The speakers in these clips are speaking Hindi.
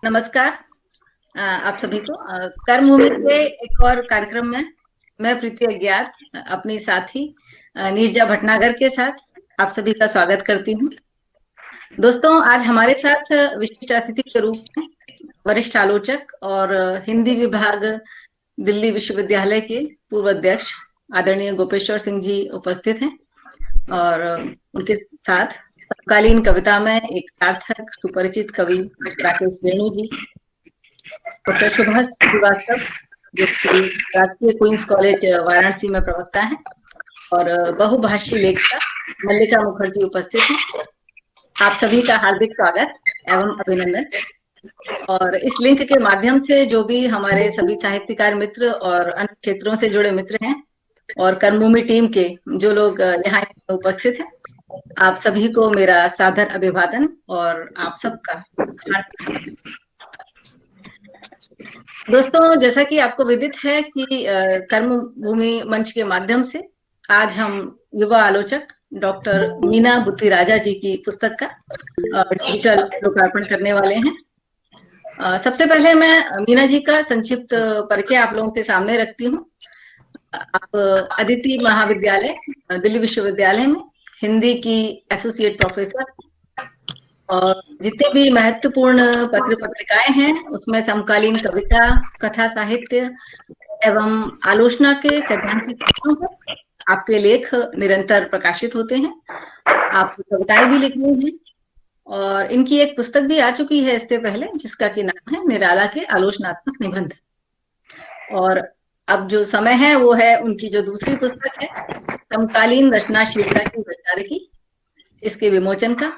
नमस्कार आप सभी को कर्मभूमि के एक और कार्यक्रम में मैं प्रीति अज्ञात अपनी साथी नीरजा भटनागर के साथ आप सभी का स्वागत करती हूँ। दोस्तों, आज हमारे साथ विशिष्ट अतिथि के रूप में वरिष्ठ आलोचक और हिंदी विभाग दिल्ली विश्वविद्यालय के पूर्व अध्यक्ष आदरणीय गोपेश्वर सिंह जी उपस्थित हैं और उनके साथ समकालीन कविता में एक सार्थक सुपरिचित कवि राकेश रेणु जी, डॉक्टर सुभाष श्रीवास्तव जो कि राजकीय क्वींस कॉलेज वाराणसी में प्रवक्ता है, और बहुभाषी लेखिका मल्लिका मुखर्जी उपस्थित हैं। आप सभी का हार्दिक स्वागत एवं अभिनंदन। और इस लिंक के माध्यम से जो भी हमारे सभी साहित्यकार मित्र और अन्य क्षेत्रों से जुड़े मित्र हैं और कर्मभूमि टीम के जो लोग यहाँ उपस्थित हैं, आप सभी को मेरा सादर अभिवादन और आप सबका हार्दिक स्वागत। दोस्तों, जैसा कि आपको विदित है कि कर्मभूमि मंच के माध्यम से आज हम युवा आलोचक डॉक्टर मीना बुद्धिराजा जी की पुस्तक का डिजिटल लोकार्पण करने वाले हैं। सबसे पहले मैं मीना जी का संक्षिप्त परिचय आप लोगों के सामने रखती हूँ। आप अदिति महाविद्यालय दिल्ली विश्वविद्यालय में हिंदी की एसोसिएट प्रोफेसर, और जितने भी महत्वपूर्ण पत्र पत्रिकाएं हैं उसमें समकालीन कविता, कथा साहित्य एवं आलोचना के सैद्धांतिक विषयों पर आपके लेख निरंतर प्रकाशित होते हैं। आप कविताएं भी लिखी हैं और इनकी एक पुस्तक भी आ चुकी है इससे पहले, जिसका की नाम है निराला के आलोचनात्मक निबंध। और अब जो समय है वो है उनकी जो दूसरी पुस्तक है समकालीन रचनाशीलता की वैचारिकी, इसके विमोचन का।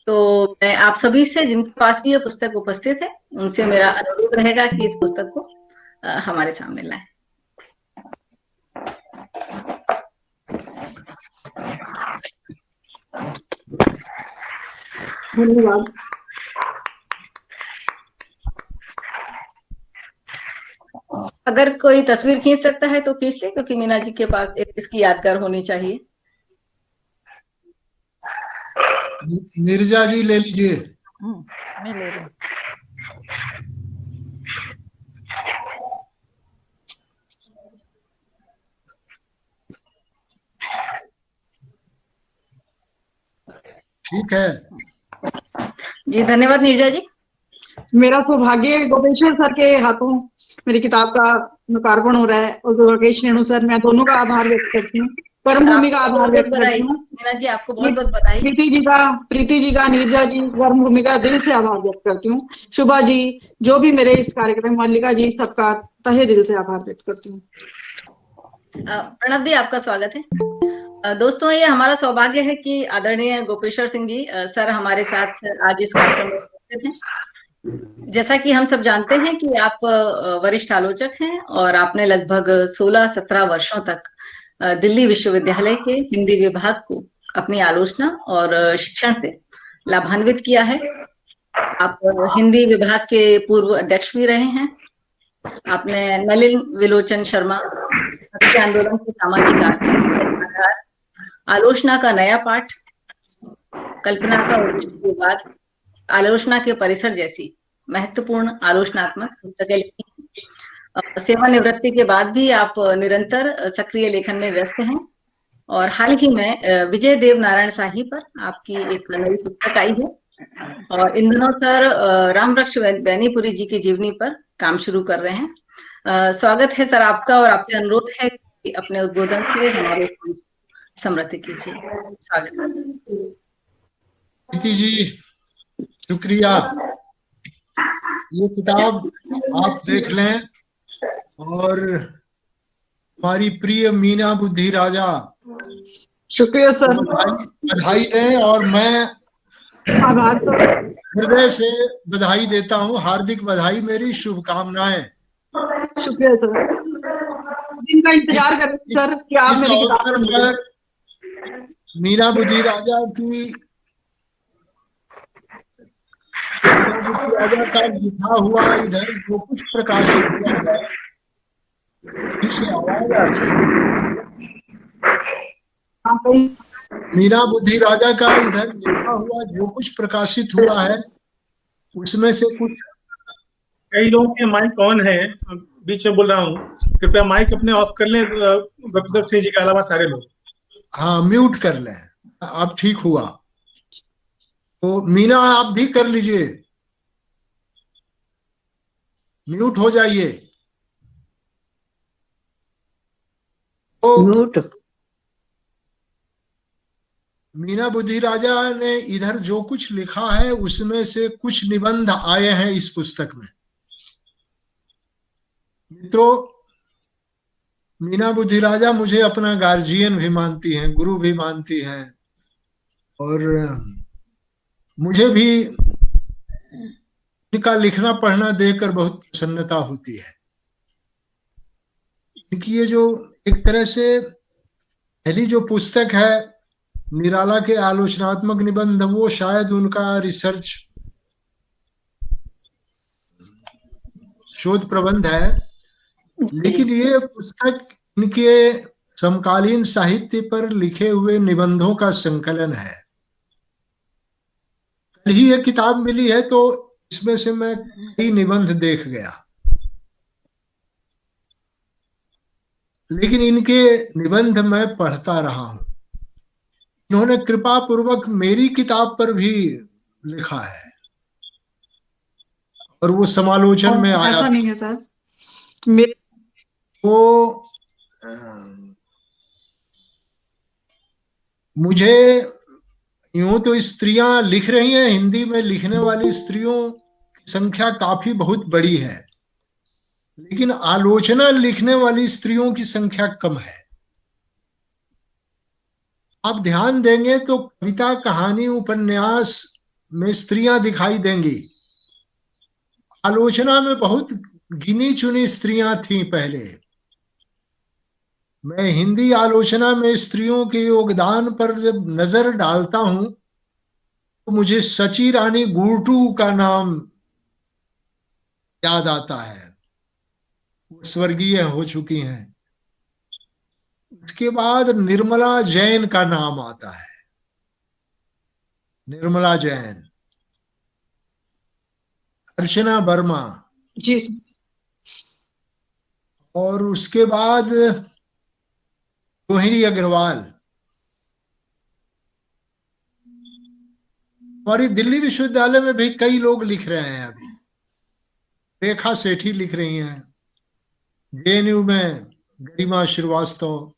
तो मैं आप सभी से जिनके पास भी ये पुस्तक उपस्थित है उनसे मेरा अनुरोध रहेगा कि इस पुस्तक को हमारे सामने लाएं। धन्यवाद। अगर कोई तस्वीर खींच सकता है तो खींच ले, क्योंकि मीना जी के पास इसकी यादगार होनी चाहिए। नीरजा जी ले लीजिए। मैं ले रही हूँ। ठीक है जी, धन्यवाद नीरजा जी। मेरा सौभाग्य गोपेश्वर सर के हाथों मेरी किताब का लोकार्पण हो रहा है, और राकेश रेणु सर, मैं दोनों का आभार व्यक्त करती हूँ, कर्मभूमि का आभार व्यक्त करती हूँ। मीना जी, आपको बहुत बहुत बधाई। प्रीति जी का, नीरजा जी, कर्मभूमि का दिल से आभार व्यक्त करती हूँ। शुभा जी, जो भी मेरे इस कार्यक्रम, मल्लिका जी, सबका तहे दिल से आभार व्यक्त करती हूँ। प्रणव जी, आपका स्वागत है। दोस्तों, ये हमारा सौभाग्य है कि आदरणीय गोपेश्वर सिंह जी सर हमारे साथ आज इस कार्यक्रम में उपस्थित हैं। जैसा कि हम सब जानते हैं कि आप वरिष्ठ आलोचक हैं और आपने लगभग 16-17 वर्षों तक दिल्ली विश्वविद्यालय के हिंदी विभाग को अपनी आलोचना और शिक्षण से लाभान्वित किया है। आप हिंदी विभाग के पूर्व अध्यक्ष भी रहे हैं। आपने नलिन विलोचन शर्मा आंदोलन के सामाजिक आधार, आलोचना का नया पाठ, कल्पना का उद्देश्य विवाद, आलोचना के परिसर जैसी महत्वपूर्ण आलोचनात्मक पुस्तकें लिखी। सेवानिवृत्ति के बाद भी आप निरंतर सक्रिय लेखन में व्यस्त हैं, और हाल ही में विजय देव नारायण शाही पर आपकी एक नई पुस्तक आई है, और इन दिनों सर रामवृक्ष बैनीपुरी जी की जीवनी पर काम शुरू कर रहे हैं। स्वागत है सर आपका, और आपसे अनुरोध है कि अपने उद्बोधन से हमारे समृद्धि कीजिए। स्वागत। जी, शुक्रिया। ये किताब आप देख लें और हमारी प्रिय मीना बुद्धिराजा, शुक्रिया सर, बधाई दें, और मैं हृदय से बधाई देता हूँ। हार्दिक बधाई, मेरी शुभकामनाएं। शुक्रिया सर। दिन का इंतजार कर रहे सर कि आप इस मेरी अवसर पर मीना बुद्धिराजा का लिखा हुआ इधर जो कुछ प्रकाशित हुआ है, इसे आवाज आ रही है। मीना बुद्धि राजा का इधर लिखा हुआ जो कुछ प्रकाशित हुआ है उसमें से कुछ। कई लोगों के माइक ऑन है, बीच में बोल रहा हूँ, कृपया माइक अपने ऑफ कर लें, गुरप्रताप सिंह जी के अलावा सारे लोग। हाँ, म्यूट कर लें। अब ठीक हुआ तो मीना आप भी कर लीजिए, म्यूट हो जाइए। तो म्यूट। मीना बुद्धि राजा ने इधर जो कुछ लिखा है उसमें से कुछ निबंध आए हैं इस पुस्तक में। मित्रों, मीना बुद्धि राजा मुझे अपना गार्जियन भी मानती हैं, गुरु भी मानती हैं, और मुझे भी इनका लिखना पढ़ना देखकर बहुत प्रसन्नता होती है। इनकी ये जो एक तरह से पहली जो पुस्तक है निराला के आलोचनात्मक निबंध, वो शायद उनका रिसर्च शोध प्रबंध है, लेकिन ये पुस्तक इनके समकालीन साहित्य पर लिखे हुए निबंधों का संकलन है। कल ही ये किताब मिली है तो इसमें से मैं कई निबंध देख गया, लेकिन इनके निबंध मैं पढ़ता रहा हूं। इन्होंने कृपा पूर्वक मेरी किताब पर भी लिखा है और वो समालोचन में आया। ऐसा नहीं है सर, मेरे तो मुझे यूं तो स्त्रियां लिख रही हैं, हिंदी में लिखने वाली स्त्रियों की संख्या काफी बहुत बड़ी है, लेकिन आलोचना लिखने वाली स्त्रियों की संख्या कम है। आप ध्यान देंगे तो कविता, कहानी, उपन्यास में स्त्रियां दिखाई देंगी। आलोचना में बहुत गिनी चुनी स्त्रियां थीं पहले। मैं हिंदी आलोचना में स्त्रियों के योगदान पर जब नजर डालता हूं तो मुझे सची रानी गुरटू का नाम याद आता है, वो स्वर्गीय हो चुकी हैं। उसके बाद निर्मला जैन का नाम आता है, निर्मला जैन, अर्चना वर्मा, जी सर। और उसके बाद रोहिणी अग्रवाल। हमारी दिल्ली विश्वविद्यालय में भी कई लोग लिख रहे हैं अभी। रेखा सेठी लिख रही हैं, जेएनयू में गरिमा श्रीवास्तव।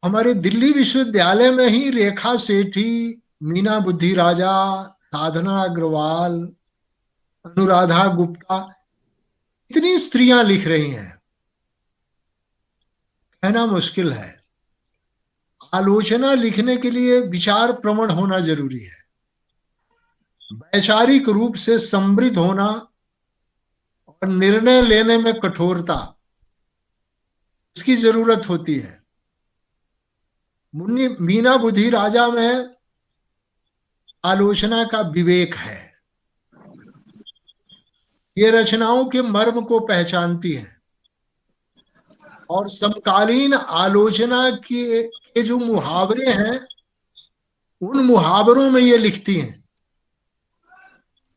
हमारे दिल्ली विश्वविद्यालय में ही रेखा सेठी, मीना बुद्धि राजा, साधना अग्रवाल, अनुराधा गुप्ता, इतनी स्त्रियां लिख रही हैं, कहना मुश्किल है। आलोचना लिखने के लिए विचार प्रवण होना जरूरी है, वैचारिक रूप से समृद्ध होना और निर्णय लेने में कठोरता, इसकी जरूरत होती है। मीना बुद्धि राजा में आलोचना का विवेक है, ये रचनाओं के मर्म को पहचानती है और समकालीन आलोचना के जो मुहावरे हैं उन मुहावरों में ये लिखती हैं।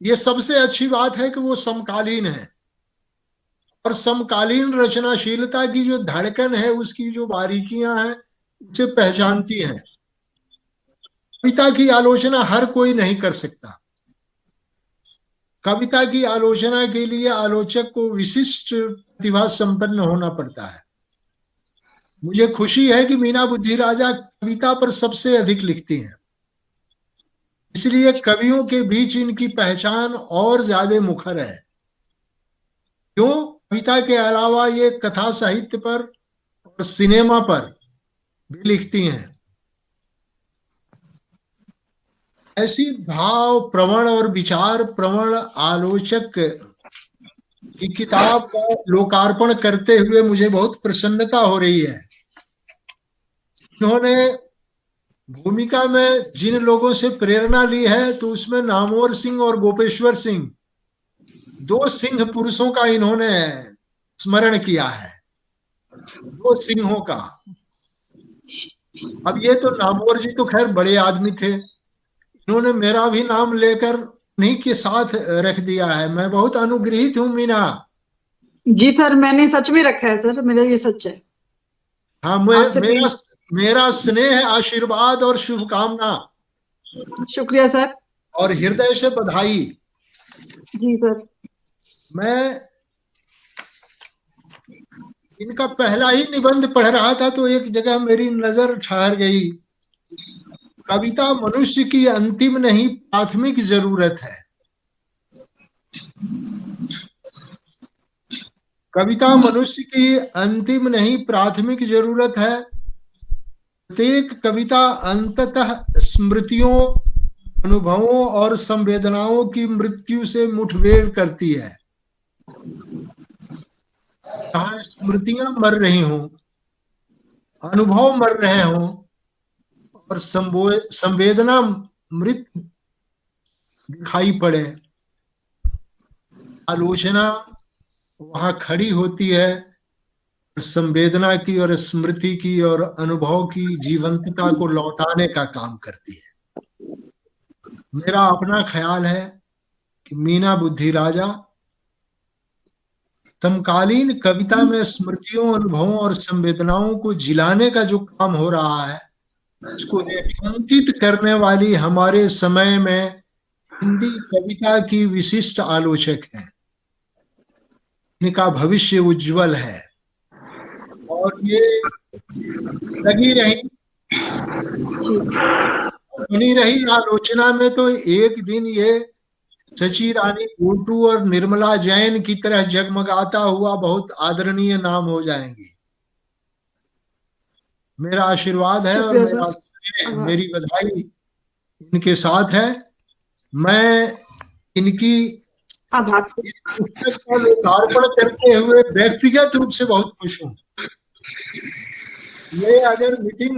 ये सबसे अच्छी बात है कि वो समकालीन है और समकालीन रचनाशीलता की जो धड़कन है, उसकी जो बारीकियां हैं, उसे पहचानती हैं। कविता की आलोचना हर कोई नहीं कर सकता। कविता की आलोचना के लिए आलोचक को विशिष्ट प्रतिभा संपन्न होना पड़ता है। मुझे खुशी है कि मीना बुद्धि राजा कविता पर सबसे अधिक लिखती हैं, इसलिए कवियों के बीच इनकी पहचान और ज्यादा मुखर है। क्यों? कविता के अलावा ये कथा साहित्य पर और सिनेमा पर भी लिखती हैं। ऐसी भाव प्रवण और विचार प्रवण आलोचक की किताब का लोकार्पण करते हुए मुझे बहुत प्रसन्नता हो रही है। इन्होंने भूमिका में जिन लोगों से प्रेरणा ली है तो उसमें नामवर सिंह और गोपेश्वर सिंह, दो सिंह पुरुषों का इन्होंने स्मरण किया है, दो सिंहों का। अब ये तो नामवर जी तो खैर बड़े आदमी थे, इन्होंने मेरा भी नाम लेकर उन्हीं के साथ रख दिया है। मैं बहुत अनुग्रहित हूँ मीना। जी सर, मैंने सच में रखा है सर, मेरा ये सच है। हाँ, आपसे मेरा मेरा स्नेह, आशीर्वाद और शुभकामना शुक्रिया सर। और हृदय से बधाई। जी सर। मैं इनका पहला ही निबंध पढ़ रहा था तो एक जगह मेरी नजर ठहर गई। कविता मनुष्य की अंतिम नहीं प्राथमिक जरूरत है। कविता मनुष्य की अंतिम नहीं प्राथमिक जरूरत है। प्रत्येक कविता अंततः स्मृतियों, अनुभवों और संवेदनाओं की मृत्यु से मुठभेड़ करती है। जहां स्मृतियां मर रही हों, अनुभव मर रहे हों और संवेदना मृत दिखाई पड़े, आलोचना वहां खड़ी होती है, संवेदना की और स्मृति की और अनुभव की जीवंतता को लौटाने का काम करती है। मेरा अपना ख्याल है कि मीना बुद्धि राजा समकालीन कविता में स्मृतियों, अनुभवों और संवेदनाओं को जिलाने का जो काम हो रहा है, उसको रेखांकित करने वाली हमारे समय में हिंदी कविता की विशिष्ट आलोचक है। इनका भविष्य उज्जवल है और ये लगी रही, बनी रही आलोचना में तो एक दिन ये सची रानी गोटू और निर्मला जैन की तरह जगमगाता हुआ बहुत आदरणीय नाम हो जाएंगी। मेरा आशीर्वाद है और मेरी बधाई इनके साथ है। मैं इनकी पुस्तक का लोकार्पण करते हुए व्यक्तिगत रूप से बहुत खुश हूँ। ये अगर मीटिंग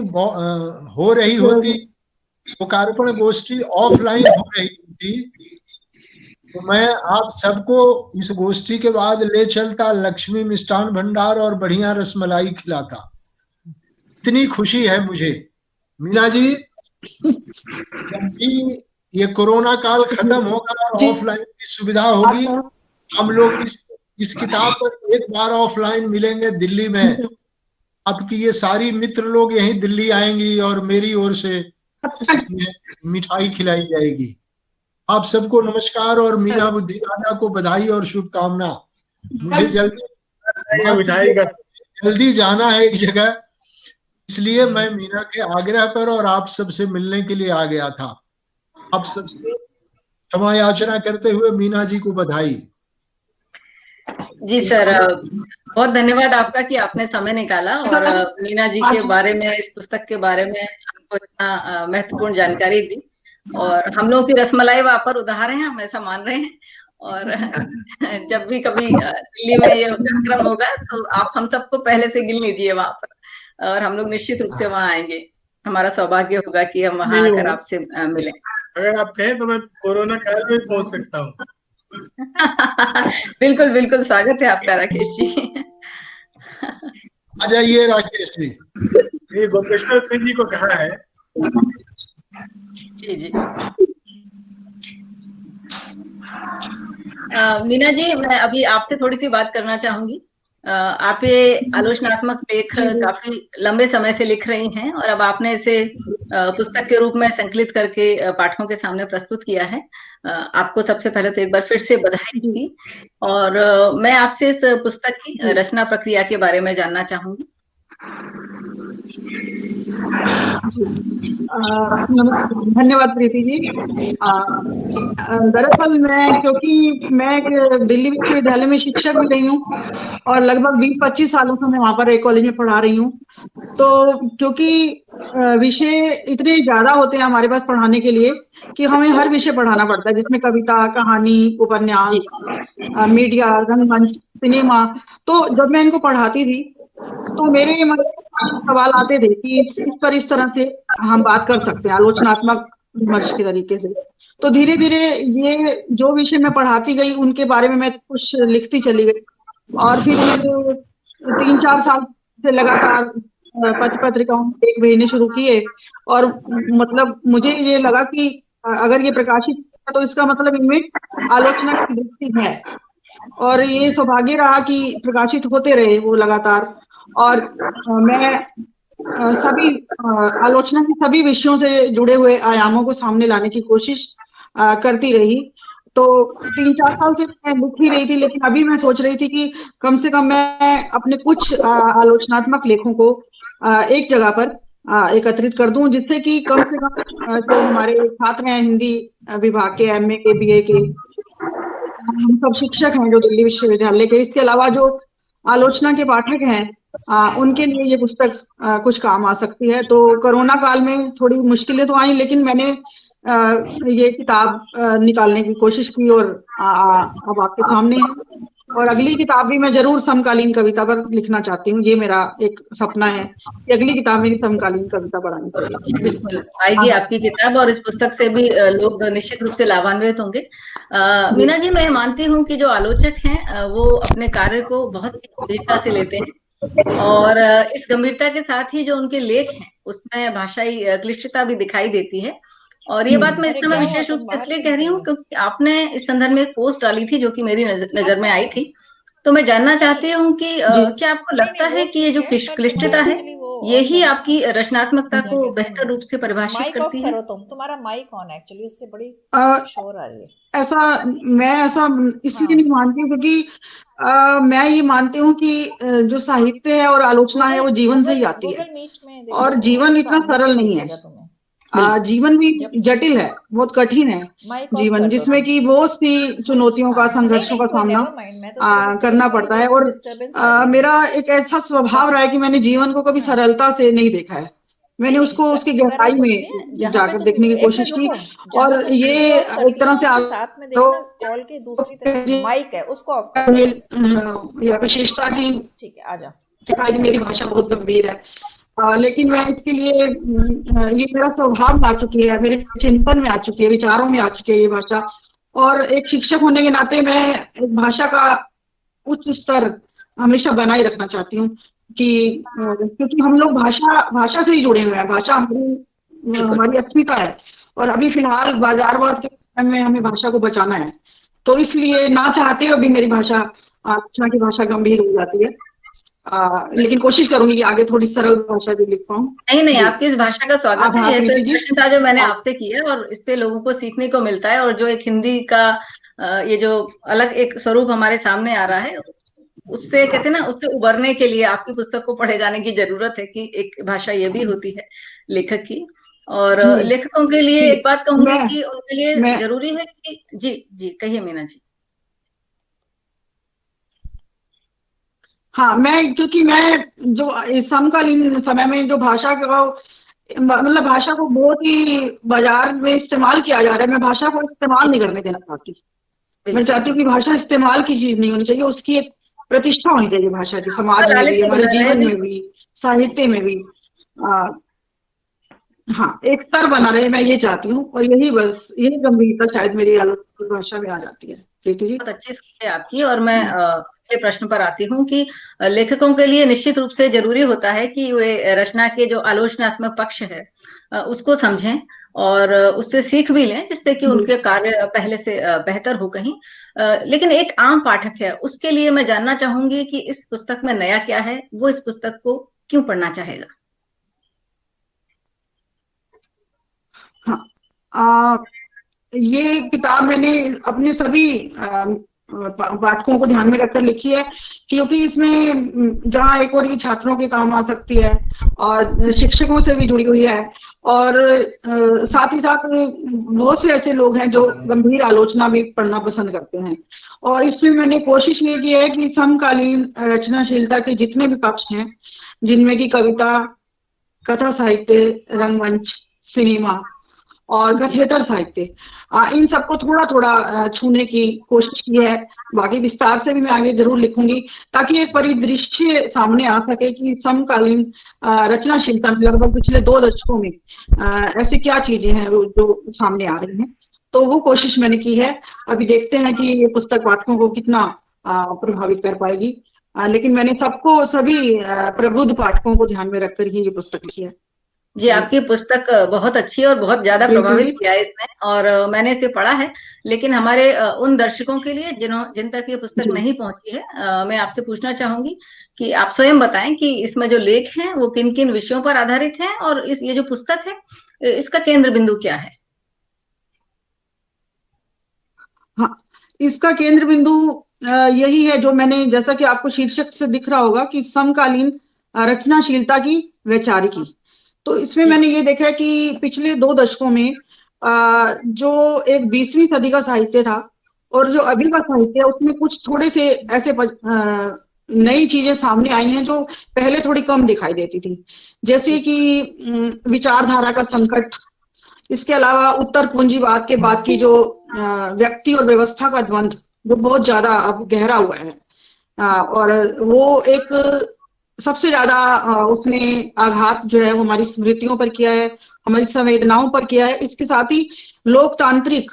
हो रही होती, लोकार्पण गोष्ठी ऑफलाइन हो रही होती, तो मैं आप सबको इस गोष्ठी के बाद ले चलता लक्ष्मी मिष्ठान भंडार और बढ़िया रसमलाई खिलाता। इतनी खुशी है मुझे। मीना जी, जब भी ये कोरोना काल खत्म होगा और ऑफलाइन की सुविधा होगी, हम लोग इस किताब पर एक बार ऑफलाइन मिलेंगे दिल्ली में। आपकी ये सारी मित्र लोग यहीं दिल्ली आएंगी और मेरी ओर से मिठाई खिलाई जाएगी। आप सबको नमस्कार और मीना बुद्धि राजा को बधाई और शुभकामना। मुझे जल्दी जाना है एक जगह, इसलिए मैं मीना के आग्रह पर और आप सबसे मिलने के लिए आ गया था। आप सबसे क्षमा याचना करते हुए मीना जी को बधाई। जी सर, बहुत धन्यवाद आपका कि आपने समय निकाला और मीना जी के बारे में, इस पुस्तक के बारे में हमको इतना महत्वपूर्ण जानकारी दी। और हम लोग की रसमलाई वहां पर उधार है, हम ऐसा मान रहे हैं। और जब भी कभी दिल्ली में ये कार्यक्रम होगा तो आप हम सबको पहले से गिन लीजिए वहां पर, और हम लोग निश्चित रूप से वहां आएंगे। हमारा सौभाग्य होगा कि हम वहां आकर आपसे मिलें। अगर आप कहें तो मैं कोरोना काल में पहुंच सकता हूँ। बिल्कुल बिल्कुल, स्वागत है आपका राकेश जी। आ जाइए राकेश जी। ये गोपेश्वर सिंह जी को कहा है। जी जी। मीना जी, मैं अभी आपसे थोड़ी सी बात करना चाहूंगी। आप ये आलोचनात्मक लेख काफी लंबे समय से लिख रही हैं और अब आपने इसे पुस्तक के रूप में संकलित करके पाठकों के सामने प्रस्तुत किया है। आपको सबसे पहले तो एक बार फिर से बधाई दी। और मैं आपसे इस पुस्तक की रचना प्रक्रिया के बारे में जानना चाहूंगी। धन्यवाद प्रीति जी। दरअसल क्योंकि मैं दिल्ली विश्वविद्यालय में शिक्षक भी रही हूँ और लगभग 20-25 सालों से मैं वहाँ पर एक कॉलेज में पढ़ा रही हूँ। तो क्योंकि विषय इतने ज्यादा होते हैं हमारे पास पढ़ाने के लिए कि हमें हर विषय पढ़ाना पड़ता है, जिसमें कविता, कहानी, उपन्यास, मीडिया, रंगमंच, सिनेमा। तो जब मैं इनको पढ़ाती थी तो मेरे मन में सवाल आते थे कि इस पर इस तरह से हम बात कर सकते हैं आलोचनात्मक विमर्श के तरीके से। तो धीरे धीरे ये जो विषय मैं पढ़ाती गई उनके बारे में मैं कुछ लिखती चली गई और फिर 3-4 साल से लगातार पत्र पत्रिकाओं में लेख भेजने शुरू किए और मतलब मुझे ये लगा कि अगर ये प्रकाशित है तो इसका मतलब इनमें आलोचना की दृष्टि है, और ये सौभाग्य रहा कि प्रकाशित होते रहे वो लगातार। और मैं सभी आलोचना के सभी विषयों से जुड़े हुए आयामों को सामने लाने की कोशिश करती रही। तो 3-4 साल से मैं लिख ही रही थी, लेकिन अभी मैं सोच रही थी कि कम से कम मैं अपने कुछ आलोचनात्मक लेखों को एक जगह पर एकत्रित कर दूं, जिससे कि कम से कम जो हमारे छात्र हैं हिंदी विभाग के, MA के, BA के, हम सब शिक्षक हैं जो दिल्ली विश्वविद्यालय के, इसके अलावा जो आलोचना के पाठक हैं उनके लिए ये पुस्तक कुछ काम आ सकती है। तो कोरोना काल में थोड़ी मुश्किलें तो आई, लेकिन मैंने ये किताब निकालने की कोशिश की और अब आपके सामने है। और अगली किताब भी मैं जरूर समकालीन कविता पर लिखना चाहती हूँ। ये मेरा एक सपना है कि अगली किताब मेरी समकालीन कविता पर आनी चाहिए। बिल्कुल आएगी आपकी किताब, और इस पुस्तक से भी लोग निश्चित रूप से लाभान्वित होंगे। मीना जी, मैं मानती हूँ कि जो आलोचक हैं वो अपने कार्य को बहुत गंभीरता से लेते हैं, और इस गंभीरता के साथ ही जो उनके लेख हैं उसमें भाषाई क्लिष्टता भी दिखाई देती है। और ये बात मैं इस समय विशेष रूप से इसलिए कह रही हूँ क्योंकि आपने इस संदर्भ में एक पोस्ट डाली थी जो कि मेरी नजर में आई थी। तो मैं जानना चाहती हूँ कि क्या आपको लगता है कि ये जो क्लिष्टता है यही आपकी रचनात्मकता को बेहतर रूप से परिभाषित करती है? तुम्हारा माइक ऑन है एक्चुअली, उससे बड़ी शोर आ रही है। मैं ऐसा इसलिए नहीं मानती हूँ क्योंकि मैं ये मानती हूँ कि जो साहित्य है और आलोचना है वो जीवन से ही आती है, और जीवन इतना सरल नहीं है। जीवन भी जटिल है, बहुत कठिन है जीवन, जिसमें कि बहुत सी चुनौतियों का, संघर्षों का सामना करना पड़ता है। और मेरा एक ऐसा स्वभाव रहा है कि मैंने जीवन को कभी सरलता से नहीं देखा है, मैंने उसको उसकी गहराई में जाकर देखने की कोशिश की। और ये एक तरह से साथ में देखना, कॉल के दूसरी तरफ माइक है उसको ऑफ कर, विशेषता की, ठीक है, आजा, मेरी भाषा बहुत गंभीर है, लेकिन मैं इसके लिए ये मेरा स्वभाव में आ चुकी है, मेरे चिंतन में आ चुकी है, विचारों में आ चुकी है ये भाषा। और एक शिक्षक होने के नाते मैं एक भाषा का उच्च स्तर हमेशा बनाए रखना चाहती हूँ कि क्योंकि हम लोग भाषा से ही जुड़े हुए हैं, भाषा हमारी अस्मिता है। और अभी फिलहाल बाजारवाद के समय में हमें भाषा को बचाना है, तो इसलिए ना चाहते हुए भी मेरी भाषा, आलोचना की भाषा गंभीर हो जाती है। लेकिन कोशिश करूंगी कि आगे थोड़ी सरल भाषा भी लिख पाऊं। नहीं, आपकी इस भाषा का स्वागत है। ये तो प्रश्न था जो मैंने आपसे किया, और इससे लोगों को सीखने को मिलता है। और जो एक हिंदी का ये जो अलग एक स्वरूप हमारे सामने आ रहा है, उससे कहते हैं ना, उससे उबरने के लिए आपकी पुस्तक को पढ़े जाने की जरूरत है कि एक भाषा ये भी होती है लेखक की। और लेखकों के लिए एक बात कहूंगी कि उनके लिए जरूरी है कि जी कहिए मीना जी। हाँ, क्योंकि मैं जो समकालीन समय में जो भाषा का मतलब भाषा को बहुत ही बाजार में इस्तेमाल किया जा रहा है, मैं भाषा को इस्तेमाल नहीं करने देना चाहती। मैं चाहती हूँ कि भाषा इस्तेमाल की चीज नहीं होनी चाहिए, उसकी एक प्रतिष्ठा होनी चाहिए भाषा की, समाज में भी, हमारे जीवन में भी, साहित्य में भी। हाँ, एक स्तर बना रहे, मैं ये चाहती हूँ। और यही गंभीरता शायद मेरी आलोचना भाषा में आ जाती है। बहुत अच्छी सोच है आपकी। और मैं अगले प्रश्न पर आती हूँ कि लेखकों के लिए निश्चित रूप से जरूरी होता है कि वे रचना के जो आलोचनात्मक पक्ष है उसको समझें और उससे सीख भी लें, जिससे कि उनके कार्य पहले से बेहतर हो कहीं। लेकिन एक आम पाठक है, उसके लिए मैं जानना चाहूंगी कि इस पुस्तक में नया क्या है, वो इस पुस्तक को क्यों पढ़ना चाहेगा? हाँ, ये किताब मैंने अपने सभी पाठकों को ध्यान में रखकर लिखी है, क्योंकि इसमें जहाँ एक और ये छात्रों के काम आ सकती है और शिक्षकों से भी जुड़ी हुई है, और साथ ही साथ बहुत से ऐसे लोग हैं जो गंभीर आलोचना भी पढ़ना पसंद करते हैं। और इसमें मैंने कोशिश ये की है कि समकालीन रचनाशीलता के जितने भी पक्ष हैं, जिनमें कि कविता, कथा साहित्य, रंगमंच, सिनेमा और गठेतर साहित्य, इन सबको थोड़ा थोड़ा छूने की कोशिश की है। बाकी विस्तार से भी मैं आगे जरूर लिखूंगी, ताकि एक परिदृश्य सामने आ सके कि समकालीन रचनाशीलता में लगभग पिछले 2 दशकों में ऐसी क्या चीजें हैं जो सामने आ रही हैं। तो वो कोशिश मैंने की है। अभी देखते हैं कि ये पुस्तक पाठकों को कितना प्रभावित कर पाएगी। लेकिन मैंने सभी प्रबुद्ध पाठकों को ध्यान में रखकर ही ये पुस्तक लिखी है। जी, आपकी पुस्तक बहुत अच्छी है और बहुत ज्यादा प्रभावित किया है इसने, और मैंने इसे पढ़ा है। लेकिन हमारे उन दर्शकों के लिए जिन तक ये पुस्तक नहीं पहुंची है, मैं आपसे पूछना चाहूंगी कि आप स्वयं बताएं कि इसमें जो लेख हैं वो किन किन विषयों पर आधारित हैं, और ये जो पुस्तक है इसका केंद्र बिंदु क्या है? हाँ, इसका केंद्र बिंदु यही है जो मैंने, जैसा कि आपको शीर्षक से दिख रहा होगा कि समकालीन रचनाशीलता की वैचारिकी। तो इसमें मैंने ये देखा कि पिछले 2 दशकों में जो एक 20वीं सदी का साहित्य था और जो अभी का साहित्य है, उसमें कुछ थोड़े से ऐसे नई चीजें सामने आई हैं जो पहले थोड़ी कम दिखाई देती थी, जैसे कि विचारधारा का संकट, इसके अलावा उत्तर पूंजीवाद के बाद की जो व्यक्ति और व्यवस्था का द्वंद्व जो बहुत ज्यादा अब गहरा हुआ है, और वो एक सबसे ज्यादा उसने आघात जो है वो हमारी स्मृतियों पर किया है, हमारी संवेदनाओं पर किया है। इसके साथ ही लोकतांत्रिक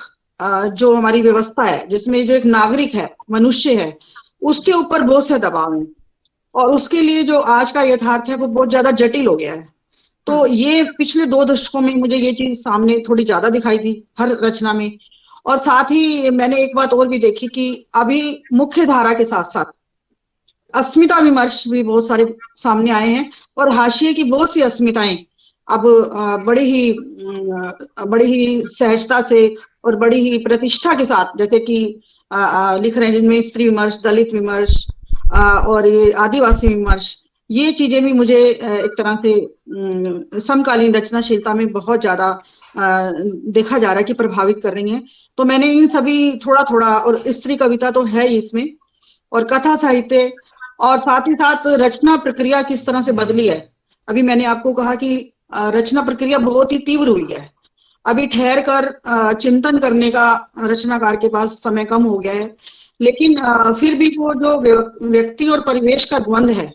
जो हमारी व्यवस्था है, जिसमें जो एक नागरिक है, मनुष्य है, उसके ऊपर बहुत से दबाव है, और उसके लिए जो आज का यथार्थ है वो बहुत ज्यादा जटिल हो गया है। तो ये पिछले 2 दशकों में मुझे ये चीज सामने थोड़ी ज्यादा दिखाई दी हर रचना में। और साथ ही मैंने एक बात और भी देखी कि अभी मुख्य धारा के साथ साथ अस्मिता विमर्श भी बहुत सारे सामने आए हैं, और हाशिए की बहुत सी अस्मिताएं अब बड़ी ही सहजता से और बड़ी ही प्रतिष्ठा के साथ, जैसे कि लिख रहे हैं, जिनमें स्त्री विमर्श, दलित विमर्श और ये आदिवासी विमर्श, ये चीजें भी मुझे एक तरह से समकालीन रचनाशीलता में बहुत ज्यादा देखा जा रहा है कि प्रभावित कर रही हैं। तो मैंने इन सभी थोड़ा थोड़ा, और स्त्री कविता तो है ही इसमें, और कथा साहित्य, और साथ ही साथ रचना प्रक्रिया किस तरह से बदली है। अभी मैंने आपको कहा कि रचना प्रक्रिया बहुत ही तीव्र हुई है। अभी ठहर कर चिंतन करने का रचनाकार के पास समय कम हो गया है, लेकिन फिर भी वो जो व्यक्ति और परिवेश का द्वंद्व है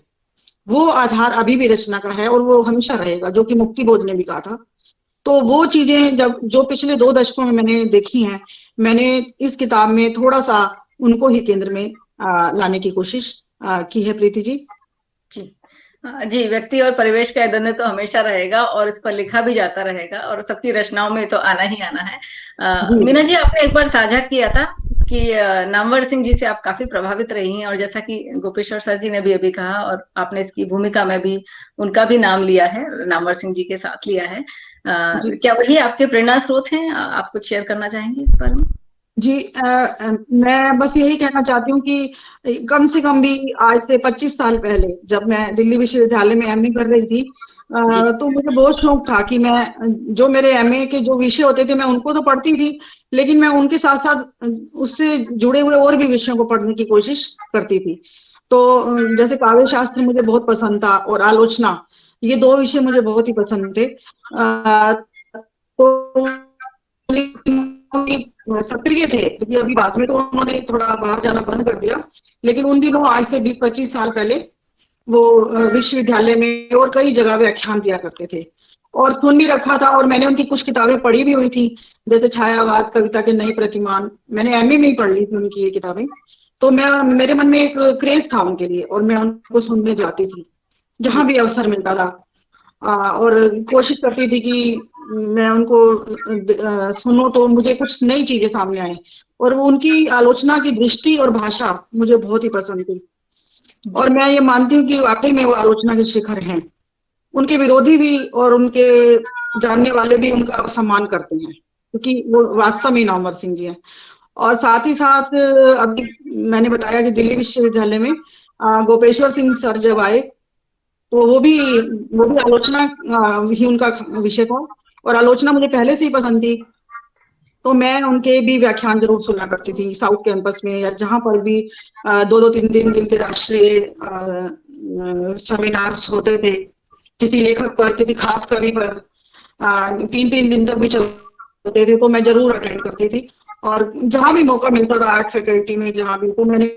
वो आधार अभी भी रचना का है, और वो हमेशा रहेगा, जो कि मुक्तिबोध ने भी कहा था। तो वो चीजें जो पिछले 2 दशकों में मैंने देखी हैं, मैंने इस किताब में थोड़ा सा उनको ही केंद्र में लाने की कोशिश की है। प्रीति जी। जी, व्यक्ति और परिवेश का द्वंद्व तो हमेशा रहेगा, और इस पर लिखा भी जाता रहेगा, और सबकी रचनाओं में तो आना ही आना है। मीना जी, आपने एक बार साझा किया था कि नामवर सिंह जी से आप काफी प्रभावित रही हैं, और जैसा कि गोपेश्वर सर जी ने भी अभी कहा, और आपने इसकी भूमिका में भी उनका भी नाम लिया है, नामवर सिंह जी के साथ लिया है। क्या वही आपके प्रेरणा स्रोत हैं? आप कुछ शेयर करना चाहेंगे इस बारे में? जी, मैं बस यही कहना चाहती हूँ कि कम से कम भी आज से 25 साल पहले जब मैं दिल्ली विश्वविद्यालय में एमए कर रही थी, तो मुझे बहुत शौक था कि मैं जो मेरे एमए के जो विषय होते थे मैं उनको तो पढ़ती थी, लेकिन मैं उनके साथ साथ उससे जुड़े हुए और भी विषयों को पढ़ने की कोशिश करती थी। तो जैसे काव्य शास्त्र मुझे बहुत पसंद था, और आलोचना, ये 2 विषय मुझे बहुत ही पसंद थे। तो सक्रिय थे, क्योंकि अभी बाद में तो उन्होंने थोड़ा बाहर जाना बंद कर दिया, लेकिन उन दिनों आज से 20-25 साल पहले वो विश्वविद्यालय में और कई जगह व्याख्यान दिया करते थे, और सुन भी रखा था, और मैंने उनकी कुछ किताबें पढ़ी भी हुई थी, जैसे छायावाद, कविता के नए प्रतिमान, मैंने एमए में ही पढ़ ली थी उनकी ये किताबें। तो मेरे मन में एक क्रेज था उनके लिए, और मैं उनको सुनने जाती थी जहां भी अवसर मिलता था, और कोशिश करती थी कि मैं उनको सुनूं तो मुझे कुछ नई चीजें सामने आए, और वो उनकी आलोचना की दृष्टि और भाषा मुझे बहुत ही पसंद थी, और मैं ये मानती हूँ कि वाकई में वो आलोचना के शिखर हैं। उनके विरोधी भी और उनके जानने वाले भी उनका सम्मान करते हैं, क्योंकि वो वास्तव में नामवर सिंह जी हैं। और साथ ही साथ अभी मैंने बताया कि दिल्ली विश्वविद्यालय में गोपेश्वर सिंह सर जब आए, तो वो भी आलोचना ही उनका विषय था, और आलोचना मुझे पहले से ही पसंद थी। तो मैं उनके भी व्याख्यान जरूर सुना करती थी साउथ कैंपस में, या जहां पर भी 2-3 दिन के राष्ट्रीय सेमिनार्स होते थे किसी लेखक पर, किसी खास कवि पर, 3-3 दिन तक भी चलते थे, तो मैं जरूर अटेंड करती थी। और जहां भी मौका मिलता था आर्ट फैकल्टी में, जहां भी, तो मैंने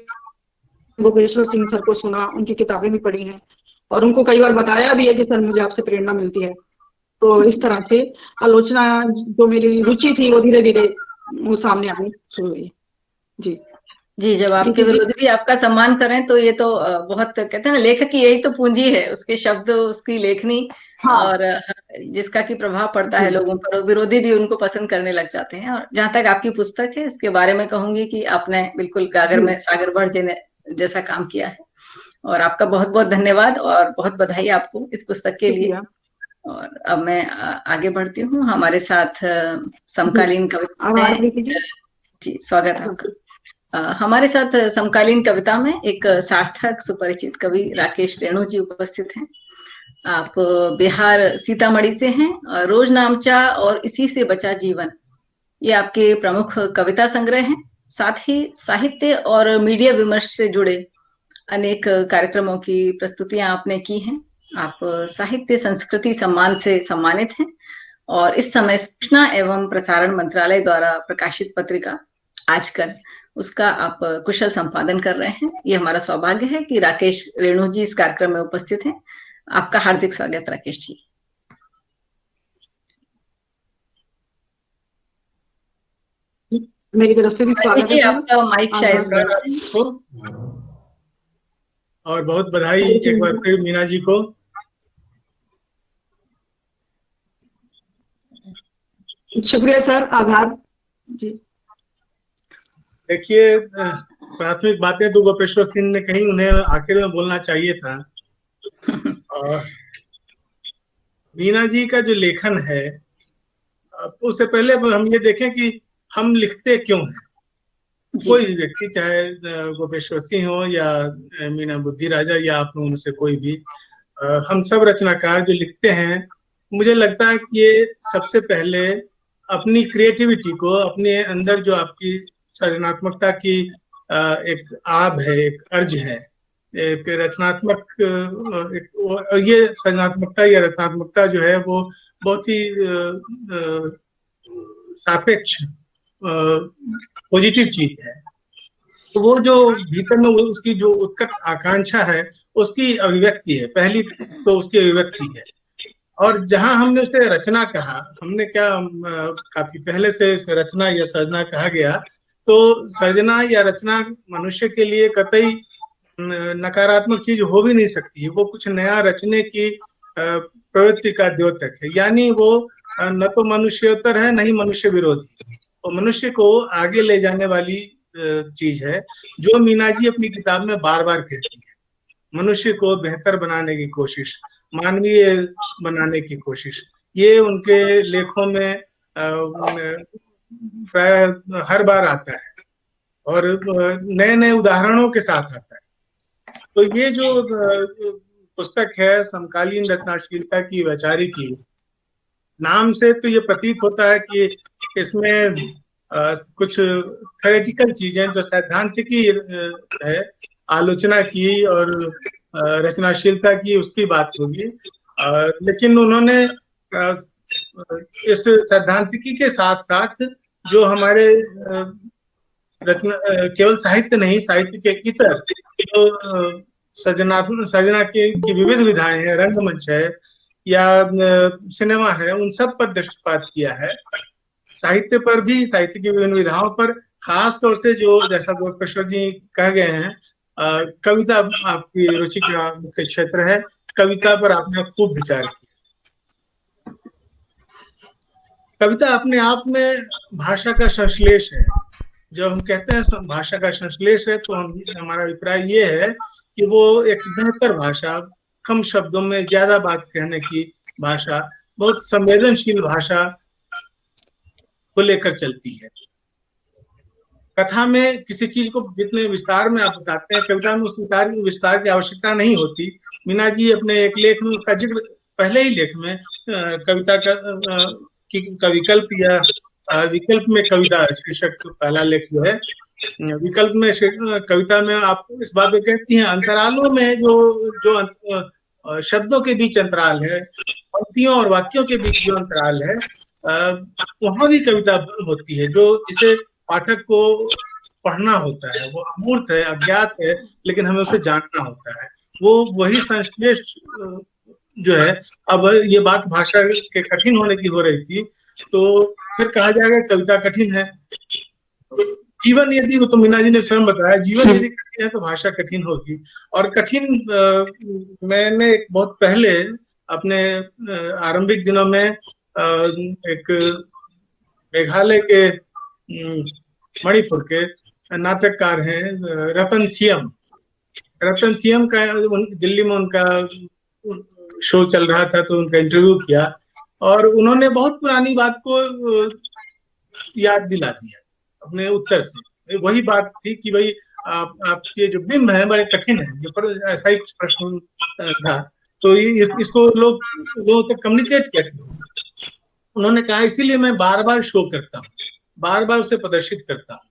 गोपेश्वर सिंह सर को सुना, उनकी किताबें भी पढ़ी हैं, और उनको कई बार बताया भी है कि सर मुझे आपसे प्रेरणा मिलती है। तो इस तरह से आलोचना जो मेरी रुचि थी वो धीरे धीरे वो सामने आनी शुरू हुई। जी। जी, जब आपके विरोधी भी आपका सम्मान करें तो ये तो बहुत कहते हैं ना, लेखक की यही तो पूंजी है, उसके शब्द, उसकी लेखनी। हाँ। और जिसका की प्रभाव पड़ता है लोगों पर, विरोधी भी उनको पसंद करने लग जाते हैं। और जहां तक आपकी पुस्तक है, इसके बारे में कहूंगी कि आपने बिल्कुल गागर में सागर भर जैसा काम किया है। और आपका बहुत बहुत धन्यवाद और बहुत बधाई आपको इस पुस्तक के लिए। और अब मैं आगे बढ़ती हूँ। हमारे साथ समकालीन कविता, जी स्वागत है आपका। हमारे साथ समकालीन कविता में एक सार्थक सुपरिचित कवि राकेश रेणु जी उपस्थित हैं। आप बिहार सीतामढ़ी से हैं। रोज नामचा और इसी से बचा जीवन, ये आपके प्रमुख कविता संग्रह हैं। साथ ही साहित्य और मीडिया विमर्श से जुड़े अनेक कार्यक्रमों की प्रस्तुतियां आपने की हैं। आप साहित्य संस्कृति सम्मान से सम्मानित हैं और इस समय सूचना एवं प्रसारण मंत्रालय द्वारा प्रकाशित पत्रिका आजकल, उसका आप कुशल संपादन कर रहे हैं। ये हमारा सौभाग्य है कि राकेश रेणु जी इस कार्यक्रम में उपस्थित हैं। आपका हार्दिक स्वागत राकेश जी। मेरी तरफ से भी स्वागत है। आपका माइक शायद और बहुत बधाई एक बार फिर मीना जी को। शुक्रिया सर, आभार जी। देखिए, प्राथमिक बातें तो गोपेश्वर सिंह ने कही, उन्हें आखिर में बोलना चाहिए था। और मीना जी का जो लेखन है, उससे पहले हम ये देखें कि हम लिखते क्यों हैं। कोई भी व्यक्ति, चाहे गोपेश्वर सिंह हो या मीना बुद्धि राजा या आप लोगों में से कोई भी, हम सब रचनाकार जो लिखते हैं, मुझे लगता है कि ये सबसे पहले अपनी क्रिएटिविटी को, अपने अंदर जो आपकी सृजनात्मकता की एक आभ है, एक अर्ज है, एक रचनात्मक ये सृजनात्मकता या रचनात्मकता जो है वो बहुत ही सापेक्ष पॉजिटिव चीज है। तो वो जो भीतर में उसकी जो उत्कट आकांक्षा है, उसकी अभिव्यक्ति है, पहली तो उसकी अभिव्यक्ति है। और जहां हमने उसे रचना कहा, हमने क्या काफी पहले से रचना या सर्जना कहा गया, तो सर्जना या रचना मनुष्य के लिए कतई नकारात्मक चीज हो भी नहीं सकती है। वो कुछ नया रचने की प्रवृत्ति का द्योतक है, यानी वो न तो मनुष्योत्तर है, न ही मनुष्य विरोधी, वो मनुष्य को आगे ले जाने वाली चीज है, जो मीना जी अपनी किताब में बार बार कहती है। मनुष्य को बेहतर बनाने की कोशिश, मानवीय बनाने की कोशिश, ये उनके लेखों में प्राय हर बार आता है और नए नए उदाहरणों के साथ आता है। तो ये जो पुस्तक है समकालीन रचनाशीलता की वैचारिकी, नाम से तो ये प्रतीत होता है कि इसमें कुछ थ्योरेटिकल चीजें जो सैद्धांतिकी है, आलोचना की और रचनाशीलता की, उसकी बात होगी। लेकिन उन्होंने इस सैद्धांतिकी के साथ साथ जो हमारे केवल साहित्य नहीं, साहित्य के इतर जो सृजना की विविध विधाएं हैं, रंगमंच है या सिनेमा है, उन सब पर दृष्टिपात किया है। साहित्य पर भी, साहित्य की विभिन्न विधाओं पर, खास तौर से जो जैसा गोपेश्वर जी कह गए हैं, कविता आपकी रुचि का मुख्य क्षेत्र है, कविता पर आपने खूब विचार किया। कविता अपने आप में भाषा का संश्लेष है। जब हम कहते हैं भाषा का संश्लेष है, तो हमारा अभिप्राय ये है कि वो एक बेहतर भाषा, कम शब्दों में ज्यादा बात कहने की भाषा, बहुत संवेदनशील भाषा को लेकर चलती है। कथा में किसी चीज को जितने विस्तार में आप बताते हैं, कविता में उस विस्तार की आवश्यकता नहीं होती। मीना जी अपने एक लेख में उसका जिक्र, पहले ही लेख में कविता का विकल्प या विकल्प में कविता शीर्षक पहला लेख जो है, विकल्प में कविता में आप इस बात को कहती हैं, अंतरालों में जो शब्दों के बीच अंतराल है, पंक्तियों और वाक्यों के बीच जो अंतराल है, वहां भी कविता होती है, जो जिसे पाठक को पढ़ना होता है। वो अमूर्त है, अज्ञात है, लेकिन हमें उसे जानना होता है। वो वही संश्लेष जो है। अब ये बात भाषा के कठिन होने की हो रही थी, तो फिर कहा जाएगा कविता कठिन है। जीवन यदि, तो मीना जी ने स्वयं बताया, जीवन यदि कठिन है तो भाषा कठिन होगी। और कठिन, मैंने एक बहुत पहले अपने आरंभिक दिनों में एक मेघालय के मणिपुर के नाटककार हैं रतन थियम। रतन थियम का दिल्ली में उनका शो चल रहा था, तो उनका इंटरव्यू किया और उन्होंने बहुत पुरानी बात को याद दिला दिया अपने उत्तर से। वही बात थी कि भाई आपके जो बिंब है बड़े कठिन है, ये पर ऐसा ही कुछ प्रश्न था। तो इसको लोगों तक कम्युनिकेट कैसे हो? उन्होंने कहा इसीलिए मैं बार बार शो करता हूँ, बार बार उसे प्रदर्शित करता हूँ,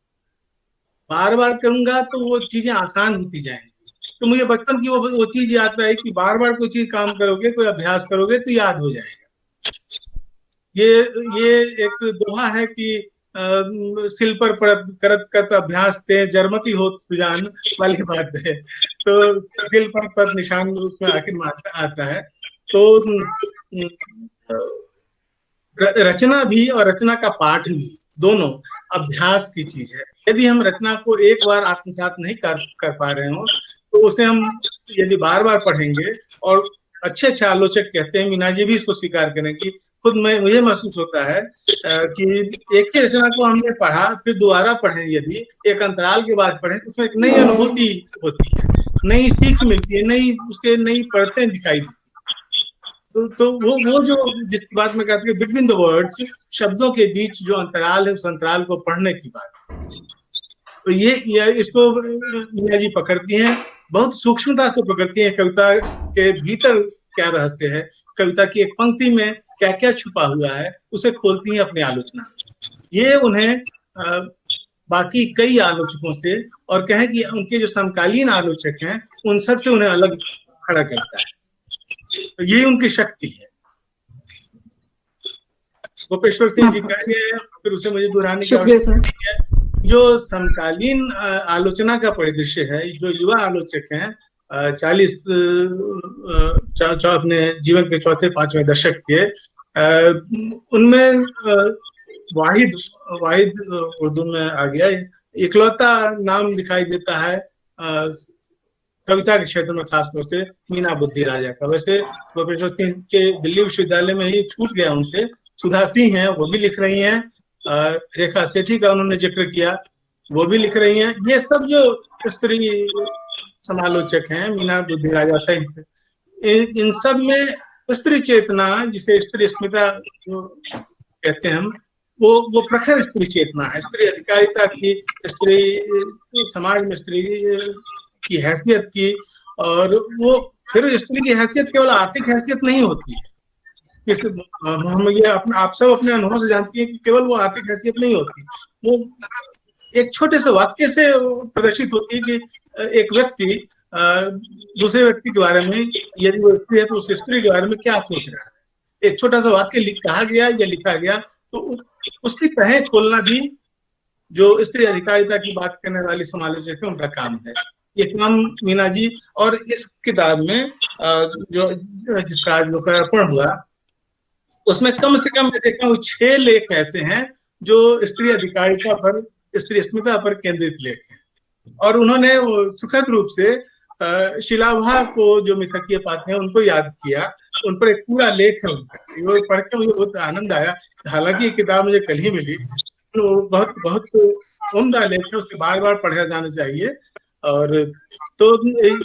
बार बार करूंगा तो वो चीजें आसान होती जाएंगी। तो मुझे बचपन की वो चीज याद रही कि बार बार कोई चीज काम करोगे, कोई अभ्यास करोगे तो याद हो जाएगा। ये एक दोहा है कि सिल पर करत करत अभ्यास थे जरमती हो सुजान वाली बात है। तो सिल पर पद निशान उसमें आखिर में आता है। तो रचना भी और रचना का पाठ भी दोनों अभ्यास की चीज है। यदि हम रचना को एक बार आत्मसात नहीं कर पा रहे हो तो उसे हम यदि बार बार पढ़ेंगे, और अच्छे अच्छे आलोचक कहते हैं, मीना जी भी इसको स्वीकार करें कि खुद मुझे महसूस होता है कि एक ही रचना को हमने पढ़ा फिर दोबारा पढ़ें, यदि एक अंतराल के बाद पढ़ें तो उसमें एक नई अनुभूति होती है, नई सीख मिलती है, उसके नई परतें दिखाई देती है। तो वो जो जिस बात में कहते हैं बिटवीन द वर्ड्स, शब्दों के बीच जो अंतराल है उस अंतराल को पढ़ने की बात, तो ये इसको मीना जी पकड़ती हैं, बहुत सूक्ष्मता से पकड़ती हैं। कविता के भीतर क्या रहस्य है, कविता की एक पंक्ति में क्या क्या छुपा हुआ है, उसे खोलती हैं अपनी आलोचना। ये उन्हें बाकी कई आलोचकों से, और कहें कि उनके जो समकालीन आलोचक हैं उन सब से उन्हें अलग खड़ा करता है। तो यही उनकी शक्ति है। गोपेश्वर सिंह जी कह रहे हैं, फिर उसे मुझे दोहराने की आवश्यकता नहीं है, जो समकालीन आलोचना का परिदृश्य है, जो युवा आलोचक हैं 40 अपने जीवन के चौथे पांचवें दशक के, उनमें वाहिद उर्दू में आ गया, इकलौता नाम दिखाई देता है कविता के क्षेत्र में, खासतौर से मीना बुद्धि राजा का। वैसे गोपेश्वर सिंह के दिल्ली विश्वविद्यालय में ही छूट गया उनसे, सुधा सिंह हैं, वो भी लिख रही हैं, रेखा सेठी का उन्होंने जिक्र किया, वो भी लिख रही हैं। ये सब जो स्त्री समालोचक हैं, मीना बुद्धि राजा सहित, इन सब में स्त्री चेतना, जिसे स्त्री अस्मिता जो कहते हैं हम, वो प्रखर स्त्री चेतना है, स्त्री अधिकारिता की, स्त्री समाज में स्त्री की हैसियत की। और वो फिर स्त्री की हैसियत केवल आर्थिक हैसियत नहीं होती है, हम ये आप सब अपने अनुभव से जानती हैं कि केवल वो आर्थिक हैसियत नहीं होती, वो एक छोटे से वाक्य से प्रदर्शित होती है कि एक व्यक्ति दूसरे व्यक्ति के बारे में, यदि वो स्त्री है तो उस स्त्री के बारे में क्या सोच रहा है। एक छोटा सा वाक्य कहा गया या लिखा गया तो उसकी तहें खोलना भी जो स्त्री अधिकारिता की बात करने वाली समालोचक है उनका काम है। ये काम मीना जी, और इस किताब में जो जिसका आज लोकार्पण हुआ उसमें कम से कम मैं देखा हूँ 6 लेख ऐसे हैं जो स्त्री अधिकारिता पर, स्त्री अस्मिता पर केंद्रित लेख हैं। और उन्होंने सुखद रूप से शिलाभा को जो मिथकीय पात्र हैं उनको याद किया, उन पर एक पूरा लेख है उनका। वो पढ़ के मुझे बहुत आनंद आया। हालांकि ये किताब मुझे कल ही मिली, तो बहुत बहुत उम्दा लेख है, उसके बार बार पढ़ा जाना चाहिए। और तो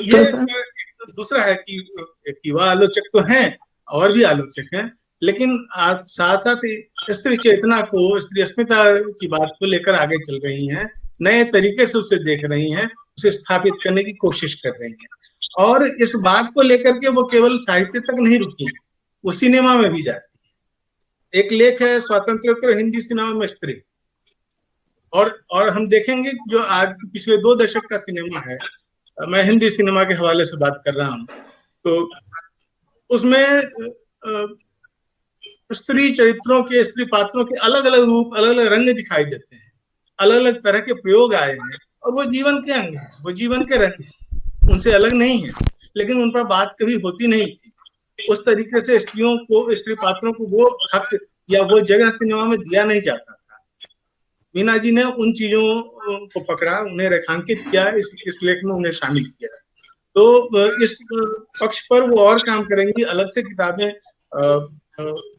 ये दूसरा है कि युवा आलोचक तो हैं और भी आलोचक हैं, लेकिन आप साथ साथ स्त्री चेतना को, स्त्री अस्मिता की बात को लेकर आगे चल रही हैं, नए तरीके से उसे देख रही हैं, उसे स्थापित करने की कोशिश कर रही हैं। और इस बात को लेकर के वो केवल साहित्य तक नहीं रुकी, वो सिनेमा में भी जाती है। एक लेख है स्वतंत्रोत्तर हिंदी सिनेमा में स्त्री, और हम देखेंगे जो आज के पिछले 2 दशक का सिनेमा है, मैं हिंदी सिनेमा के हवाले से बात कर रहा हूँ, तो उसमें स्त्री चरित्रों के, स्त्री पात्रों के अलग अलग रूप, अलग अलग रंग दिखाई देते हैं, अलग अलग तरह के प्रयोग आए हैं, और वो जीवन के अंग हैं, वो जीवन के रंग हैं, उनसे अलग नहीं है, लेकिन उन पर बात कभी होती नहीं थी। उस तरीके से स्त्रियों को, स्त्री पात्रों को वो हक या वो जगह सिनेमा में दिया नहीं जाता था। मीना जी ने उन चीजों को पकड़ा, उन्हें रेखांकित किया, इस लेख में उन्हें शामिल किया। तो इस पक्ष पर वो और काम करेंगी, अलग से किताबें,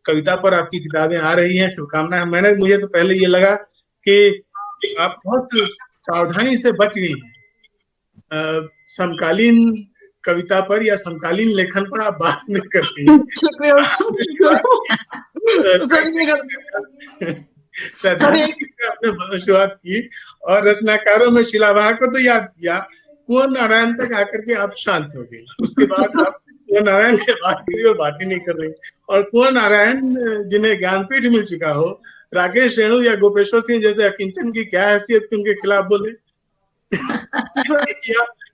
कविता पर आपकी किताबें आ रही हैं, शुभकामनाएं। मुझे तो पहले ये लगा कि आप बहुत सावधानी से बच गई हैं, समकालीन कविता पर या समकालीन लेखन पर आप बात नहीं कर रही हैं। आपने शुरुआत की और रचनाकारों में शिलावाह को तो याद किया, कुंवर नारायण तक आकर के आप शांत हो गई। उसके बाद आप कुंवर नारायण के बात की और बात ही नहीं कर रही। और कुंवर नारायण जिन्हें ज्ञानपीठ मिल चुका हो, राकेश रेणु या गोपेश्वर सिंह जैसे अकिंचन की क्या हैसियत उनके खिलाफ बोले?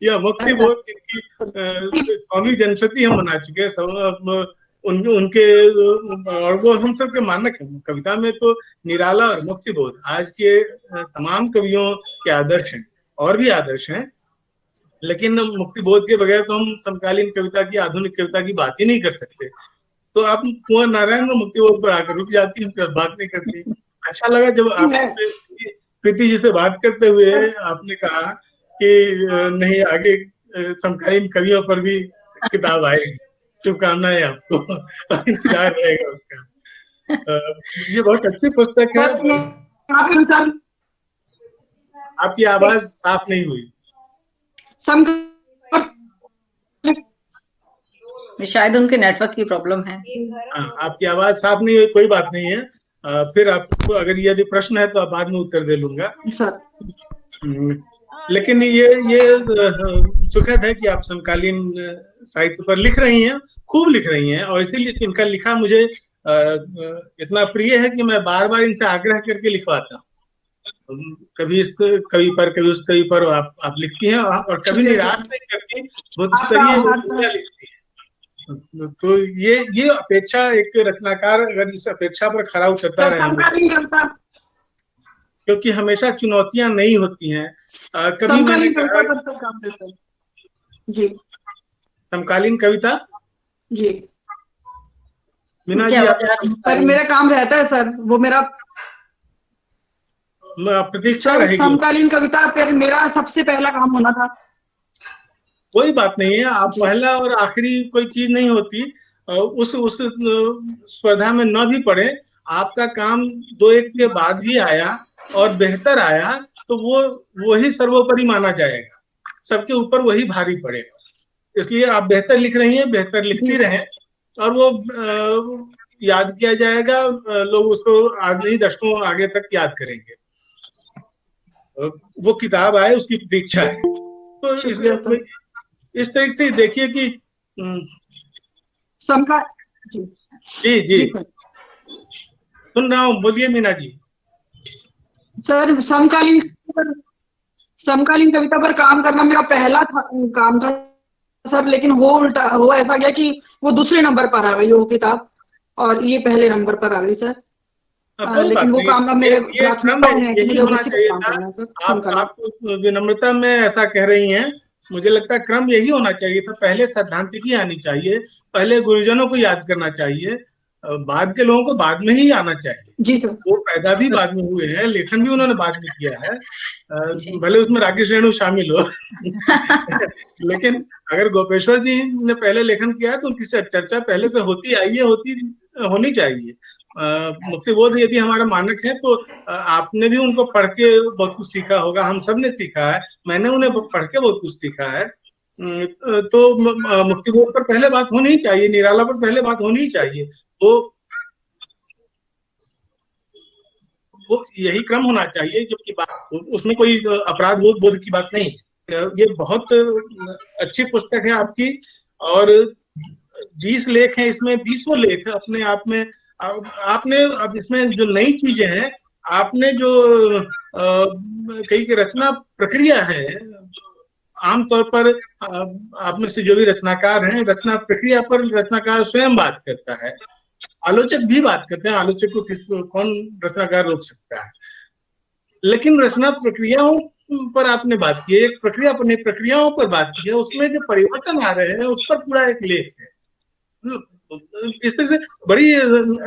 या मुक्ति बोध जिनकी स्वामी जनशती हम बना चुके हैं, उनके, और वो हम सब के मानक है। कविता में तो निराला और मुक्ति बोध आज के तमाम कवियों के आदर्श हैं, और भी आदर्श हैं, लेकिन मुक्ति बोध के बगैर तो हम समकालीन कविता की, आधुनिक कविता की बात ही नहीं कर सकते। तो आप कुंवर नारायण में मुक्ति बोध पर आकर रुक जाती, उनकी बात नहीं करती। अच्छा लगा जब आपसे प्रीति जी से बात करते हुए आपने कहा कि नहीं, आगे समकालीन कवियों पर भी किताब आएगी। शुभकामनाएं आपको, इंतजार रहेगा उसका। ये बहुत अच्छी पुस्तक है। आपकी आवाज साफ नहीं हुई। शायद उनके नेटवर्क की प्रॉब्लम है। आपकी आवाज साफ नहीं हुई, कोई बात नहीं है। फिर आपको अगर यदि प्रश्न है तो आप बाद में उत्तर दे लूंगा। लेकिन ये सुखद है कि आप समकालीन साहित्य पर लिख रही हैं, खूब लिख रही हैं, और इसीलिए इनका लिखा मुझे इतना प्रिय है कि मैं बार बार इनसे आग्रह करके लिखवाता हूँ। कभी इस कवि पर, कभी उस कवि पर आप लिखती हैं, और कभी निराश नहीं करती, बहुत स्तरीय लिखती है। तो ये अपेक्षा, एक रचनाकार अगर इस अपेक्षा पर खरा उतरता रहे, क्योंकि हमेशा चुनौतियां नहीं होती हैं। कभी मैंने कहा जी, समकालीन कविता जी मीना जी, पर मेरा काम रहता है सर, वो मेरा प्रतीक्षा रहेगी। समकालीन कविता फिर मेरा सबसे पहला काम होना था। कोई बात नहीं है, आप पहला और आखिरी कोई चीज नहीं होती। उस स्पर्धा में न भी पड़े, आपका काम 2-1 के बाद भी आया और बेहतर आया, तो वही सर्वोपरि माना जाएगा, सबके ऊपर वही भारी पड़ेगा। इसलिए आप बेहतर लिख रही हैं, बेहतर लिखती रहें, और वो याद किया जाएगा। लोग उसको आज नहीं, दशकों आगे तक याद करेंगे। वो किताब आए, उसकी प्रतीक्षा है। तो इसलिए इस तरीके से देखिए कि जी सुन रहा हूँ, बोलिए मीना जी। सर, समकालीन कविता पर काम करना मेरा पहला काम था सर, लेकिन वो ऐसा गया कि वो दूसरे नंबर पर आ गई वो किताब, और ये पहले नंबर पर आ गई सर। लेकिन वो काम मेरे यही होना चाहिए था। आप विनम्रता में ऐसा कह रही हैं, मुझे लगता है क्रम यही होना चाहिए था। पहले सैद्धांतिकी आनी चाहिए, पहले गुरुजनों को याद करना चाहिए, बाद के लोगों को बाद में ही आना चाहिए। जी सर। वो पैदा भी बाद में हुए हैं, लेखन भी उन्होंने बाद में किया है, भले उसमें राकेश रेणु शामिल हो। लेकिन अगर गोपेश्वर जी ने पहले लेखन किया है तो उनकी चर्चा पहले से होती आई है, होनी चाहिए। मुक्ति बोध यदि हमारा मानक है तो आपने भी उनको पढ़ के बहुत कुछ सीखा होगा, हम सब ने सीखा है, मैंने उन्हें पढ़ के बहुत कुछ सीखा है। तो मुक्ति बोध पर पहले बात होनी चाहिए, निराला पर पहले बात होनी चाहिए। वो यही क्रम होना चाहिए, जबकि बात उसमें कोई अपराध बोध की बात नहीं। ये बहुत अच्छी पुस्तक है आपकी, और 20 लेख हैं इसमें, 20वां लेख अपने आप में आपने, अब इसमें जो नई चीजें हैं, आपने जो कई की रचना प्रक्रिया है, आमतौर पर आप में से जो भी रचनाकार हैं, रचना प्रक्रिया पर रचनाकार स्वयं बात करता है, आलोचक भी बात करते हैं, आलोचक को कौन रचनाकार रोक सकता है। लेकिन रचना प्रक्रियाओं पर आपने बात की है, एक प्रक्रिया अपनी प्रक्रियाओं पर बात की है, उसमें जो परिवर्तन आ रहे हैं उस पर पूरा एक लेख है। इस तरह से बड़ी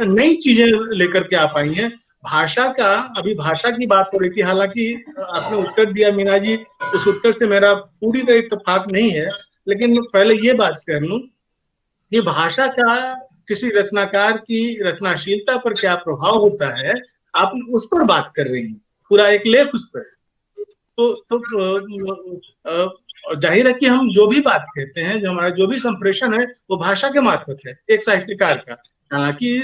नई चीजें लेकर के आप आई हैं, भाषा का, अभी भाषा की बात हो रही थी, हालांकि आपने उत्तर दिया मीना जी, उस उत्तर से मेरा पूरी तरह इत्तेफाक नहीं है, लेकिन पहले ये बात कर लूं कि भाषा का किसी रचनाकार की रचनाशीलता पर क्या प्रभाव होता है, आप उस पर बात कर रही हैं, पूरा एक लेख उस पर। तो जाहिर है कि हम जो भी बात कहते हैं, जो हमारा जो भी संप्रेषण है, वो भाषा के मार्फत है, एक साहित्यकार का। हालांकि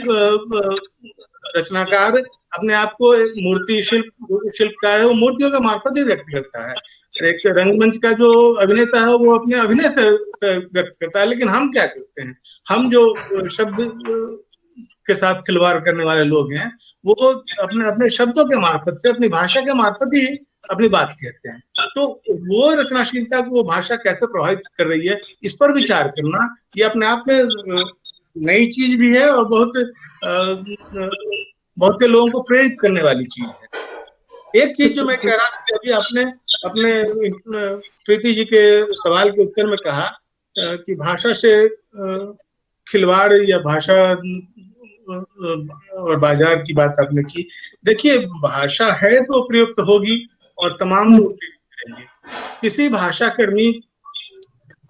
रचनाकार अपने आप को मूर्ति शिल्पकार है, वो मूर्तियों के मार्फत ही व्यक्त करता है। एक रंगमंच का जो अभिनेता है वो अपने अभिनय से व्यक्त करता है, लेकिन हम क्या करते हैं, हम जो शब्द के साथ खिलवाड़ करने वाले लोग हैं, वो अपने अपने शब्दों के मार्फत से, अपनी भाषा के मार्फत ही अपनी बात कहते हैं। तो वो रचनाशीलता को वो भाषा कैसे प्रभावित कर रही है, इस पर विचार करना, ये अपने आप में नई चीज भी है और बहुत से लोगों को प्रेरित करने वाली चीज है। एक चीज जो मैं कह रहा था कि अभी आपने अपने प्रीति जी के सवाल के उत्तर में कहा कि भाषा से खिलवाड़ या भाषा और बाजार की बात आपने की। देखिए, भाषा है तो प्रयुक्त होगी और तमाम लोग करेंगे। किसी भाषा कर्मी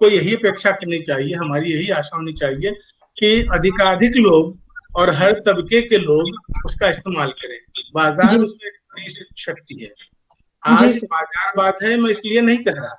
को यही अपेक्षा करनी चाहिए, हमारी यही आशा होनी चाहिए कि अधिकाधिक लोग और हर तबके के लोग उसका इस्तेमाल करें। बाजार उसमें एक बड़ी शक्ति है। आज बाजार बात है, मैं इसलिए नहीं कह रहा,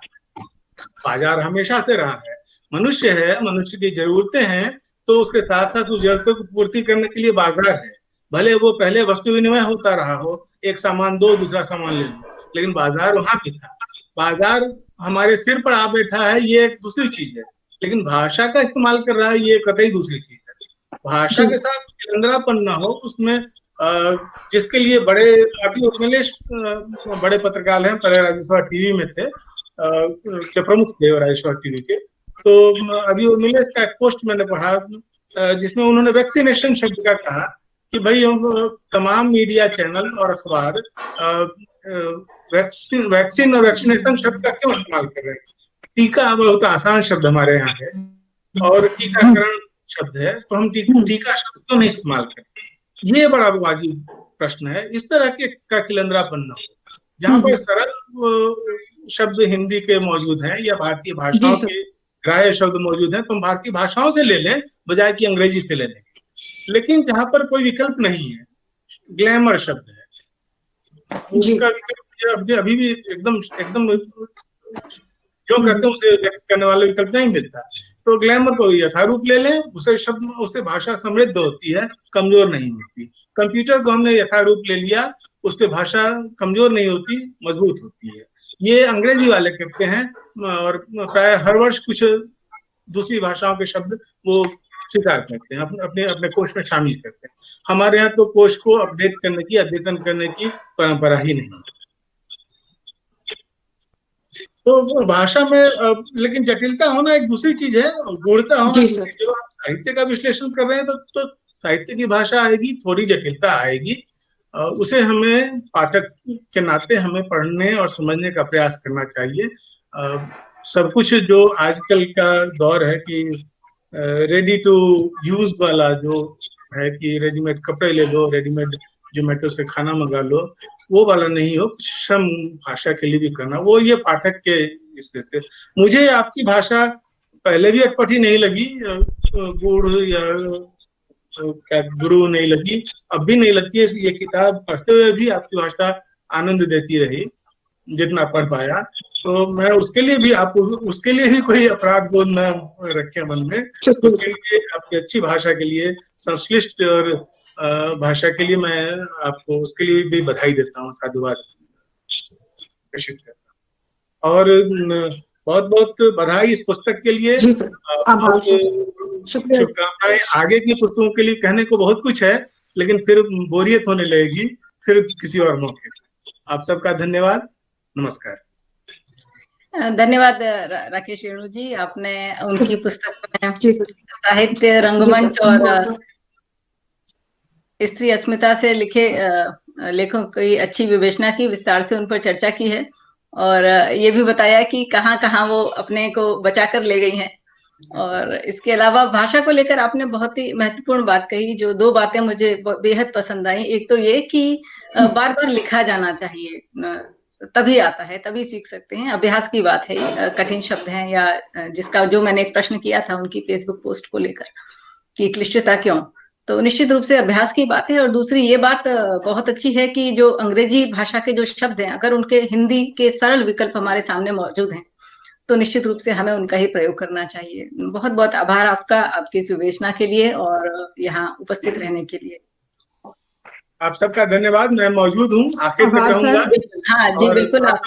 बाजार हमेशा से रहा है। मनुष्य है, मनुष्य की जरूरतें हैं, तो उसके साथ साथ उस जरूरतों की पूर्ति करने के लिए बाजार है। भले वो पहले वस्तु विनिमय होता रहा हो, एक सामान दो दूसरा सामान ले लो, लेकिन बाजार वहां भी था। बाजार हमारे सिर पर आ बैठा है, ये एक दूसरी चीज है, लेकिन भाषा का इस्तेमाल कर रहा है, ये कतई दूसरी चीज है। भाषा के साथ केंद्रापन ना हो उसमें, जिसके लिए बड़े अभी उर्मिलेश बड़े पत्रकार हैं, पहले राजस्थान टीवी में थे, के प्रमुख थे राजस्थान टीवी के। तो अभी उर्मिलेश का एक पोस्ट मैंने पढ़ा जिसमें उन्होंने वैक्सीनेशन शब्द का कहा कि भाई तमाम मीडिया चैनल और अखबार वैक्सीन और वैक्सीनेशन शब्द का क्यों इस्तेमाल कर रहे हैं। टीका बहुत आसान शब्द हमारे यहाँ है और टीकाकरण शब्द है, तो हम टीका शब्द क्यों नहीं इस्तेमाल करें। ये बड़ा वाजिब प्रश्न है। इस तरह के का खिलंद्रापन न हो, जहाँ पर सरल शब्द हिंदी के मौजूद हैं या भारतीय भाषाओं के ग्राह्य शब्द मौजूद हैं, तो हम भारतीय भाषाओं से ले लें बजाय कि अंग्रेजी से ले लें। लेकिन जहाँ पर कोई विकल्प नहीं है, ग्लैमर शब्द है, उसका विकल्प अभी भी एकदम जो कहते हैं उसे व्यक्त करने वाला विकल्प नहीं मिलता। तो ग्लैमर को यथारूप ले लें, उसे शब्द, उससे भाषा समृद्ध होती है, कमजोर नहीं होती। कंप्यूटर को हमने यथारूप ले लिया, उससे भाषा कमजोर नहीं होती, मजबूत होती है। ये अंग्रेजी वाले करते हैं और प्राय हर वर्ष कुछ दूसरी भाषाओं के शब्द वो स्वीकार करते हैं, अपने अपने कोश में शामिल करते हैं। हमारे यहाँ तो कोश को अपडेट करने की, अद्यतन करने की परंपरा ही नहीं। तो भाषा में लेकिन जटिलता होना एक दूसरी चीज है, गूढ़ता होना दूसरी। जब आप साहित्य का विश्लेषण कर रहे हैं तो साहित्य की भाषा आएगी, थोड़ी जटिलता आएगी, उसे हमें पाठक के नाते हमें पढ़ने और समझने का प्रयास करना चाहिए। सब कुछ जो आजकल का दौर है कि रेडी टू यूज वाला जो है कि रेडीमेड कपड़े ले लो, रेडीमेड जोमेटो से खाना मंगा लो, वो वाला नहीं हो, कुछ श्रम भाषा के लिए भी करना, वो ये पाठक के हिस्से से। मुझे आपकी भाषा पहले भी अटपटी नहीं लगी, गूढ़ या क्या गुरु नहीं लगी, अब भी नहीं लगती है। ये किताब पढ़ते हुए भी आपकी भाषा आनंद देती रही जितना पढ़ पाया। तो मैं उसके लिए भी आप उसके लिए भी कोई अपराध बोध न रखे मन में, उसके लिए आपकी अच्छी भाषा के लिए, संश्लिष्ट और भाषा के लिए मैं आपको उसके लिए भी बधाई देता हूँ, साधुवाद प्रेषित करता हूँ। और बहुत बहुत बधाई इस पुस्तक के लिए, शुभकामनाएं। आगे की पुस्तकों के लिए कहने को बहुत कुछ है, लेकिन फिर बोरियत होने लगेगी, फिर किसी और मौके। आप सबका धन्यवाद, नमस्कार। धन्यवाद राकेश रेणु जी, आपने उनकी पुस्तक में साहित्य, रंगमंच और स्त्री अस्मिता से लिखे लेखों की अच्छी विवेचना की, विस्तार से उन पर चर्चा की है और ये भी बताया कि कहाँ कहाँ वो अपने को बचा कर ले गई हैं। और इसके अलावा भाषा को लेकर आपने बहुत ही महत्वपूर्ण बात कही, जो दो बातें मुझे बेहद पसंद आई। एक तो ये कि बार बार लिखा जाना चाहिए, तभी आता है, तभी सीख सकते हैं। अभ्यास की बात है, कठिन शब्द हैं या जिसका जो मैंने एक प्रश्न किया था उनकी फेसबुक पोस्ट को लेकर कि क्लिष्टता क्यों, तो निश्चित रूप से अभ्यास की बात है। और दूसरी ये बात बहुत अच्छी है कि जो अंग्रेजी भाषा के जो शब्द हैं, अगर उनके हिंदी के सरल विकल्प हमारे सामने मौजूद हैं तो निश्चित रूप से हमें उनका ही प्रयोग करना चाहिए। बहुत बहुत आभार आपका, आपकी इस विवेचना के लिए और यहाँ उपस्थित रहने के लिए। आप सबका धन्यवाद। मैं मौजूद हूँ, आखिर तक रहूंगा। हाँ जी, बिल्कुल। आप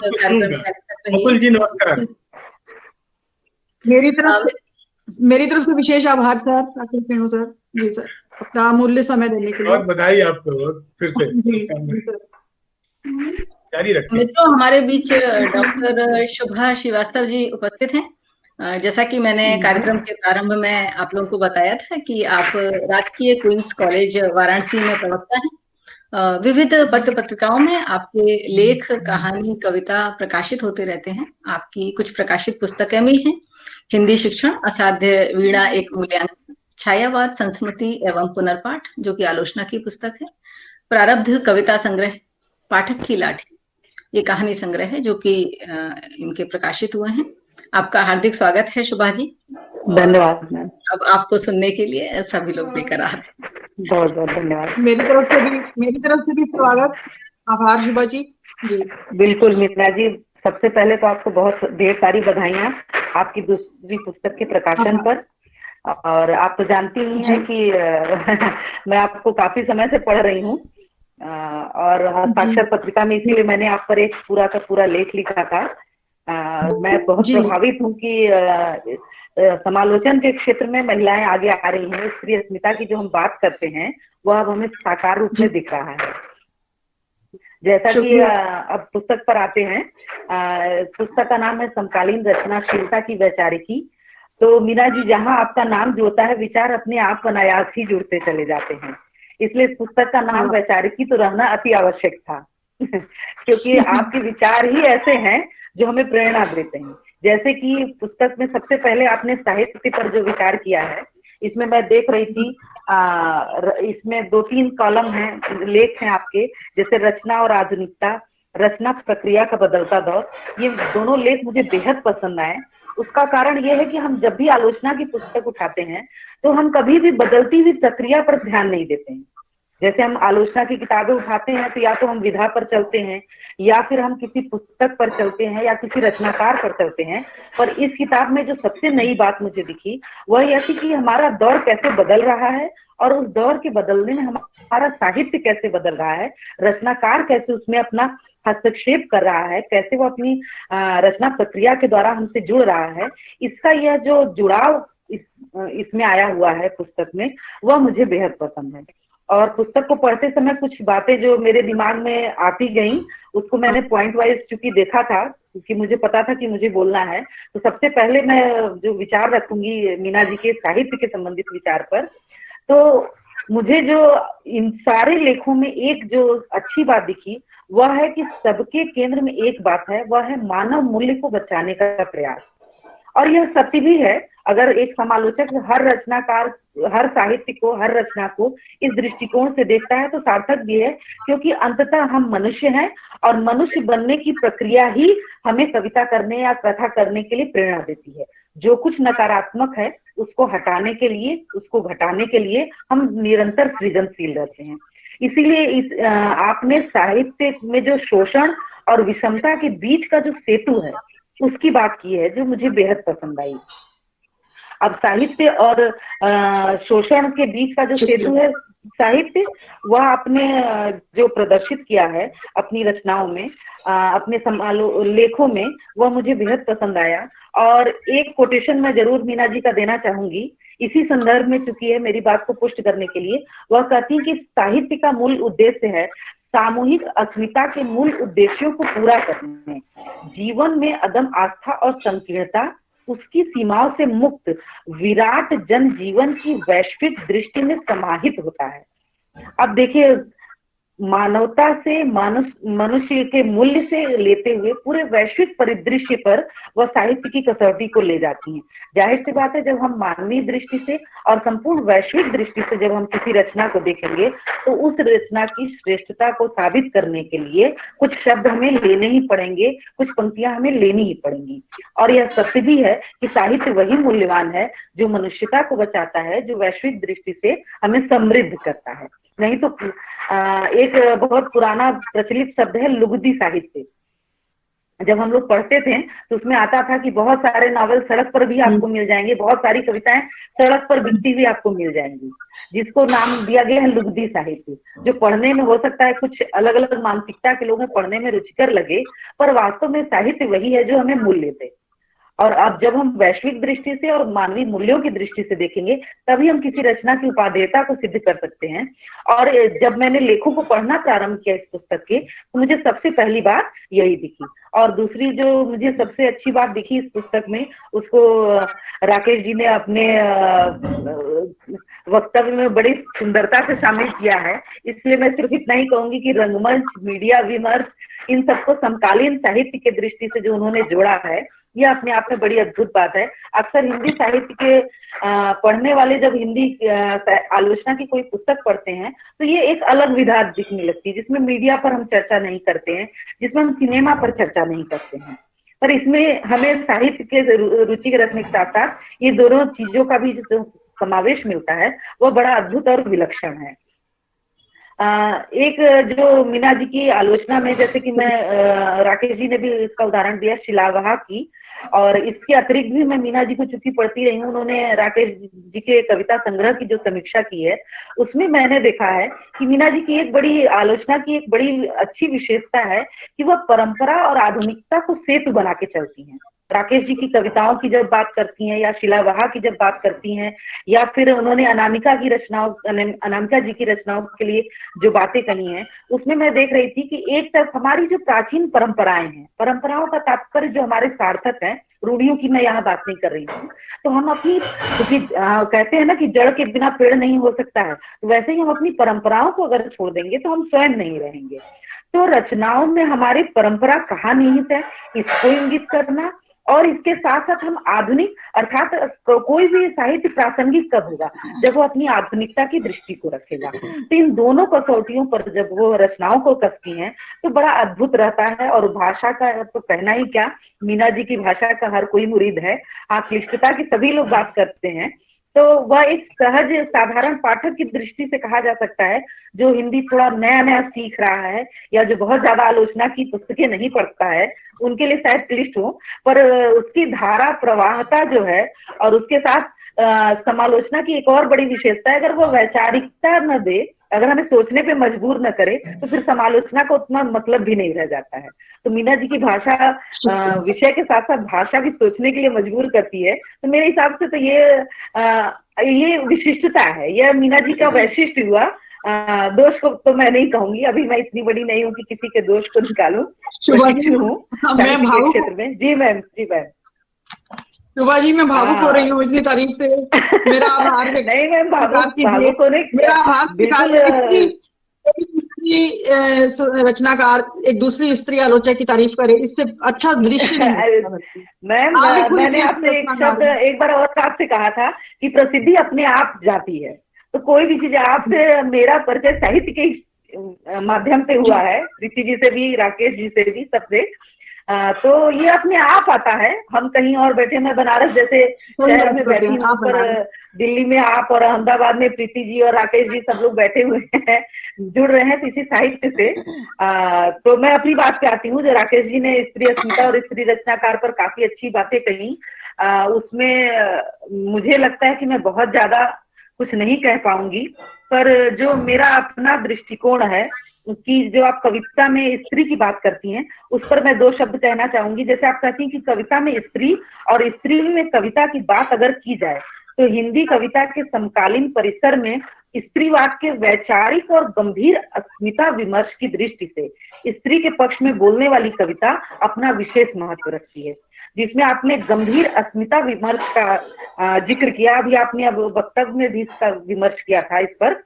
मुकुल जी नमस्कार। मेरी तरफ से विशेष आभार सर, आखिर फेणु सर जी, सर अपना अमूल्य समय देने के लिए बहुत बधाई आपको फिर से। जारी रखिए। मित्रों, हमारे बीच डॉक्टर शुभा श्रीवास्तव जी उपस्थित हैं। जैसा कि मैंने कार्यक्रम के प्रारंभ में आप लोगों को बताया था कि आप राजकीय क्वींस कॉलेज वाराणसी में प्रवक्ता हैं। विविध पत्र पत्रिकाओं में आपके लेख, कहानी, कविता प्रकाशित होते रहते हैं। आपकी कुछ प्रकाशित पुस्तकें भी हैं। हिंदी शिक्षण, असाध्य वीणा एक मूल्यांकन, छायावाद, संस्मृति एवं पुनर्पाठ जो कि आलोचना की पुस्तक है, प्रारब्ध कविता संग्रह, पाठक की लाठी ये कहानी संग्रह है जो कि इनके प्रकाशित हुए हैं। आपका हार्दिक स्वागत है शुभा जी। धन्यवाद मैम। अब आपको सुनने के लिए सभी लोग बेकरार हैं। बहुत बहुत धन्यवाद। मेरी तरफ से भी स्वागत, आभार शुभा जी। जी बिल्कुल मीना जी, सबसे पहले तो आपको बहुत ढेर सारी बधाइयाँ आपकी दूसरी पुस्तक के प्रकाशन पर। और आप तो जानती ही हैं कि मैं आपको काफी समय से पढ़ रही हूँ और हस्ताक्षर पत्रिका में, इसीलिए मैंने आप पर एक पूरा का पूरा लेख लिखा था। मैं बहुत प्रभावित हूँ कि समालोचन के क्षेत्र में महिलाएं आगे आ रही हैं। स्त्री अस्मिता की जो हम बात करते हैं वह अब हमें साकार रूप में दिख रहा है। जैसा कि अब पुस्तक पर आते हैं, पुस्तक का नाम है समकालीन रचनाशीलता की वैचारिकी। तो मीना जी, जहाँ आपका नाम जुड़ता है विचार अपने आप अनायास ही जुड़ते चले जाते हैं। इसलिए इस पुस्तक का नाम वैचारिकी तो रहना अति आवश्यक था क्योंकि आपके विचार ही ऐसे हैं जो हमें प्रेरणा देते हैं। जैसे कि पुस्तक में सबसे पहले आपने साहित्य पर जो विचार किया है, इसमें मैं देख रही थी, इसमें 2-3 कॉलम हैं, लेख हैं आपके, जैसे रचना और आधुनिकता, रचना प्रक्रिया का बदलता दौर। ये दोनों लेख मुझे बेहद पसंद आए। उसका कारण ये है कि हम जब भी आलोचना की पुस्तक उठाते हैं तो हम कभी भी बदलती हुई प्रक्रिया पर ध्यान नहीं देते हैं। जैसे हम आलोचना की किताबें उठाते हैं तो या तो हम विधा पर चलते हैं या फिर हम किसी पुस्तक पर चलते हैं या किसी रचनाकार पर चलते हैं। पर इस किताब में जो सबसे नई बात मुझे दिखी वह यह थी कि हमारा दौर कैसे बदल रहा है और उस दौर के बदलने में हमारा साहित्य कैसे बदल रहा है, रचनाकार कैसे उसमें अपना हस्तक्षेप कर रहा है, कैसे वो अपनी रचना प्रक्रिया के द्वारा हमसे जुड़ रहा है। इसका यह जो जुड़ाव इसमें आया हुआ है पुस्तक में, वह मुझे बेहद पसंद है। और पुस्तक को पढ़ते समय कुछ बातें जो मेरे दिमाग में आती गई, उसको मैंने पॉइंट वाइज चूंकि देखा था, क्योंकि मुझे पता था कि मुझे बोलना है, तो सबसे पहले मैं जो विचार रखूंगी मीना जी के साहित्य के संबंधित विचार पर। तो मुझे जो इन सारे लेखों में एक जो अच्छी बात दिखी वह है कि सबके केंद्र में एक बात है, वह है मानव मूल्य को बचाने का प्रयास। और यह सत्य भी है। अगर एक समालोचक हर रचनाकार, हर साहित्य को, हर रचना को इस दृष्टिकोण से देखता है तो सार्थक भी है, क्योंकि अंततः हम मनुष्य हैं और मनुष्य बनने की प्रक्रिया ही हमें कविता करने या कथा करने के लिए प्रेरणा देती है। जो कुछ नकारात्मक है उसको हटाने के लिए, उसको घटाने के लिए हम निरंतर सृजनशील रहते हैं। इसीलिए आपने साहित्य में जो शोषण और विषमता के बीच का जो सेतु है उसकी बात की है, जो मुझे बेहद पसंद आई। अब साहित्य और शोषण के बीच का जो सेतु है साहित्य, वह आपने जो प्रदर्शित किया है अपनी रचनाओं में, अपने लेखों में, वह मुझे बेहद पसंद आया। और एक कोटेशन मैं जरूर मीना जी का देना चाहूंगी इसी संदर्भ में, चूंकि है मेरी बात को पुष्ट करने के लिए। वह कहती है कि साहित्य का मूल उद्देश्य है सामूहिक अस्मिता के मूल उद्देश्यों को पूरा करने। जीवन में अदम आस्था और संकीर्णता, उसकी सीमाओं से मुक्त विराट जन जीवन की वैश्विक दृष्टि में समाहित होता है। अब देखिए, मानवता से मनुष्य के मूल्य से लेते हुए पूरे वैश्विक परिदृश्य पर वह साहित्य की कसौटी को ले जाती हैं। जाहिर सी बात है, जब हम मानवीय दृष्टि से और संपूर्ण वैश्विक दृष्टि से जब हम किसी रचना को देखेंगे तो उस रचना की श्रेष्ठता को साबित करने के लिए कुछ शब्द हमें लेने ही पड़ेंगे, कुछ पंक्तियां हमें लेनी ही पड़ेंगी। और यह सत्य भी है कि साहित्य वही मूल्यवान है जो मनुष्यता को बचाता है, जो वैश्विक दृष्टि से हमें समृद्ध करता है। नहीं तो एक बहुत पुराना प्रचलित शब्द है लुगदी साहित्य। जब हम लोग पढ़ते थे तो उसमें आता था कि बहुत सारे नावल सड़क पर भी आपको मिल जाएंगे, बहुत सारी कविताएं सड़क पर बिकती हुई आपको मिल जाएंगी, जिसको नाम दिया गया है लुगदी साहित्य, जो पढ़ने में हो सकता है कुछ अलग अलग मानसिकता के लोगों पढ़ने में रुचिकर लगे, पर वास्तव में साहित्य वही है जो हमें मूल्य दे। और अब जब हम वैश्विक दृष्टि से और मानवीय मूल्यों की दृष्टि से देखेंगे तभी हम किसी रचना की उपादेयता को सिद्ध कर सकते हैं। और जब मैंने लेखों को पढ़ना प्रारंभ किया इस पुस्तक के, तो मुझे सबसे पहली बात यही दिखी। और दूसरी जो मुझे सबसे अच्छी बात दिखी इस पुस्तक में, उसको राकेश जी ने अपने वक्तव्य में बड़ी सुंदरता से शामिल किया है। इसलिए मैं सिर्फ इतना ही कहूंगी कि रंगमंच, मीडिया विमर्श, इन सबको समकालीन साहित्य के दृष्टि से जो उन्होंने जोड़ा है, यह अपने आप में बड़ी अद्भुत बात है। अक्सर हिंदी साहित्य के पढ़ने वाले जब हिंदी आलोचना की कोई पुस्तक पढ़ते हैं तो ये एक अलग विधा दिखने लगती है, जिसमें मीडिया पर हम चर्चा नहीं करते हैं, जिसमें हम सिनेमा पर चर्चा नहीं करते हैं। पर इसमें हमें साहित्य के रुचि रखने के साथ साथ ये दोनों चीजों का भी जो समावेश मिलता है वो बड़ा अद्भुत और विलक्षण है। एक जो मीना जी की आलोचना में, जैसे कि मैं राकेश जी ने भी इसका उदाहरण दिया शिलावहा की, और इसके अतिरिक्त भी मैं मीना जी को चूंकि पढ़ती रही हूँ, उन्होंने राकेश जी के कविता संग्रह की जो समीक्षा की है उसमें मैंने देखा है कि मीना जी की एक बड़ी आलोचना की एक बड़ी अच्छी विशेषता है कि वह परंपरा और आधुनिकता को सेतु बना के चलती हैं। राकेश जी की कविताओं की जब बात करती हैं या शिलावहा की जब बात करती हैं, या फिर उन्होंने अनामिका जी की रचनाओं के लिए जो बातें कही हैं, उसमें मैं देख रही थी कि एक तरफ हमारी जो प्राचीन परंपराएं हैं, परंपराओं का तात्पर्य जो हमारे सार्थक है, रूढ़ियों की मैं यहाँ बात नहीं कर रही हूँ, तो हम अपनी कहते हैं ना कि जड़ के बिना पेड़ नहीं हो सकता है, तो वैसे ही हम अपनी परंपराओं को अगर छोड़ देंगे तो हम स्वयं नहीं रहेंगे। तो रचनाओं में हमारी परंपरा कहाँ निहित है, इसको इंगित करना, और इसके साथ साथ हम आधुनिक, अर्थात कोई भी साहित्य प्रासंगिक कब होगा जब वो अपनी आधुनिकता की दृष्टि को रखेगा। तो इन दोनों कसौटियों पर जब वो रचनाओं को कसती हैं तो बड़ा अद्भुत रहता है। और भाषा का तो कहना ही क्या, मीना जी की भाषा का हर कोई मुरीद है। हाँ, क्लिष्टता की सभी लोग बात करते हैं, तो वह एक सहज साधारण पाठक की दृष्टि से कहा जा सकता है जो हिंदी थोड़ा नया नया सीख रहा है या जो बहुत ज्यादा आलोचना की पुस्तकें नहीं पढ़ता है, उनके लिए शायद क्लिष्ट हो, पर उसकी धारा प्रवाहता जो है और उसके साथ समालोचना की एक और बड़ी विशेषता है, अगर वो वैचारिकता न दे, अगर हमें सोचने पे मजबूर न करे, तो फिर समालोचना का उतना मतलब भी नहीं रह जाता है। तो मीना जी की भाषा विषय के साथ साथ भाषा भी सोचने के लिए मजबूर करती है। तो मेरे हिसाब से तो ये विशिष्टता है, यह मीना जी का वैशिष्ट हुआ। दोष को तो मैं नहीं कहूंगी, अभी मैं इतनी बड़ी नहीं हूँ कि किसी के दोष को निकालूं, क्षेत्र में। जी मैम, जी मैम। शोभा जी, मैं भावुक हो रही हूँ इतनी तारीफ से, मेरा आभार। नहीं मैम, भावुक होने मेरा आभार। रचनाकार एक दूसरी स्त्री आलोचक की तारीफ करे, इससे अच्छा दृश्य नहीं। मैम, मैंने आपसे एक शब्द एक बार और आपसे कहा था कि प्रसिद्धि अपने आप जाती है। तो कोई भी चीज, आपसे मेरा परिचय साहित्य के माध्यम से हुआ है, प्रीति जी से भी, राकेश जी से भी, सबसे। तो ये अपने आप आता है। हम कहीं और बैठे, मैं बनारस जैसे शहर में बैठी हूँ, पर दिल्ली में आप और अहमदाबाद में प्रीति जी और राकेश जी सब लोग बैठे हुए हैं, जुड़ रहे हैं इसी साहित्य से। तो मैं अपनी बात पे आती हूँ। जो राकेश जी ने स्त्री अस्मिता और स्त्री रचनाकार पर काफी अच्छी बातें कही, उसमें मुझे लगता है कि मैं बहुत ज्यादा कुछ नहीं कह पाऊंगी, पर जो मेरा अपना दृष्टिकोण है कि जो आप कविता में स्त्री की बात करती हैं, उस पर मैं दो शब्द कहना चाहूंगी। जैसे आप कहती हैं कि कविता में स्त्री और स्त्री में कविता की बात अगर की जाए, तो हिंदी कविता के समकालीन परिसर में स्त्रीवाद के वैचारिक और गंभीर अस्मिता विमर्श की दृष्टि से स्त्री के पक्ष में बोलने वाली कविता अपना विशेष महत्व रखती है, जिसमें आपने गंभीर अस्मिता विमर्श का जिक्र किया। अभी आपने अब वक्तव्य में भी इसका विमर्श किया था इस पर।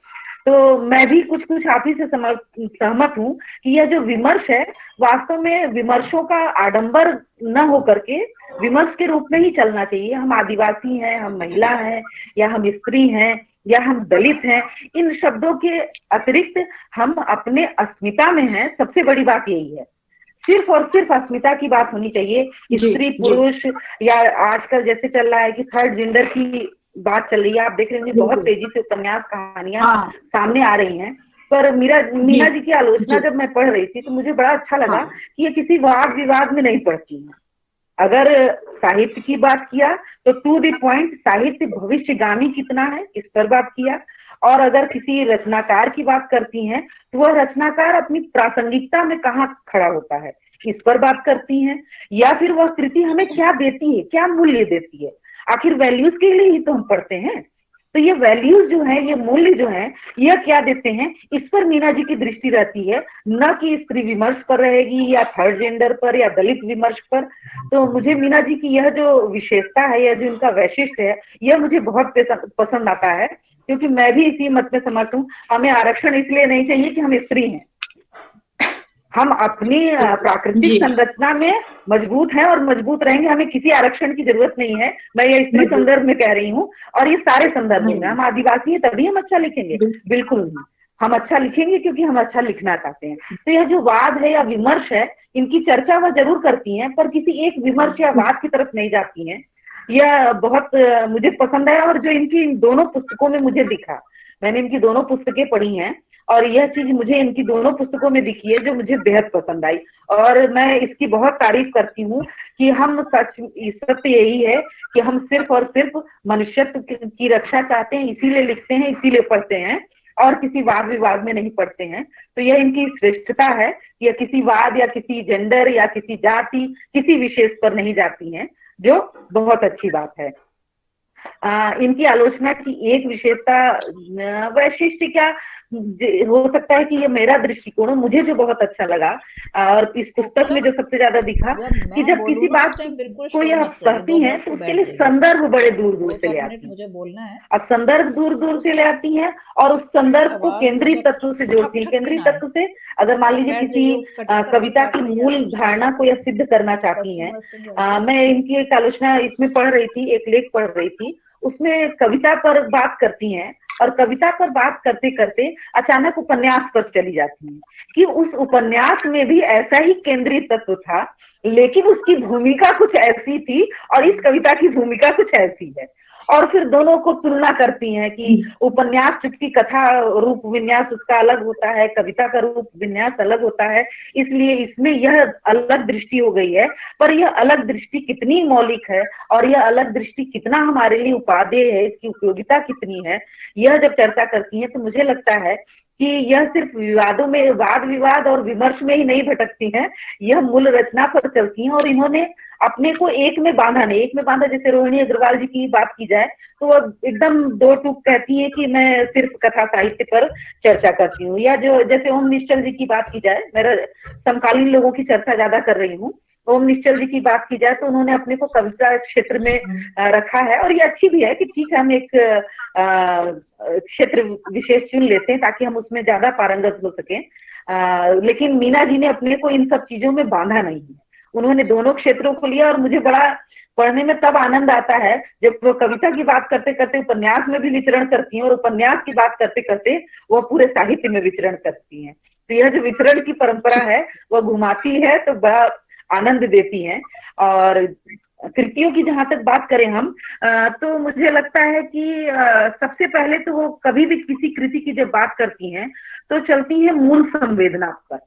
तो मैं भी कुछ कुछ आप ही से सहमत हूँ कि यह जो विमर्श है वास्तव में विमर्शों का आडंबर न हो करके विमर्श के रूप में ही चलना चाहिए। हम आदिवासी हैं, हम महिला हैं, या हम स्त्री हैं, या हम दलित हैं, इन शब्दों के अतिरिक्त हम अपने अस्मिता में हैं। सबसे बड़ी बात यही है, सिर्फ और सिर्फ अस्मिता की बात होनी चाहिए। स्त्री पुरुष या आजकल जैसे चल रहा है कि थर्ड जेंडर की बात चल रही है, आप देख रहे होंगे बहुत तेजी से उपन्यास कहानियां सामने आ रही हैं। पर मीना जी की आलोचना जब मैं पढ़ रही थी तो मुझे बड़ा अच्छा लगा कि ये किसी वाद विवाद में नहीं पड़ती है। अगर साहित्य की बात किया तो टू द पॉइंट, साहित्य भविष्यगामी कितना है इस पर बात किया। और अगर किसी रचनाकार की बात करती हैं तो वह रचनाकार अपनी प्रासंगिकता में कहाँ खड़ा होता है इस पर बात करती हैं। या फिर वह कृति हमें क्या देती है, क्या मूल्य देती है। आखिर वैल्यूज के लिए ही तो हम पढ़ते हैं, तो ये वैल्यूज जो है, ये मूल्य जो है, यह क्या देते हैं, इस पर मीना जी की दृष्टि रहती है, न कि स्त्री विमर्श पर रहेगी या थर्ड जेंडर पर या दलित विमर्श पर। तो मुझे मीना जी की यह जो विशेषता है, यह जो इनका वैशिष्ट्य है, यह मुझे बहुत पसंद आता है, क्योंकि मैं भी इसी मत में समर्थ हूँ। हमें आरक्षण इसलिए नहीं चाहिए कि हम स्त्री हैं, हम अपनी प्राकृतिक संरचना में मजबूत हैं और मजबूत रहेंगे। हमें किसी आरक्षण की जरूरत नहीं है। मैं ये स्त्री संदर्भ में कह रही हूँ और ये सारे संदर्भ में। हम आदिवासी हैं तभी हम अच्छा लिखेंगे, बिल्कुल नहीं। हम अच्छा लिखेंगे क्योंकि हम अच्छा लिखना चाहते हैं। तो यह जो वाद है या विमर्श है, इनकी चर्चा वह जरूर करती हैं, पर किसी एक विमर्श या वाद की तरफ नहीं जाती हैं। यह बहुत मुझे पसंद है। और जो इनकी इन दोनों पुस्तकों में मुझे दिखा, मैंने इनकी दोनों पुस्तकें पढ़ी हैं और यह चीज मुझे इनकी दोनों पुस्तकों में दिखी है जो मुझे बेहद पसंद आई। और मैं इसकी बहुत तारीफ करती हूँ कि हम सत्य यही है कि हम सिर्फ और सिर्फ मनुष्यत्व की रक्षा चाहते हैं, इसीलिए लिखते हैं, इसीलिए पढ़ते हैं और किसी वाद विवाद में नहीं पढ़ते हैं। तो यह इनकी श्रेष्ठता है, यह किसी वाद या किसी जेंडर या किसी जाति, किसी विशेष पर नहीं जाती हैं, जो बहुत अच्छी बात है। इनकी आलोचना की एक विशेषता, वैशिष्ट्य क्या हो सकता है कि ये मेरा दृष्टिकोण है, मुझे जो बहुत अच्छा लगा और इस पुस्तक में जो सबसे ज्यादा दिखा कि जब किसी बात को यह कहती हैं तो उसके लिए संदर्भ बड़े दूर दूर से ले आती हैं। मुझे बोलना है। अब संदर्भ दूर दूर से ले आती हैं और उस संदर्भ को केंद्रीय तत्व से जोड़ती हैं। केंद्रीय तत्व से अगर मान लीजिए किसी कविता की मूल धारणा को यह सिद्ध करना चाहती हैं। मैं इनकी एक आलोचना इसमें पढ़ रही थी, एक लेख पढ़ रही थी, उसमें कविता पर बात करती हैं और कविता पर बात करते करते अचानक उपन्यास पर चली जाती हैं कि उस उपन्यास में भी ऐसा ही केंद्रीय तत्व था, लेकिन उसकी भूमिका कुछ ऐसी थी और इस कविता की भूमिका कुछ ऐसी है। और फिर दोनों को तुलना करती हैं कि उपन्यास की कथा रूप विन्यास उसका अलग होता है, कविता का रूप विन्यास अलग होता है, इसलिए इसमें यह अलग दृष्टि हो गई है। पर यह अलग दृष्टि कितनी मौलिक है और यह अलग दृष्टि कितना हमारे लिए उपादेय है, इसकी उपयोगिता कितनी है, यह जब चर्चा करती है तो मुझे लगता है कि यह सिर्फ विवादों में, वाद विवाद और विमर्श में ही नहीं भटकती हैं, यह मूल रचना पर चलती हैं। और इन्होंने अपने को एक में बांधा नहीं, एक में बांधा। जैसे रोहिणी अग्रवाल जी की बात की जाए तो वो एकदम दो टूक कहती है कि मैं सिर्फ कथा साहित्य पर चर्चा करती हूँ, या जो जैसे ओम निश्चल जी की बात की जाए, मेरा समकालीन लोगों की चर्चा ज्यादा कर रही हूँ, ओम निश्चल जी की बात की जाए तो उन्होंने अपने को कविता क्षेत्र में रखा है। और ये अच्छी भी है कि ठीक है, हम एक क्षेत्र विशेष चुन लेते हैं ताकि हम उसमें ज्यादा पारंगत हो सके। लेकिन मीना जी ने अपने को इन सब चीजों में बांधा नहीं है, उन्होंने दोनों क्षेत्रों को लिया। और मुझे बड़ा पढ़ने में तब आनंद आता है जब वो कविता की बात करते करते उपन्यास में भी विचरण करती हैं और उपन्यास की बात करते करते वो पूरे साहित्य में विचरण करती हैं। तो यह जो विचरण की परंपरा है वह घुमाती है तो बड़ा आनंद देती है। और कृतियों की जहां तक बात करें हम, तो मुझे लगता है कि सबसे पहले तो वो कभी भी किसी कृति की जब बात करती हैं तो चलती है मूल संवेदना पर।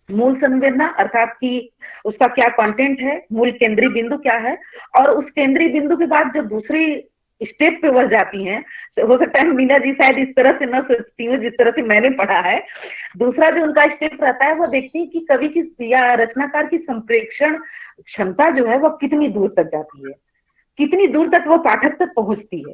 मूल संवेदना अर्थात कि उसका क्या कंटेंट है, मूल केंद्रीय बिंदु क्या है, और उस केंद्रीय बिंदु के बाद जब दूसरी स्टेप पे बढ़ जाती हैं, तो हो सकता है मीना जी शायद इस तरह से न सोचती हूँ जिस तरह से मैंने पढ़ा है। दूसरा जो उनका स्टेप रहता है वो देखती है कि कवि की या रचनाकार की संप्रेषण क्षमता जो है वह कितनी दूर तक जाती है, कितनी दूर तक वो पाठक तक पहुंचती है।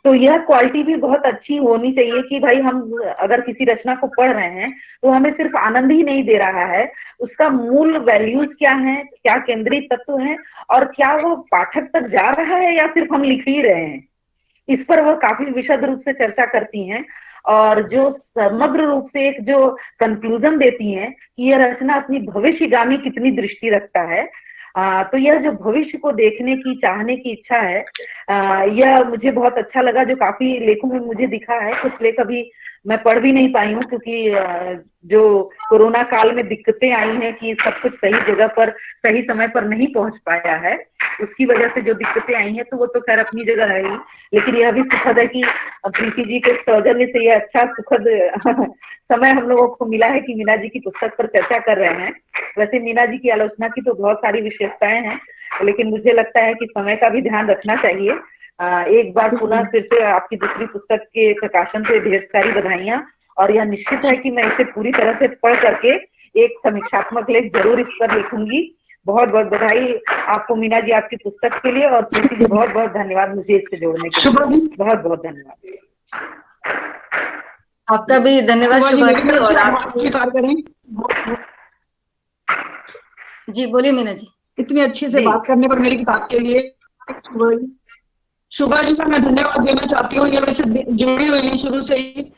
तो यह क्वालिटी भी बहुत अच्छी होनी चाहिए कि भाई हम अगर किसी रचना को पढ़ रहे हैं तो हमें सिर्फ आनंद ही नहीं दे रहा है, उसका मूल वैल्यूज क्या है, क्या केंद्रीय तत्व है और क्या वो पाठक तक जा रहा है या सिर्फ हम लिख ही रहे हैं, इस पर वह काफी विशद रूप से चर्चा करती हैं। और जो समग्र रूप से एक जो कंक्लूजन देती हैं कि यह रचना अपनी भविष्यगामी कितनी दृष्टि रखता है। तो यह जो भविष्य को देखने की चाहने की इच्छा है, यह मुझे बहुत अच्छा लगा। जो काफी लेखों में मुझे दिखा है, कुछ लेख अभी मैं पढ़ भी नहीं पाई हूँ क्योंकि जो कोरोना काल में दिक्कतें आई हैं कि सब कुछ सही जगह पर सही समय पर नहीं पहुंच पाया है, उसकी वजह से जो दिक्कतें आई हैं, तो वो तो खैर अपनी जगह है ही। लेकिन यह भी सुखद है कि प्रीति जी के सौजन्य से यह अच्छा सुखद समय हम लोगों को मिला है कि मीना जी की पुस्तक पर चर्चा कर रहे हैं। वैसे मीना जी की आलोचना की तो बहुत सारी विशेषताएं हैं, लेकिन मुझे लगता है कि समय का भी ध्यान रखना चाहिए। एक बार पुनः फिर से आपकी दूसरी पुस्तक के प्रकाशन पे ढेर सारी बधाइयां, और यह निश्चित है कि मैं इसे पूरी तरह से पढ़ करके एक समीक्षात्मक लेख जरूर इस पर लिखूंगी। बहुत बहुत बधाई आपको मीना जी, आपकी पुस्तक के लिए, और प्रीति जी बहुत बहुत धन्यवाद मुझे इससे जोड़ने के लिए। बहुत बहुत धन्यवाद। आपका भी धन्यवाद शुभा जी। और आप जी बोलिए मीना जी। इतनी अच्छे से बात करने पर मेरी किताब के लिए शुभा जी का मैं धन्यवाद देना चाहती हूँ। ये वैसे जुड़ी हुई है शुरू से ही,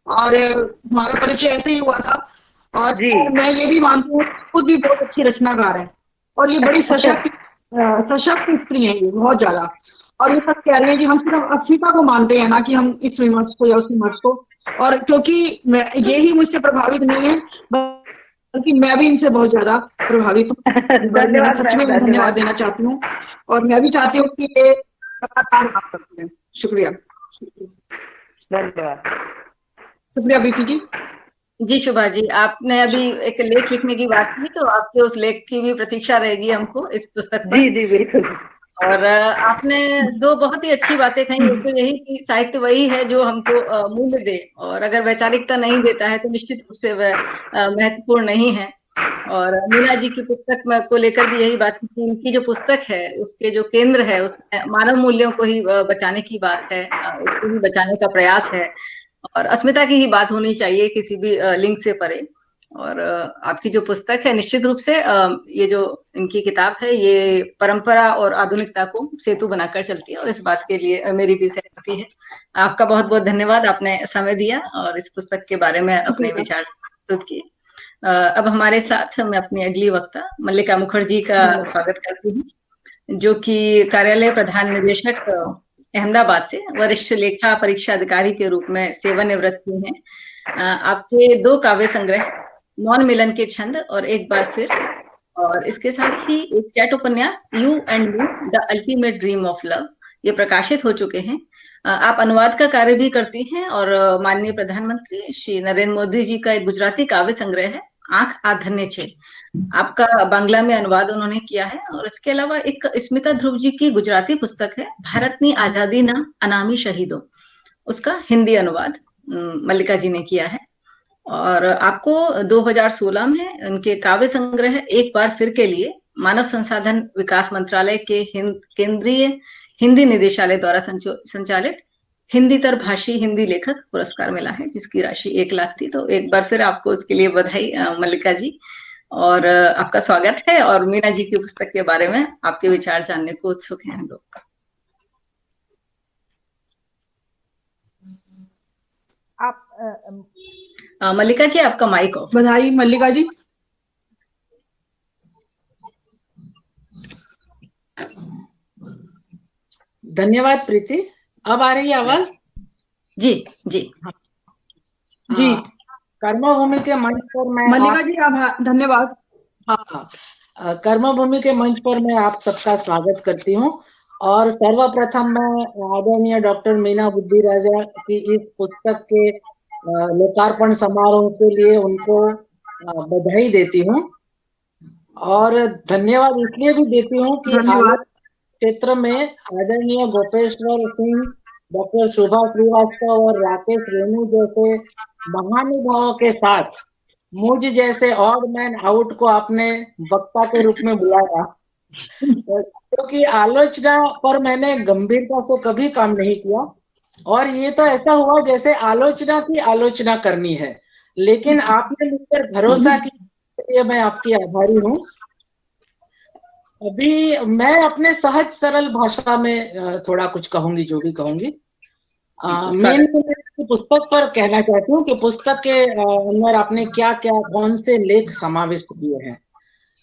और हमारा परिचय ऐसे ही हुआ था। और मैं ये भी मानती हूँ खुद भी बहुत अच्छी रचनाकार है, और ये बड़ी सशक्त स्त्री है, ये बहुत ज्यादा। और ये सब कह रही है कि हम सिर्फ अस्मिता को मानते हैं, ना कि हम इस विमर्श को या उस विमर्श को। और क्योंकि ये ही मुझसे प्रभावित नहीं है, बल्कि मैं भी इनसे बहुत ज्यादा प्रभावित हूँ। धन्यवाद देना चाहती हूँ, और मैं भी चाहती हूँ कि ये लगातार बात करते हैं। शुक्रिया। धन्यवाद। शुक्रिया प्रीति जी। जी शुभा जी, आपने अभी एक लेख लिखने की बात की, तो आपके उस लेख की भी प्रतीक्षा रहेगी हमको इस पुस्तक पर। जी जी बिल्कुल। और आपने दो बहुत ही अच्छी बातें कही, एक तो यही कि साहित्य वही है जो हमको मूल्य दे, और अगर वैचारिकता नहीं देता है तो निश्चित रूप से वह महत्वपूर्ण नहीं है। और मीना जी की पुस्तक में को लेकर भी यही बात कि इनकी जो पुस्तक है उसके जो केंद्र है उसमें मानव मूल्यों को ही बचाने की बात है, उसको ही बचाने का प्रयास है, और अस्मिता की ही बात होनी चाहिए किसी भी लिंग से परे। और आपकी जो पुस्तक है निश्चित रूप से ये जो इनकी किताब है ये परंपरा और आधुनिकता को सेतु बनाकर चलती है, और इस बात के लिए मेरी भी सहमति है। आपका बहुत बहुत धन्यवाद, आपने समय दिया और इस पुस्तक के बारे में अपने विचार प्रस्तुत किए। अब हमारे साथ मैं अपनी अगली वक्ता मल्लिका मुखर्जी का स्वागत करती हूँ, जो कि कार्यालय प्रधान निदेशक अहमदाबाद से वरिष्ठ लेखा परीक्षा अधिकारी के रूप में सेवानिवृत्त हुई हैं। आपके दो काव्य संग्रह मौन मिलन के छंद और एक बार फिर, और इसके साथ ही एक चैट उपन्यास you and me the ultimate dream of love, ये प्रकाशित हो चुके हैं। आप अनुवाद का कार्य भी करती हैं, और माननीय प्रधानमंत्री श्री नरेंद्र मोदी जी का एक गुजराती काव्य संग्रह है आंख आधन्य छे, आपका बांग्ला में अनुवाद उन्होंने किया है। और इसके अलावा एक स्मिता ध्रुव जी की गुजराती पुस्तक है भारतनी आजादी ना अनामी शहीदों, उसका हिंदी अनुवाद मल्लिका जी ने किया है। और आपको 2016 में उनके काव्य संग्रह एक बार फिर के लिए मानव संसाधन विकास मंत्रालय के केंद्रीय हिंदी निदेशालय द्वारा संचालित हिंदीतर भाषी हिंदी लेखक पुरस्कार मिला है, जिसकी राशि 1 लाख थी। तो एक बार फिर आपको उसके लिए बधाई मल्लिका जी, और आपका स्वागत है। और मीना जी की पुस्तक के बारे में आपके विचार जानने को उत्सुक हैं हम लोग। आप मल्लिका जी आपका माइक ऑफ। बधाई मल्लिका जी। धन्यवाद प्रीति। अब आ रही है आवाज? जी जी जी। कर्मभूमि के मंच पर मैं मल्लिका जी धन्यवाद। हाँ, कर्मभूमि के मंच पर मैं आप सबका स्वागत करती हूँ, और सर्वप्रथम मैं आदरणीय डॉक्टर मीना बुद्धि राजा की इस पुस्तक के लोकार्पण समारोह के लिए उनको बधाई देती हूँ, और धन्यवाद इसलिए भी देती हूँ कि आलोचना क्षेत्र में आदरणीय गोपेश्वर सिंह, डॉक्टर शोभा श्रीवास्तव और राकेश रेणु जैसे महानुभावों के साथ मुझ जैसे ऑड मैन आउट को आपने वक्ता के रूप में बुलाया, क्योंकि आलोचना पर मैंने गंभीरता से कभी काम नहीं किया, और ये तो ऐसा हुआ जैसे आलोचना की आलोचना करनी है, लेकिन आपने मुझ पर भरोसा किया, मैं आपकी आभारी हूँ। अभी मैं अपने सहज सरल भाषा में थोड़ा कुछ कहूंगी, जो भी कहूंगी। मैं पुस्तक पर कहना चाहती हूँ कि पुस्तक के अंदर आपने क्या क्या कौन से लेख समाविष्ट किए हैं।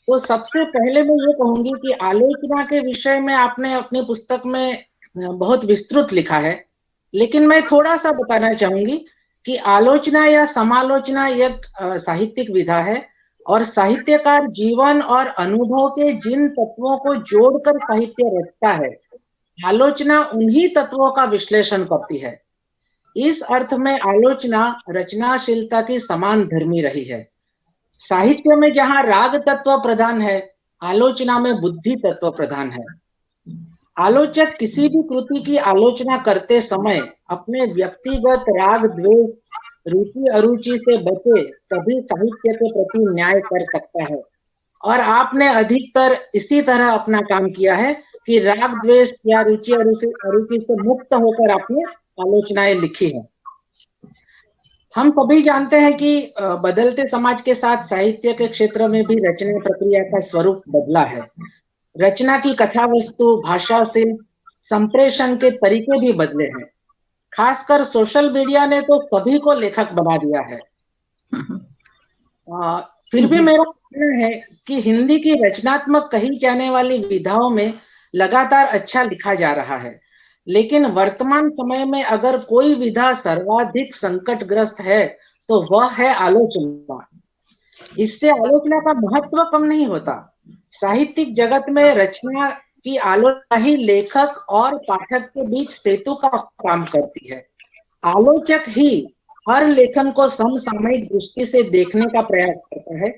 तो सबसे पहले मैं ये कहूंगी कि आलोचना के विषय में आपने अपनी पुस्तक में बहुत विस्तृत लिखा है, लेकिन मैं थोड़ा सा बताना चाहूंगी कि आलोचना या समालोचना एक साहित्यिक विधा है और साहित्यकार जीवन और अनुभव के जिन तत्वों को जोड़कर साहित्य रचता है, आलोचना उन्हीं तत्वों का विश्लेषण करती है। इस अर्थ में आलोचना रचनाशीलता की समान धर्मी रही है। साहित्य में जहां राग तत्व प्रधान है, आलोचना में बुद्धि तत्व प्रधान है। आलोचक किसी भी कृति की आलोचना करते समय अपने व्यक्तिगत राग द्वेष रुचि अरुचि से बचे तभी साहित्य के प्रति न्याय कर सकता है। और आपने अधिकतर इसी तरह अपना काम किया है कि राग द्वेष या रुचि अरुचि से मुक्त होकर आपने आलोचनाएं लिखी है। हम सभी जानते हैं कि बदलते समाज के साथ साहित्य के क्षेत्र में भी रचना प्रक्रिया का स्वरूप बदला है। रचना की कथा वस्तु, भाषा से संप्रेषण के तरीके भी बदले हैं। खासकर सोशल मीडिया ने तो सभी को लेखक बना दिया है। फिर भी मेरा मानना है कि हिंदी की रचनात्मक कही जाने वाली विधाओं में लगातार अच्छा लिखा जा रहा है, लेकिन वर्तमान समय में अगर कोई विधा सर्वाधिक संकटग्रस्त है तो वह है आलोचना। इससे आलोचना का महत्व कम नहीं होता। साहित्यिक जगत में रचना की आलोचना ही लेखक और पाठक के बीच सेतु का काम करती है। आलोचक ही हर लेखन को समसामयिक दृष्टि से देखने का प्रयास करता है,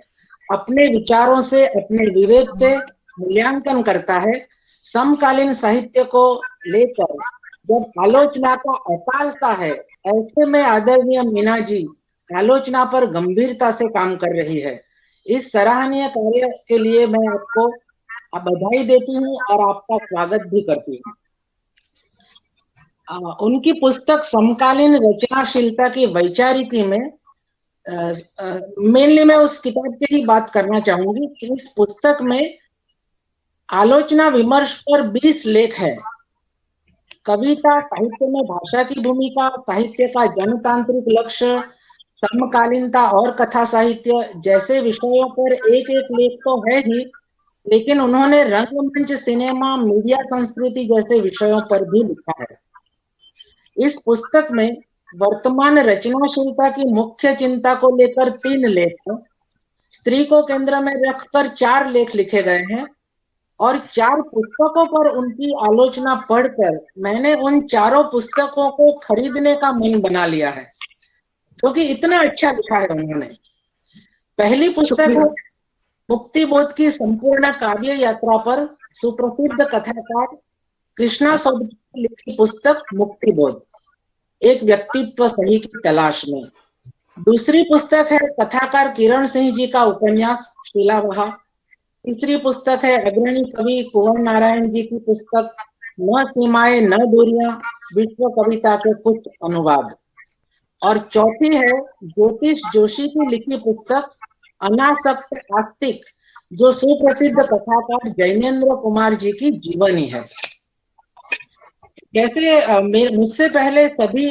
अपने विचारों से, अपने विवेक से मूल्यांकन करता है। समकालीन साहित्य को लेकर जब आलोचना का अकाल सा है, ऐसे में आदरणीय मीना जी आलोचना पर गंभीरता से काम कर रही है। इस सराहनीय कार्य के लिए मैं आपको बधाई देती हूँ और आपका स्वागत भी करती हूँ। उनकी पुस्तक समकालीन रचनाशीलता की वैचारिकी में मेनली मैं उस किताब की ही बात करना चाहूंगी कि इस पुस्तक में आलोचना विमर्श पर 20 लेख है। कविता साहित्य में भाषा की भूमिका, साहित्य का जनतांत्रिक लक्ष्य, समकालीनता और कथा साहित्य जैसे विषयों पर एक एक लेख तो है ही, लेकिन उन्होंने रंगमंच, सिनेमा, मीडिया संस्कृति जैसे विषयों पर भी लिखा है। इस पुस्तक में वर्तमान रचनाशीलता की मुख्य चिंता को लेकर 3 लेख हैं। स्त्री को केंद्र में रखकर 4 लेख लिखे गए हैं और 4 पुस्तकों पर उनकी आलोचना पढ़कर मैंने उन चारों पुस्तकों को खरीदने का मन बना लिया है, क्योंकि इतना अच्छा लिखा है उन्होंने। पहली पुस्तक है मुक्ति बोध की संपूर्ण काव्य यात्रा पर सुप्रसिद्ध कथाकार कृष्णा सोबती की लिखी पुस्तक मुक्ति बोध, एक व्यक्तित्व सही की तलाश में। दूसरी पुस्तक है कथाकार किरण सिंह जी का उपन्यास शीलावहा। तीसरी पुस्तक है अग्रणी कवि कुंवर नारायण जी की पुस्तक न सीमाएं न दूरियां, विश्व कविता के कुछ अनुवाद। और चौथी है ज्योतिष जोशी की लिखी पुस्तक अनासक्त आस्तिक, जो सुप्रसिद्ध कथाकार जैनेन्द्र कुमार जी की जीवनी है। जैसे मुझसे पहले सभी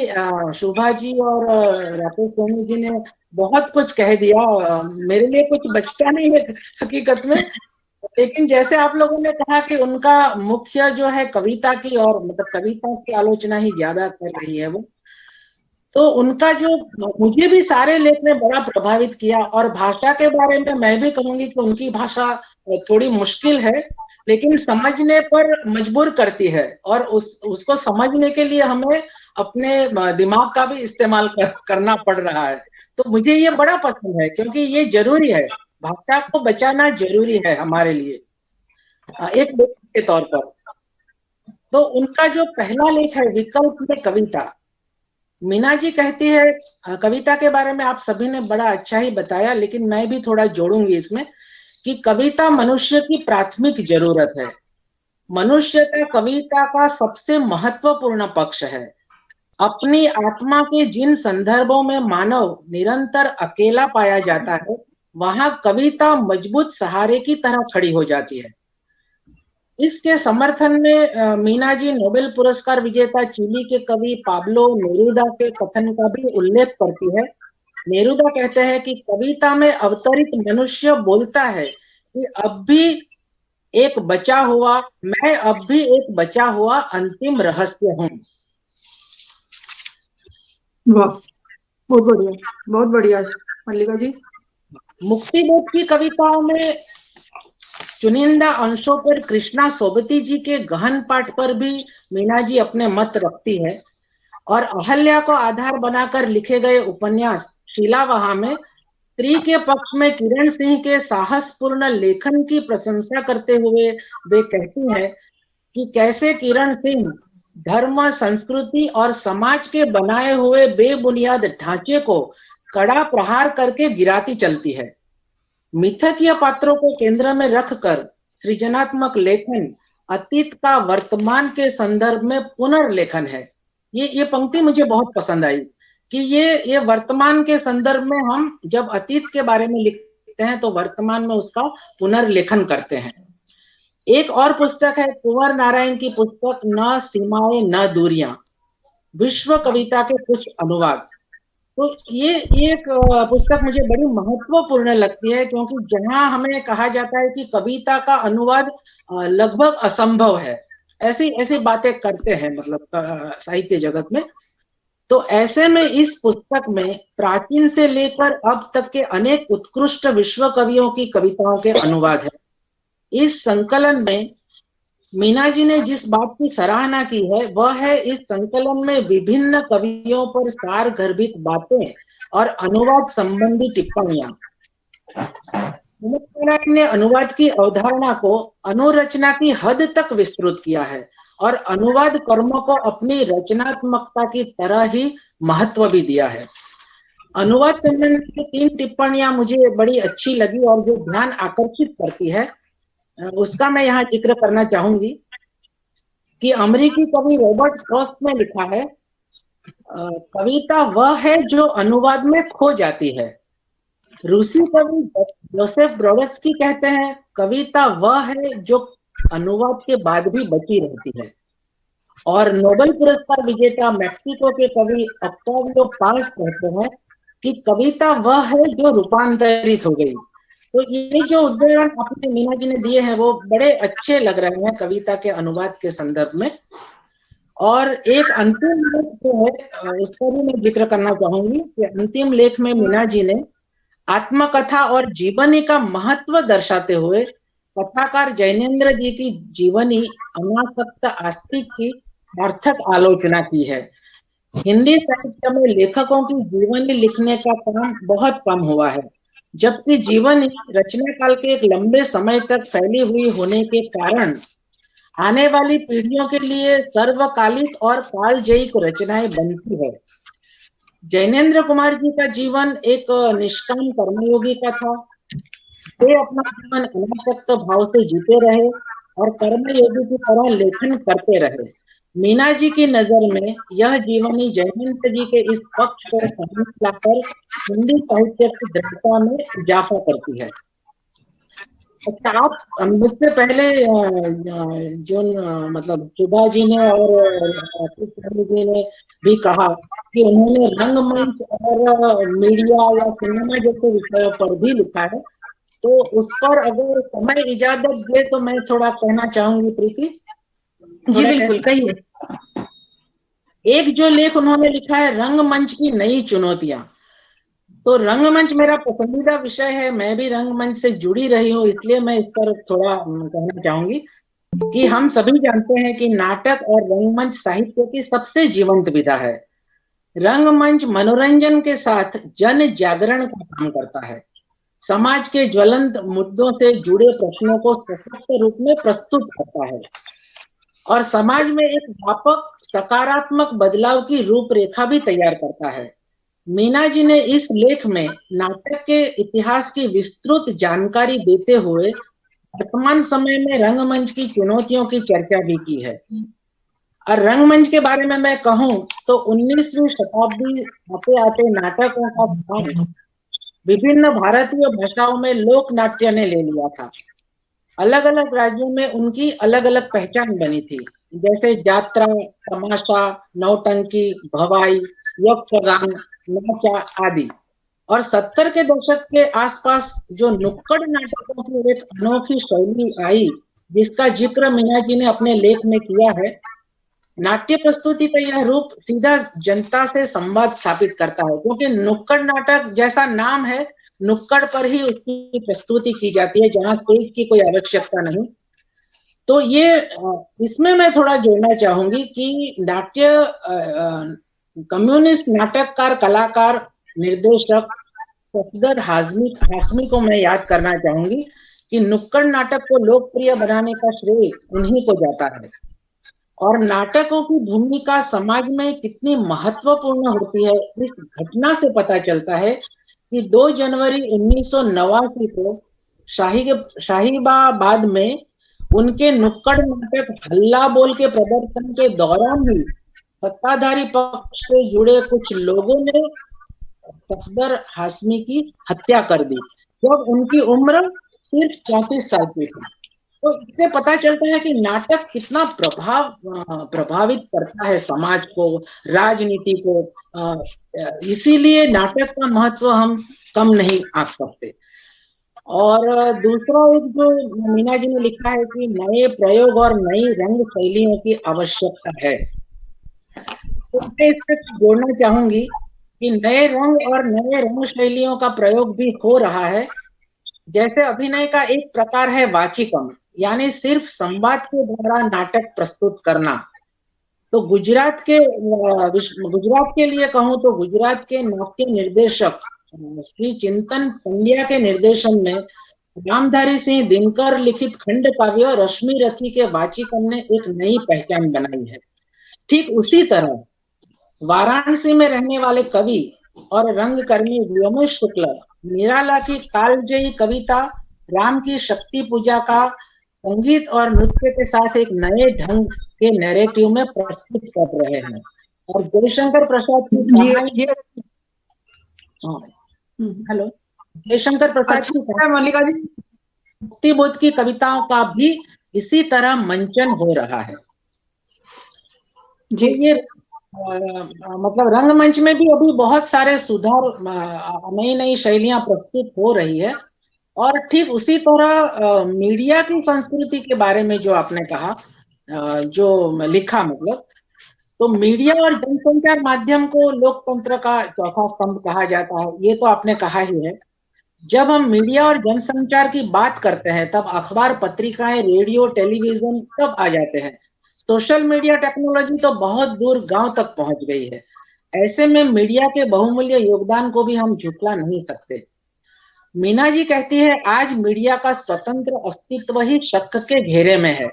शोभा जी और राकेश सोनी जी ने बहुत कुछ कह दिया, मेरे लिए कुछ बचता नहीं है हकीकत में। लेकिन जैसे आप लोगों ने कहा कि उनका मुख्य जो है कविता की, और मतलब कविता की आलोचना ही ज्यादा कर रही है वो, तो उनका जो मुझे भी सारे लेख ने बड़ा प्रभावित किया। और भाषा के बारे में मैं भी कहूंगी कि उनकी भाषा थोड़ी मुश्किल है, लेकिन समझने पर मजबूर करती है, और उसको समझने के लिए हमें अपने दिमाग का भी इस्तेमाल करना पड़ रहा है। तो मुझे ये बड़ा पसंद है, क्योंकि ये जरूरी है, भाषा को बचाना जरूरी है हमारे लिए एक लेखक के तौर पर। तो उनका जो पहला लेख है विकल्प में कविता, मीना जी कहती है, कविता के बारे में आप सभी ने बड़ा अच्छा ही बताया, लेकिन मैं भी थोड़ा जोड़ूंगी इसमें कि कविता मनुष्य की प्राथमिक जरूरत है। मनुष्यता कविता का सबसे महत्वपूर्ण पक्ष है। अपनी आत्मा के जिन संदर्भों में मानव निरंतर अकेला पाया जाता है, वहां कविता मजबूत सहारे की तरह खड़ी हो जाती है। इसके समर्थन में मीना जी नोबेल पुरस्कार विजेता चिली के कवि पाब्लो नेरुदा के कथन का भी उल्लेख करती है। नेरुदा कहते हैं कि कविता में अवतरित मनुष्य बोलता है कि अब भी एक बचा हुआ, मैं अब भी एक बचा हुआ अंतिम रहस्य हूं। वाह, बहुत बढ़िया, बहुत बढ़िया मल्लिका जी। मुक्तिबोध की कविताओं में चुनिंदा अंशों पर कृष्णा सोबती जी के गहन पाठ पर भी मीना जी अपने मत रखती है, और अहल्या को आधार बनाकर लिखे गए उपन्यास शीलावहा में स्त्री के पक्ष में किरण सिंह के साहसपूर्ण लेखन की प्रशंसा करते हुए वे कहती हैं कि कैसे किरण सिंह धर्म, संस्कृति और समाज के बनाए हुए बेबुनियाद ढांचे को कड़ा प्रहार करके गिराती चलती है। मिथकीय पात्रों को केंद्र में रखकर सृजनात्मक लेखन अतीत का वर्तमान के संदर्भ में पुनर्लेखन है। ये पंक्ति मुझे बहुत पसंद आई कि ये वर्तमान के संदर्भ में हम जब अतीत के बारे में लिखते हैं तो वर्तमान में उसका पुनर्लेखन करते हैं। एक और पुस्तक है कुंवर नारायण की पुस्तक न सीमाएं न दूरियां, विश्व कविता के कुछ अनुवाद। तो ये एक पुस्तक मुझे बड़ी महत्वपूर्ण लगती है, क्योंकि जहां हमें कहा जाता है कि कविता का अनुवाद लगभग असंभव है, ऐसी बातें करते हैं मतलब साहित्य जगत में, तो ऐसे में इस पुस्तक में प्राचीन से लेकर अब तक के अनेक उत्कृष्ट विश्व कवियों की कविताओं के अनुवाद है। इस संकलन में मीना जी ने जिस बात की सराहना की है वह है इस संकलन में विभिन्न कवियों पर सार गर्भित बातें और अनुवाद संबंधी टिप्पणियां। ने अनुवाद की अवधारणा को अनुरचना की हद तक विस्तृत किया है और अनुवाद कर्म को अपनी रचनात्मकता की तरह ही महत्व भी दिया है। अनुवाद संबंधी 3 टिप्पणियां मुझे बड़ी अच्छी लगी और जो ध्यान आकर्षित करती है उसका मैं यहाँ जिक्र करना चाहूंगी कि अमेरिकी कवि रॉबर्ट फ्रॉस्ट ने लिखा है, कविता वह है जो अनुवाद में खो जाती है। रूसी कवि जोसेफ ब्रोडस्की कहते हैं, कविता वह है जो अनुवाद के बाद भी बची रहती है। और नोबेल पुरस्कार विजेता मैक्सिको के कवि ऑक्टावियो पाज कहते हैं कि कविता वह है जो रूपांतरित हो गई। तो ये जो उदाहरण आपने मीना जी ने दिए हैं वो बड़े अच्छे लग रहे हैं कविता के अनुवाद के संदर्भ में। और एक अंतिम लेख जो है उसका भी मैं जिक्र करना चाहूंगी कि अंतिम लेख में मीना जी ने आत्मकथा और जीवनी का महत्व दर्शाते हुए कथाकार जैनेन्द्र जी की जीवनी अनासक्त आस्तिक की सार्थक आलोचना की है। हिंदी साहित्य में लेखकों की जीवनी लिखने का काम बहुत कम हुआ है, जबकि जीवनी रचना काल के एक लंबे समय तक फैली हुई होने के कारण आने वाली पीढ़ियों के लिए सर्वकालिक और कालजयी रचनाएं बनती है। जैनेन्द्र कुमार जी का जीवन एक निष्काम कर्मयोगी का था। वे अपना जीवन अनासक्त भाव से जीते रहे और कर्मयोगी की तरह लेखन करते रहे। मीना जी की नजर में यह जीवनी जैनेन्द्र जी के इस पक्ष को सामने लाकर हिंदी साहित्य की दृढ़ता में इजाफा करती है। अच्छा, आप मुझसे पहले जो मतलब सुधा जी ने और जी ने भी कहा कि उन्होंने रंगमंच और मीडिया या सिनेमा जैसे विषयों पर भी लिखा है, तो उस पर अगर समय इजाजत दे तो मैं थोड़ा कहना चाहूंगी प्रीति। जी बिल्कुल, कहिए। एक जो लेख उन्होंने लिखा है रंगमंच की नई चुनौतियां, तो रंगमंच मेरा पसंदीदा विषय है, मैं भी रंगमंच से जुड़ी रही हूँ, इसलिए मैं इस पर थोड़ा कहना चाहूंगी कि हम सभी जानते हैं कि नाटक और रंगमंच साहित्य की सबसे जीवंत विधा है। रंगमंच मनोरंजन के साथ जन जागरण का काम करता है, समाज के ज्वलंत मुद्दों से जुड़े प्रश्नों को सशक्त रूप में प्रस्तुत करता है और समाज में एक व्यापक सकारात्मक बदलाव की रूपरेखा भी तैयार करता है। मीना जी ने इस लेख में नाटक के इतिहास की विस्तृत जानकारी देते हुए वर्तमान समय में रंगमंच की चुनौतियों की चर्चा भी की है। और रंगमंच के बारे में मैं कहूं तो 19वीं शताब्दी आते आते नाटकों का स्थान विभिन्न भारतीय भाषाओं में लोक नाट्य ने ले लिया था। अलग अलग राज्यों में उनकी अलग अलग पहचान बनी थी, जैसे यात्रा, तमाशा, नौटंकी, भवाई, यक्षगान, नाचा आदि। और 70 के दशक के आसपास जो नुक्कड़ नाटकों की एक अनोखी शैली आई, जिसका जिक्र मीना जी ने अपने लेख में किया है। नाट्य प्रस्तुति का यह रूप सीधा जनता से संवाद स्थापित करता है, क्योंकि नुक्कड़ नाटक जैसा नाम है, नुक्कड़ पर ही उसकी प्रस्तुति की जाती है, जहां स्टेज की कोई आवश्यकता नहीं। तो ये इसमें मैं थोड़ा जोड़ना चाहूंगी कि नाट्य कम्युनिस्ट नाटककार, कलाकार, निर्देशक सफदर हाशमी को मैं याद करना चाहूंगी कि नुक्कड़ नाटक को लोकप्रिय बनाने का श्रेय उन्हीं को जाता है। और नाटकों की भूमिका समाज में कितनी महत्वपूर्ण होती है, इस घटना से पता चलता है कि 2 जनवरी 1989 को शाहीबाबाद में उनके नुक्कड़ नाटक हल्ला बोल के प्रदर्शन के दौरान ही सत्ताधारी पक्ष से जुड़े कुछ लोगों ने सफदर हाशमी की हत्या कर दी, जब उनकी उम्र सिर्फ 34 साल की थी। तो इससे पता चलता है कि नाटक कितना प्रभावित करता है समाज को, राजनीति को। इसीलिए नाटक का महत्व हम कम नहीं आंक सकते। और दूसरा एक जो मीना जी ने लिखा है कि नए प्रयोग और नई रंग शैलियों की आवश्यकता है, तो मैं इससे जोड़ना चाहूंगी कि नए रंग और नए रंग शैलियों का प्रयोग भी हो रहा है। जैसे अभिनय का एक प्रकार है वाचिकम, यानी सिर्फ संवाद के द्वारा नाटक प्रस्तुत करना। तो गुजरात के लिए कहूँ तो गुजरात के नाट्य निर्देशक श्री चिंतन पंड्या के निर्देशन में रामधारी सिंह दिनकर लिखित खंड काव्य रश्मि रथी के वाचिकम ने एक नई पहचान बनाई है। ठीक उसी तरह वाराणसी में रहने वाले कवि और रंगकर्मी व्योमेश शुक्ल निराला की कालजयी कविता राम की शक्ति पूजा का संगीत और नृत्य के साथ एक नए ढंग के नैरेटिव में प्रस्तुत कर रहे हैं। और जयशंकर प्रसाद की हेलो जयशंकर प्रसाद की मल्लिका जी मुक्ति बोध की कविताओं का भी इसी तरह मंचन हो रहा है जी। ये मतलब रंगमंच में भी अभी बहुत सारे सुधार, नई नई शैलियां प्रस्तुत हो रही है। और ठीक उसी तरह मीडिया की संस्कृति के बारे में जो आपने कहा, जो लिखा, मतलब तो मीडिया और जनसंचार माध्यम को लोकतंत्र का चौथा स्तंभ कहा जाता है, ये तो आपने कहा ही है। जब हम मीडिया और जनसंचार की बात करते हैं तब अखबार, पत्रिकाएं, रेडियो, टेलीविजन सब आ जाते हैं। सोशल मीडिया टेक्नोलॉजी तो बहुत दूर गांव तक पहुंच गई है। ऐसे में मीडिया के बहुमूल्य योगदान को भी हम झुठला नहीं सकते। मीना जी कहती है आज मीडिया का स्वतंत्र अस्तित्व ही शक के घेरे में है।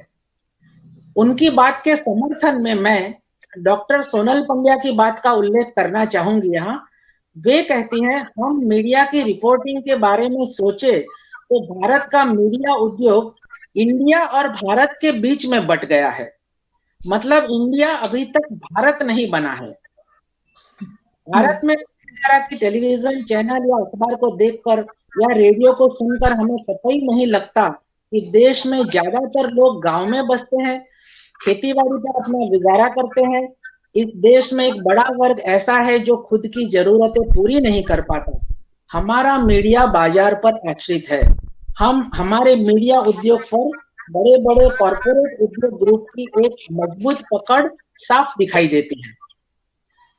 उनकी बात के समर्थन में मैं डॉक्टर सोनल पंड्या की बात का उल्लेख करना चाहूंगी यहाँ। वे कहती हैं हम मीडिया की रिपोर्टिंग के बारे में सोचे तो भारत का मीडिया उद्योग इंडिया और भारत के बीच में बट गया है। मतलब इंडिया अभी तक भारत नहीं बना है। भारत में की टेलीविजन चैनल या अखबार को देखकर या रेडियो को सुनकर हमें पता ही नहीं लगता कि देश में ज्यादातर लोग गांव में बसते हैं, खेती बाड़ी पर अपना गुजारा करते हैं। इस देश में एक बड़ा वर्ग ऐसा है जो खुद की जरूरतें पूरी नहीं कर पाता। हमारा मीडिया बाजार पर आश्रित है। हमारे मीडिया उद्योग पर बड़े बड़े कॉरपोरेट उद्योग ग्रुप की एक मजबूत पकड़ साफ दिखाई देती है।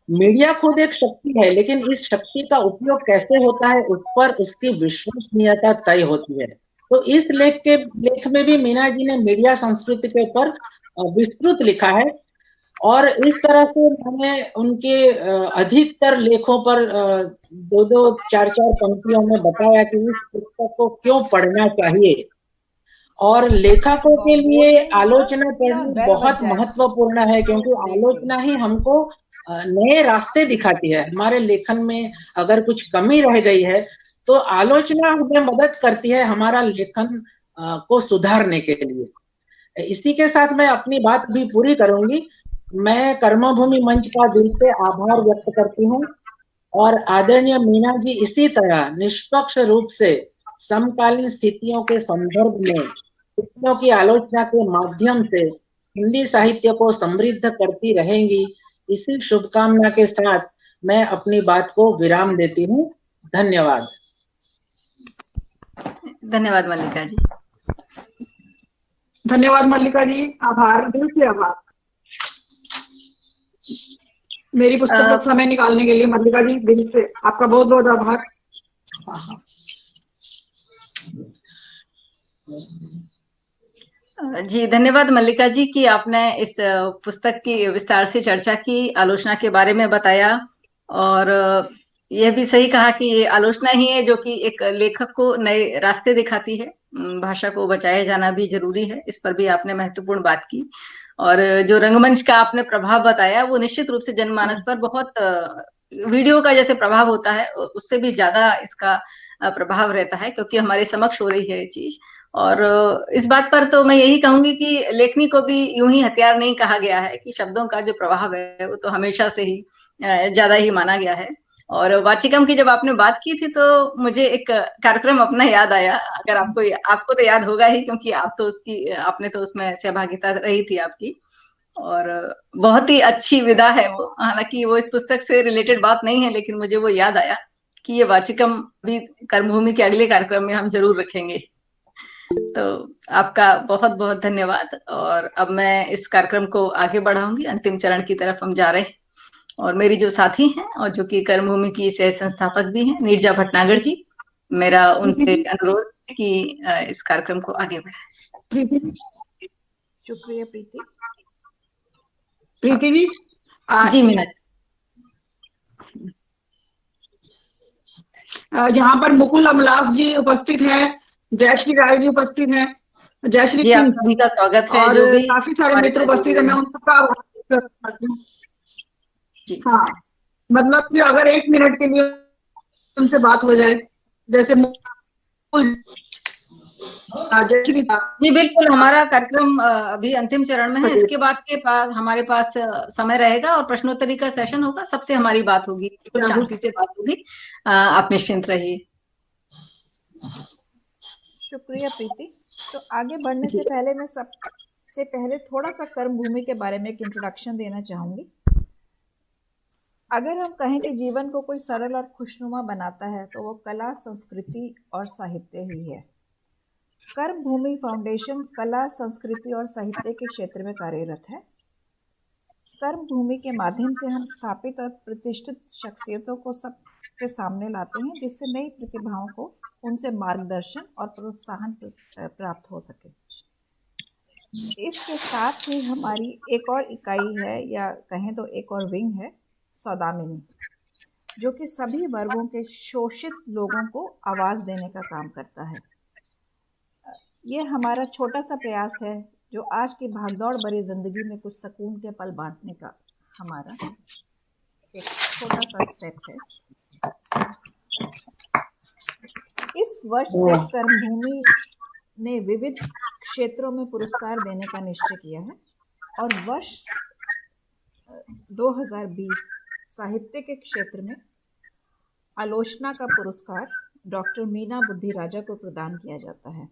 मीडिया खुद एक शक्ति है, लेकिन इस शक्ति का उपयोग कैसे होता है उस पर उसकी विश्वसनीयता तय होती है। तो इस लेख में भी मीना जी ने मीडिया संस्कृति के ऊपर विस्तृत लिखा है। और इस तरह से मैंने उनके अधिकतर लेखों पर 2-2, 4-4 पंक्तियों में बताया कि इस पुस्तक को क्यों पढ़ना चाहिए। और लेखकों के लिए आलोचना पढ़ना बहुत महत्वपूर्ण है, क्योंकि आलोचना ही हमको नए रास्ते दिखाती है। हमारे लेखन में अगर कुछ कमी रह गई है तो आलोचना हमें मदद करती है हमारा लेखन को सुधारने के लिए। इसी के साथ मैं अपनी बात भी पूरी करूंगी। मैं कर्मभूमि मंच का दिल से आभार व्यक्त करती हूँ और आदरणीय मीना जी इसी तरह निष्पक्ष रूप से समकालीन स्थितियों के संदर्भ में पुस्तकों की आलोचना के माध्यम से हिंदी साहित्य को समृद्ध करती रहेंगी। इसी शुभकामना के साथ मैं अपनी बात को विराम देती हूँ। धन्यवाद। धन्यवाद मल्लिका जी। धन्यवाद मल्लिका जी, आभार, दिल से आभार मेरी पुस्तक का समय निकालने के लिए। मल्लिका जी, दिल से आपका बहुत बहुत आभार। जी धन्यवाद मल्लिका जी कि आपने इस पुस्तक की विस्तार से चर्चा की, आलोचना के बारे में बताया, और यह भी सही कहा कि ये आलोचना ही है जो कि एक लेखक को नए रास्ते दिखाती है। भाषा को बचाया जाना भी जरूरी है, इस पर भी आपने महत्वपूर्ण बात की। और जो रंगमंच का आपने प्रभाव बताया वो निश्चित रूप से जनमानस पर बहुत वीडियो का जैसे प्रभाव होता है उससे भी ज्यादा इसका प्रभाव रहता है, क्योंकि हमारे समक्ष हो रही है ये चीज। और इस बात पर तो मैं यही कहूंगी कि लेखनी को भी यूं ही हथियार नहीं कहा गया है, कि शब्दों का जो प्रभाव है वो तो हमेशा से ही ज्यादा ही माना गया है। और वाचिकम की जब आपने बात की थी तो मुझे एक कार्यक्रम अपना याद आया। अगर आपको तो याद होगा ही, क्योंकि आपने तो उसमें सहभागिता रही थी आपकी, और बहुत ही अच्छी विधा है वो। हालांकि वो इस पुस्तक से रिलेटेड बात नहीं है, लेकिन मुझे वो याद आया कि ये वाचिकम भी कर्मभूमि के अगले कार्यक्रम में हम जरूर रखेंगे। तो आपका बहुत बहुत धन्यवाद। और अब मैं इस कार्यक्रम को आगे बढ़ाऊंगी, अंतिम चरण की तरफ हम जा रहे हैं। और मेरी जो साथी हैं और जो कि कर्मभूमि की सह संस्थापक भी हैं, नीरजा भटनागर जी, मेरा उनसे अनुरोध है कि इस कार्यक्रम को आगे बढ़ाएं। शुक्रिया प्रीति। प्रीति जी। जी मीना। यहाँ पर मुकुल अमलास जी उपस्थित हैं, जयश्री राय जी उपस्थित हैं, जयश्री जी आप सभी का स्वागत है। जो भी काफी सारे मित्र उपस्थित है, मैं उन सबका आभार करती हूँ। हाँ, मतलब कि अगर 1 मिनट के लिए उनसे बात हो जाए, जैसे जी बिल्कुल, हमारा कार्यक्रम अभी अंतिम चरण में है। इसके बाद के पास हमारे पास समय रहेगा और प्रश्नोत्तरी का सेशन होगा, सबसे हमारी बात होगी, बिल्कुल शांति से बात होगी। आप निश्चिंत रहिए। शुक्रिया प्रीति। तो आगे बढ़ने से पहले मैं सबसे पहले थोड़ा सा कर्मभूमि के बारे में एक इंट्रोडक्शन देना चाहूंगी। अगर हम कहें कि जीवन को कोई सरल और खुशनुमा बनाता है तो वो कला, संस्कृति और साहित्य ही है। कर्मभूमि फाउंडेशन कला, संस्कृति और साहित्य के क्षेत्र में कार्यरत है। कर्मभूमि के माध्यम से हम स्थापित और प्रतिष्ठित शख्सियतों को सबके सामने लाते हैं, जिससे नई प्रतिभाओं को उनसे मार्गदर्शन और प्रोत्साहन प्राप्त हो सके। इसके साथ ही हमारी एक और इकाई है, या कहें तो एक और विंग है, सौदामिनी, जो कि सभी वर्गों के शोषित लोगों को आवाज़ देने का काम करता है। ये हमारा छोटा सा प्रयास है जो आज की भागदौड़ भरी जिंदगी में कुछ सुकून के पल बांटने का हमारा एक छोटा सा स्टेप है। इस वर्ष से कर्मभूमि ने विविध क्षेत्रों में पुरस्कार देने का निश्चय किया है, और वर्ष 2020 साहित्य के क्षेत्र में आलोचना का पुरस्कार डॉक्टर मीना बुद्धिराजा को प्रदान किया जाता है।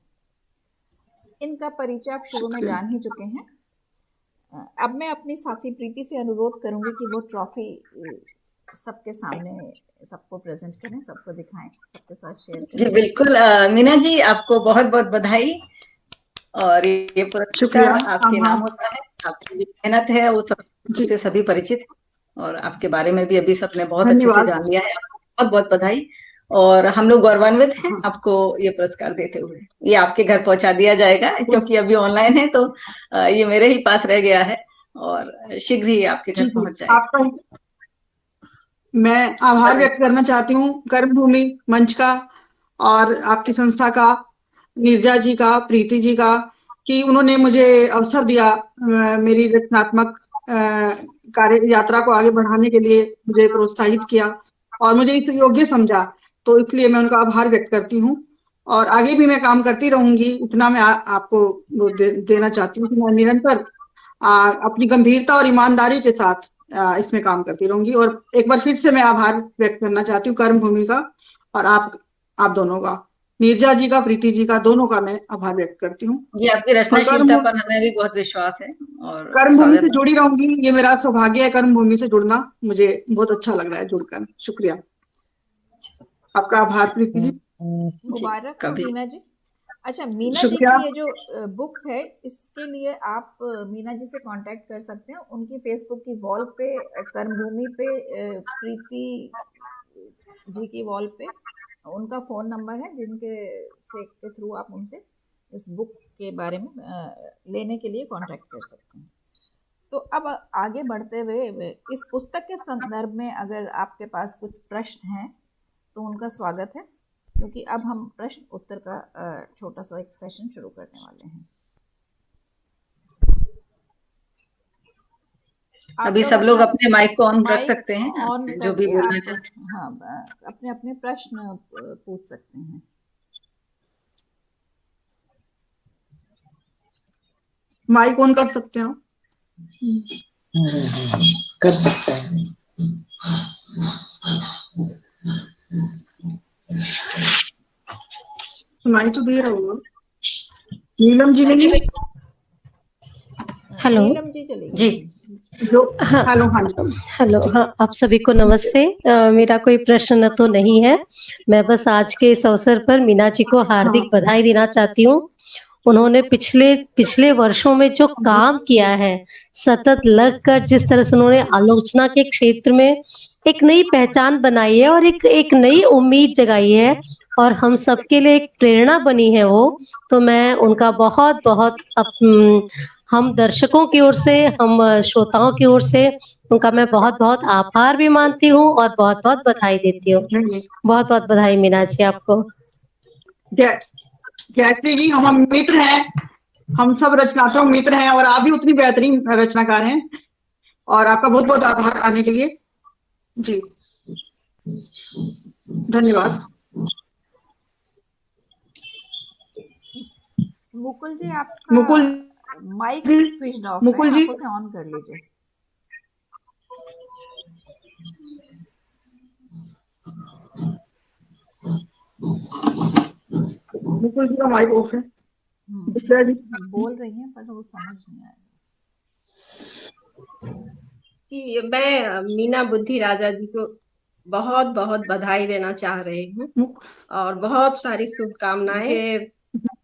इनका परिचय आप शुरू में जान ही चुके हैं। अब मैं अपनी साथी प्रीति से अनुरोध करूंगी कि वो ट्रॉफी सबके सामने सबको प्रेजेंट करें, सबको दिखाएं, सबके साथ शेयर करें। जी बिल्कुल मीना जी, आपको बहुत बहुत बधाई। और ये पुरस्कार आपके नाम होता है, आपकी मेहनत है वो सबसे सभी परिचित, और आपके बारे में भी अभी सबने बहुत अच्छे से जान लिया है। बहुत बहुत बधाई, और हम लोग गौरवान्वित हैं आपको ये पुरस्कार देते हुए। ये आपके घर पहुंचा दिया जाएगा, क्योंकि अभी ऑनलाइन है तो ये मेरे ही पास रह गया है, और शीघ्र ही आपके घर पहुंच जाएगा। आपका मैं आभार व्यक्त करना चाहती हूँ कर्मभूमि मंच का और आपकी संस्था का, नीरजा जी का, प्रीति जी का, कि उन्होंने मुझे अवसर दिया मेरी रचनात्मक कार्य यात्रा को आगे बढ़ाने के लिए, मुझे प्रोत्साहित किया और मुझे इस योग्य समझा, तो इसलिए मैं उनका आभार व्यक्त करती हूँ। और आगे भी मैं काम करती रहूंगी, इतना मैं आपको देना चाहती हूँ कि मैं निरंतर अपनी गंभीरता और ईमानदारी के साथ इसमें काम करती रहूंगी। और एक बार फिर से मैं आभार व्यक्त करना चाहती हूँ कर्मभूमि का और आप दोनों का। नीरजा जी का, प्रीति जी का, दोनों का मैं आभार व्यक्त करती हूँ। जी, आपकी रचनाशीलता पर हमें भी बहुत विश्वास है और कर्म भूमि से स्वागत है। जुड़ी रहूंगी, ये मेरा सौभाग्य है कर्म भूमि से जुड़ना, मुझे बहुत अच्छा लग रहा है जुड़कर। शुक्रिया, आपका आभार प्रीति जी। मुबारक हो कभी। मीना जी। अच्छा, मीना जी शुक्रिया। की ये जो बुक है, इसके लिए आप मीना जी से कांटेक्ट कर सकते हैं। उनकी फेसबुक की वॉल पे, कर्मभूमि पे, प्रीति जी की वॉल पे उनका फ़ोन नंबर है, जिनके से के थ्रू आप उनसे इस बुक के बारे में लेने के लिए कांटेक्ट कर सकते हैं। तो अब आगे बढ़ते हुए इस पुस्तक के संदर्भ में अगर आपके पास कुछ प्रश्न हैं तो उनका स्वागत है, क्योंकि अब हम प्रश्न उत्तर का छोटा सा एक सेशन शुरू करने वाले हैं। अभी सब लोग अपने माइक को ऑन रख सकते हैं, ऑन जो भी बोलना चाहते हैं। हाँ, अपने अपने प्रश्न पूछ सकते हैं। माइक ऑन कर सकते हो? कर सकते हैं। सुनाई तो दे रहा होगा। नीलम जी ने हेलो नीलम जी चलिए जी। हाँ हेलो, हाँ जी। हेलो, हाँ, आप सभी को नमस्ते। मेरा कोई प्रश्न तो नहीं है, मैं बस आज के इस अवसर पर मीना जी को हार्दिक बधाई देना चाहती हूँ। उन्होंने पिछले वर्षों में जो काम किया है, सतत लगकर जिस तरह से उन्होंने आलोचना के क्षेत्र में एक नई पहचान बनाई है और एक नई उम्मीद जगाई है और हम सबके लिए एक प्रेरणा बनी है वो, तो मैं उनका बहुत बहुत हम दर्शकों की ओर से, हम श्रोताओं की ओर से उनका मैं बहुत बहुत आभार भी मानती हूँ और बहुत बहुत बधाई देती हूँ। बहुत बहुत बधाई मीना जी आपको। जैसे ही हम मित्र हैं, हम सब रचनात्मक मित्र हैं और आप भी उतनी बेहतरीन रचनाकार हैं, और आपका बहुत बहुत आभार आने के लिए जी, धन्यवाद। मुकुल जी, आपका माइक स्विच ऑफ है, आप उसे ऑन कर लीजिए। मुकुल जी का माइक ऑफ है। बोल रही हैं पर वो समझ नहीं आ रहा। जी, मैं मीना बुद्धि राजा जी को बहुत बहुत बधाई देना चाह रही हूँ और बहुत सारी शुभकामनाएं।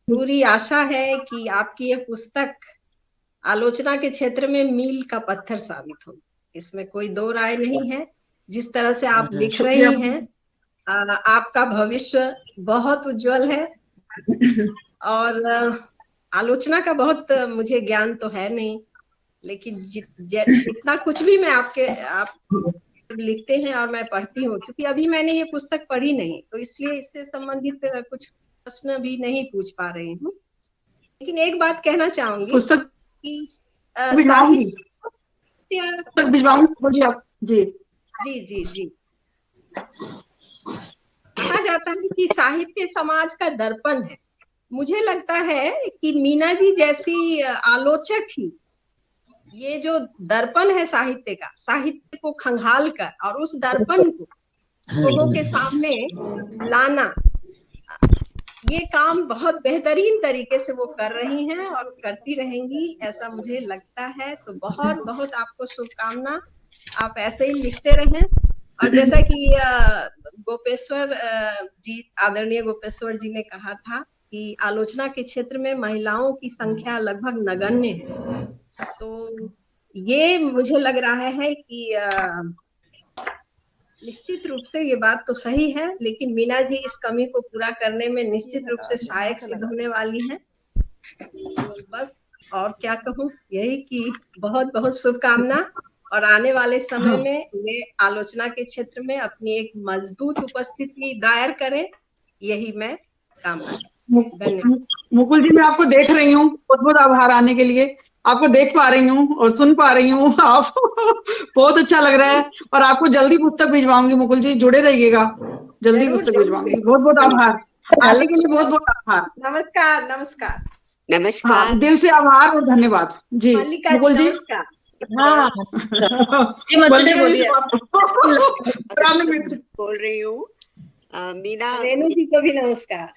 पूरी आशा है कि आपकी ये पुस्तक आलोचना के क्षेत्र में मील का पत्थर साबित हो, इसमें कोई दो राय नहीं है। जिस तरह से आप लिख रही हैं, आपका भविष्य बहुत उज्जवल है। और आलोचना का बहुत मुझे ज्ञान तो है नहीं, लेकिन जितना कुछ भी मैं आप लिखते हैं और मैं पढ़ती हूँ, क्योंकि अभी मैंने ये पुस्तक पढ़ी नहीं, तो इसलिए इससे संबंधित कुछ प्रश्न भी नहीं पूछ पा रही हूँ। लेकिन एक बात कहना चाहूंगी कि जी कहा जाता है कि साहित्य समाज का दर्पण है। मुझे लगता है कि मीना जी जैसी आलोचक ही ये जो दर्पण है साहित्य का, साहित्य को खंगाल कर और उस दर्पण को लोगों के सामने लाना, ये काम बहुत बेहतरीन तरीके से वो कर रही हैं और करती रहेंगी, ऐसा मुझे लगता है। तो बहुत बहुत आपको शुभकामना, आप ऐसे ही लिखते रहें। और जैसा कि गोपेश्वर जी, आदरणीय गोपेश्वर जी ने कहा था कि आलोचना के क्षेत्र में महिलाओं की संख्या लगभग नगण्य है, तो ये मुझे लग रहा है कि निश्चित रूप से ये बात तो सही है, लेकिन मीना जी इस कमी को पूरा करने में निश्चित रूप से सहायक सिद्ध होने वाली हैं। तो बस और क्या कहूँ, यही कि बहुत बहुत शुभकामना, और आने वाले समय में वे आलोचना के क्षेत्र में अपनी एक मजबूत उपस्थिति दायर करें, यही मैं कामना करती हूँ। मुकुल जी, मैं आपको देख रही हूँ, बहुत बहुत आभार आने के लिए। आपको देख पा रही हूँ और सुन पा रही हूँ, आप बहुत अच्छा लग रहा है, और आपको जल्दी पुस्तक भिजवाऊंगी। मुकुल जी जुड़े रहिएगा, जल्दी पुस्तक भिजवाऊंगी। बहुत बहुत आभार आने के लिए, बहुत बहुत आभार। नमस्कार नमस्कार नमस्कार। हाँ, दिल से आभार और धन्यवाद जी। मुकुल जी, हाँ बोलिए। बोल रही हूँ मीना। रेणु जी को भी नमस्कार।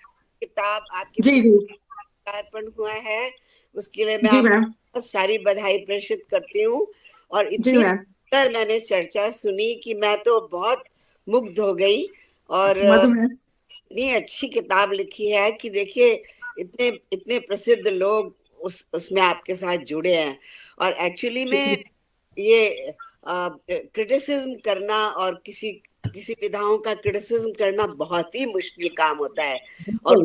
किताब आपकी जी जी लोकार्पण हुआ है, उसके लिए मैं जी आपको मैम बहुत सारी बधाई प्रेषित करती हूँ। और जी इतनी मैम सुंदर मैंने चर्चा सुनी कि मैं तो बहुत मुग्ध हो गई। और मधु मैम इतनी अच्छी किताब लिखी है कि देखिए इतने इतने प्रसिद्ध लोग उसमें आपके साथ जुड़े हैं। और एक्चुअली में ये क्रिटिसिज्म करना और किसी विधाओं का क्रिटिसिज्म करना बहुत ही मुश्किल काम होता है, और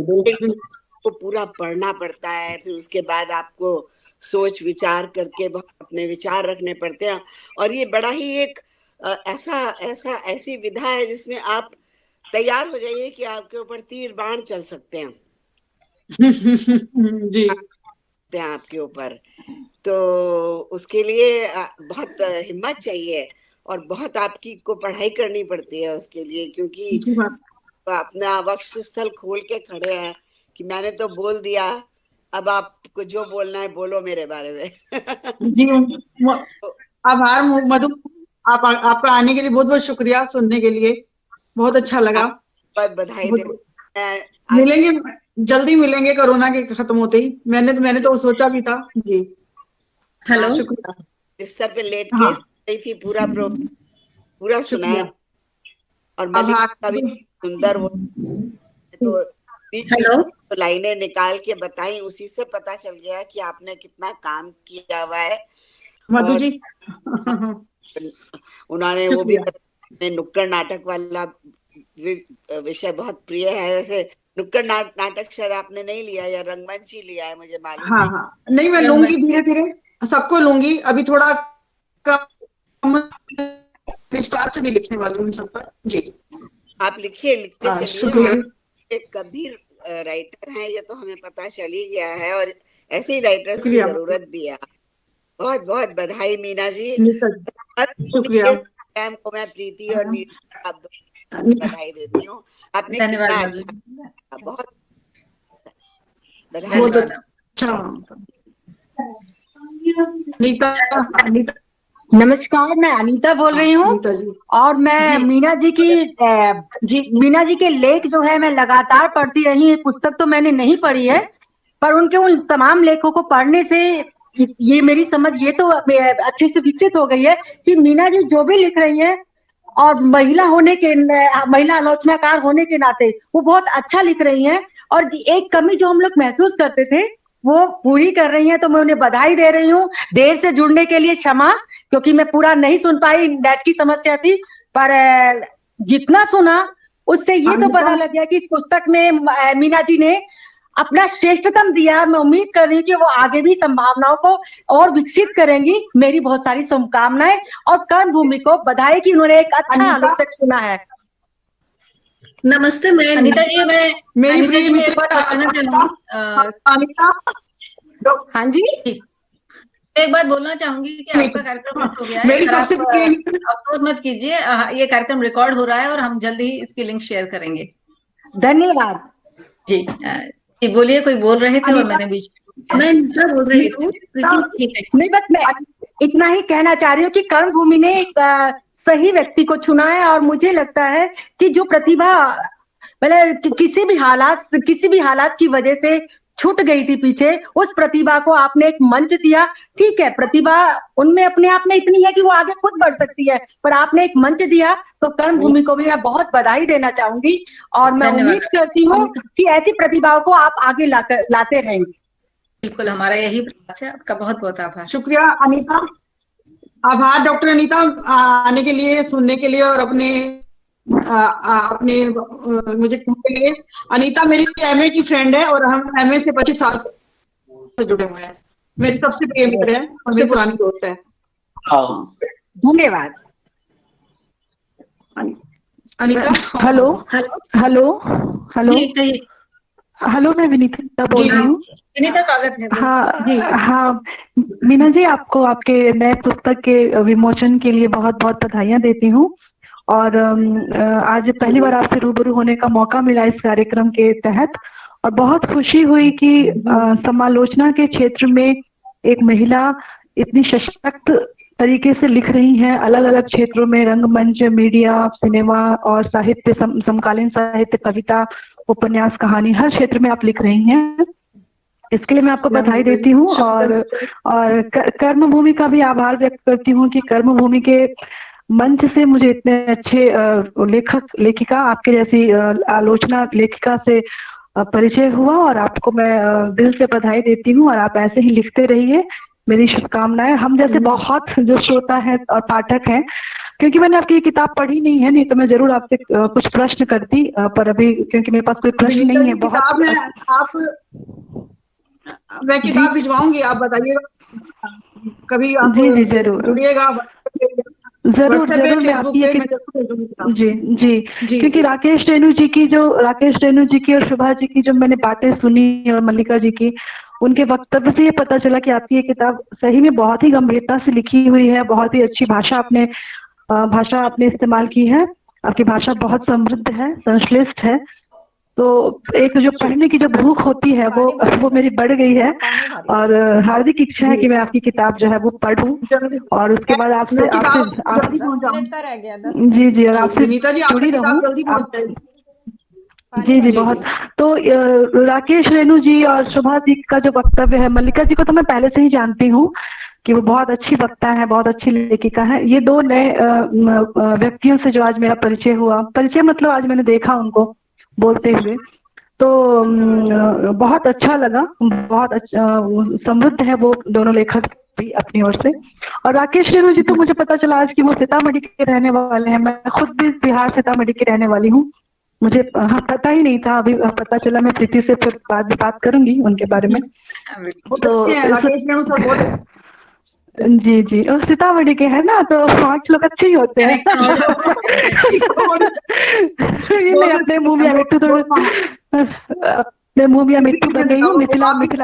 को पूरा पढ़ना पड़ता है, फिर उसके बाद आपको सोच विचार करके अपने विचार रखने पड़ते हैं। और ये बड़ा ही एक ऐसी विधा है जिसमें आप तैयार हो जाइए कि आपके ऊपर तीर बाण चल सकते हैं जी आपके ऊपर। तो उसके लिए बहुत हिम्मत चाहिए और बहुत आपकी को पढ़ाई करनी पड़ती है उसके लिए, क्योंकि जी मैम अपना वक्षस्थल खोल के खड़े हैं कि मैंने तो बोल दिया, अब आपको जो बोलना है बोलो मेरे बारे में। जी आभार मधु, आपका आने के लिए बहुत बहुत शुक्रिया, सुनने के लिए बहुत अच्छा लगा। बहुत बधाई दे। मिलेंगे, जल्दी मिलेंगे कोरोना के खत्म होते ही। मैंने तो सोचा भी था। जी हेलो, शुक्रिया। बिस्तर पे लेट के गई थी, पूरा सुनाया। और मलिक का भी सुंदर वो तो बीच में लाइनें निकाल के बताई, उसी से पता चल गया कि आपने कितना काम किया हुआ है मधु जी। उन्होंने वो भी नुक्कड़ नाटक वाला विषय बहुत प्रिय है। वैसे नुक्कड़ नाटक शायद आपने नहीं लिया या रंगमंच ही लिया है, मुझे मालूम हाँ हाँ नहीं, मैं लूंगी धीरे धीरे, सबको लूंगी। अभी थोड़ा कम विस्तार से भी लिखने वाली हूँ सब पर। जी आप लिखते चलिए। एक कबीर राइटर हैं, ये तो हमें पता चल ही गया है, और ऐसे ही राइटर्स की जरूरत भी है। बहुत बहुत बधाई मीना जी। शुक्रिया। को मैं प्रीति और नीता बधाई देती हूँ। आपने कितना अच्छा, बहुत नीता। नमस्कार, मैं अनीता बोल रही हूँ और मैं मीना जी के लेख जो है मैं लगातार पढ़ती रही। पुस्तक तो मैंने नहीं पढ़ी है, पर उनके उन तमाम लेखों को पढ़ने से ये मेरी समझ ये तो अच्छे से विकसित हो गई है कि मीना जी जो भी लिख रही है और महिला आलोचनाकार होने के नाते वो बहुत अच्छा लिख रही हैं। और एक कमी जो हम लोग महसूस करते थे वो पूरी कर रही हैं, तो मैं उन्हें बधाई दे रही हूँ। देर से जुड़ने के लिए क्षमा, क्योंकि मैं पूरा नहीं सुन पाई, नेट की समस्या थी। पर जितना सुना उससे ये तो पता लग गया कि इस पुस्तक में मीना जी ने अपना श्रेष्ठतम दिया। मैं उम्मीद कर रही हूँ कि वो आगे भी संभावनाओं को और विकसित करेंगी। मेरी बहुत सारी शुभकामनाएं और कर्म भूमि को बधाई कि उन्होंने एक अच्छा आलोचक चुना है। नमस्ते, मैं अनीता जी, मैं एक बात बताना चाहूंगी। हाँ जी, एक बात बोलना चाहूंगी कि आपका कार्यक्रम मिस हो गया है, आप अफसोस मत कीजिए। ये कार्यक्रम रिकॉर्ड हो रहा है और हम जल्द ही इसकी लिंक शेयर करेंगे। धन्यवाद जी। बोलिए, कोई बोल रहे थे और मैंने बीच मैं बोल रही हूँ। नहीं, बस मैं इतना ही कहना चाह रही हूँ कि कर्म भूमि ने एक सही व्यक्ति को चुना है, और मुझे लगता है कि जो प्रतिभा मतलब किसी भी हालात की वजह से छूट गई थी पीछे, उस प्रतिभा को आपने एक मंच दिया। ठीक है, प्रतिभा उनमें अपने आप में इतनी है कि वो आगे खुद बढ़ सकती है, पर आपने एक मंच दिया, तो कर्म भूमि को भी मैं बहुत बधाई देना चाहूंगी। और मैं उम्मीद करती हूँ कि ऐसी प्रतिभाओं को आप आगे लाते रहेंगे। बिल्कुल, हमारा यही प्रयास है। आपका बहुत बहुत आभार। शुक्रिया अनीता। आभार डॉक्टर अनीता आने के लिए, सुनने के लिए और अपने मुझे के लिए। अनीता मेरी एमए की फ्रेंड है और हम एमए से 25 साल से जुड़े हुए हैं। मेरी सबसे प्रिय मित्र है और मेरी पुरानी दोस्त है। धन्यवाद Anita. Hello hello hello hello, मैं विनीता बोल रही हूँ। विनीता, स्वागत है। हाँ मीना जी, आपको आपके नए पुस्तक के विमोचन के लिए बहुत बहुत बधाइयाँ देती हूँ। और आज पहली बार आपसे रूबरू होने का मौका मिला इस कार्यक्रम के तहत, और बहुत खुशी हुई कि समालोचना के क्षेत्र में एक महिला इतनी सशक्त तरीके से लिख रही हैं अलग अलग क्षेत्रों में, रंगमंच, मीडिया, सिनेमा और साहित्य, समकालीन साहित्य, कविता, उपन्यास, कहानी, हर क्षेत्र में आप लिख रही हैं। इसके लिए मैं आपको बधाई देती हूँ और कर्मभूमि का भी आभार व्यक्त करती हूँ कि कर्मभूमि के मंच से मुझे इतने अच्छे लेखक लेखिका आपके जैसी आलोचना लेखिका से परिचय हुआ और आपको मैं दिल से बधाई देती हूँ और आप ऐसे ही लिखते रहिए, मेरी शुभकामनाएं। हम जैसे बहुत जो श्रोता है और पाठक हैं, क्योंकि मैंने आपकी ये किताब पढ़ी नहीं है, नहीं तो मैं जरूर आपसे कुछ प्रश्न करती, पर अभी क्योंकि मेरे पास कोई प्रश्न नहीं है। बहुत मैं किताब भिजवाऊंगी, आप बताइएगा कभी आप जी जरूर जुड़िएगा। जरूर मैं आपकी जी क्योंकि राकेश रेणु जी की और शुभा जी की जो मैंने बातें सुनी और मल्लिका जी की, उनके वक्तव्य से ये पता चला कि आपकी ये किताब सही में बहुत ही गंभीरता से लिखी हुई है, बहुत ही अच्छी भाषा आपने इस्तेमाल की है, आपकी भाषा बहुत समृद्ध है, संश्लिष्ट है। तो एक जो पढ़ने की जो भूख होती है वो मेरी बढ़ गई है और हार्दिक इच्छा है कि मैं आपकी किताब जो है वो पढूं और उसके बाद आपसे जी और आपसे जुड़ी रहूं। जी बहुत। तो राकेश रेणु जी और शुभा जी का जो वक्तव्य है, मल्लिका जी को तो मैं पहले से ही जानती हूँ कि वो बहुत अच्छी वक्ता है, बहुत अच्छी लेखिका है। ये दो नए व्यक्तियों से जो आज मेरा परिचय हुआ, परिचय मतलब आज मैंने देखा उनको बोलते हुए, तो बहुत अच्छा लगा, बहुत अच्छा समृद्ध है वो दोनों लेखक भी अपनी ओर से। और राकेश रेणु जी तो मुझे पता चला आज कि वो सीतामढ़ी के रहने वाले हैं, मैं खुद भी बिहार सीतामढ़ी की रहने वाली हूँ, मुझे पता ही नहीं था, अभी पता चला। मैं प्रीति से फिर बाद में बात करूंगी उनके बारे में। तो जी और सीतामढ़ी के है ना, तो 5 लोग अच्छे ही होते हैं। मैं अपने मुंह में मिट्टू बन गई हूँ। मिथिलांचल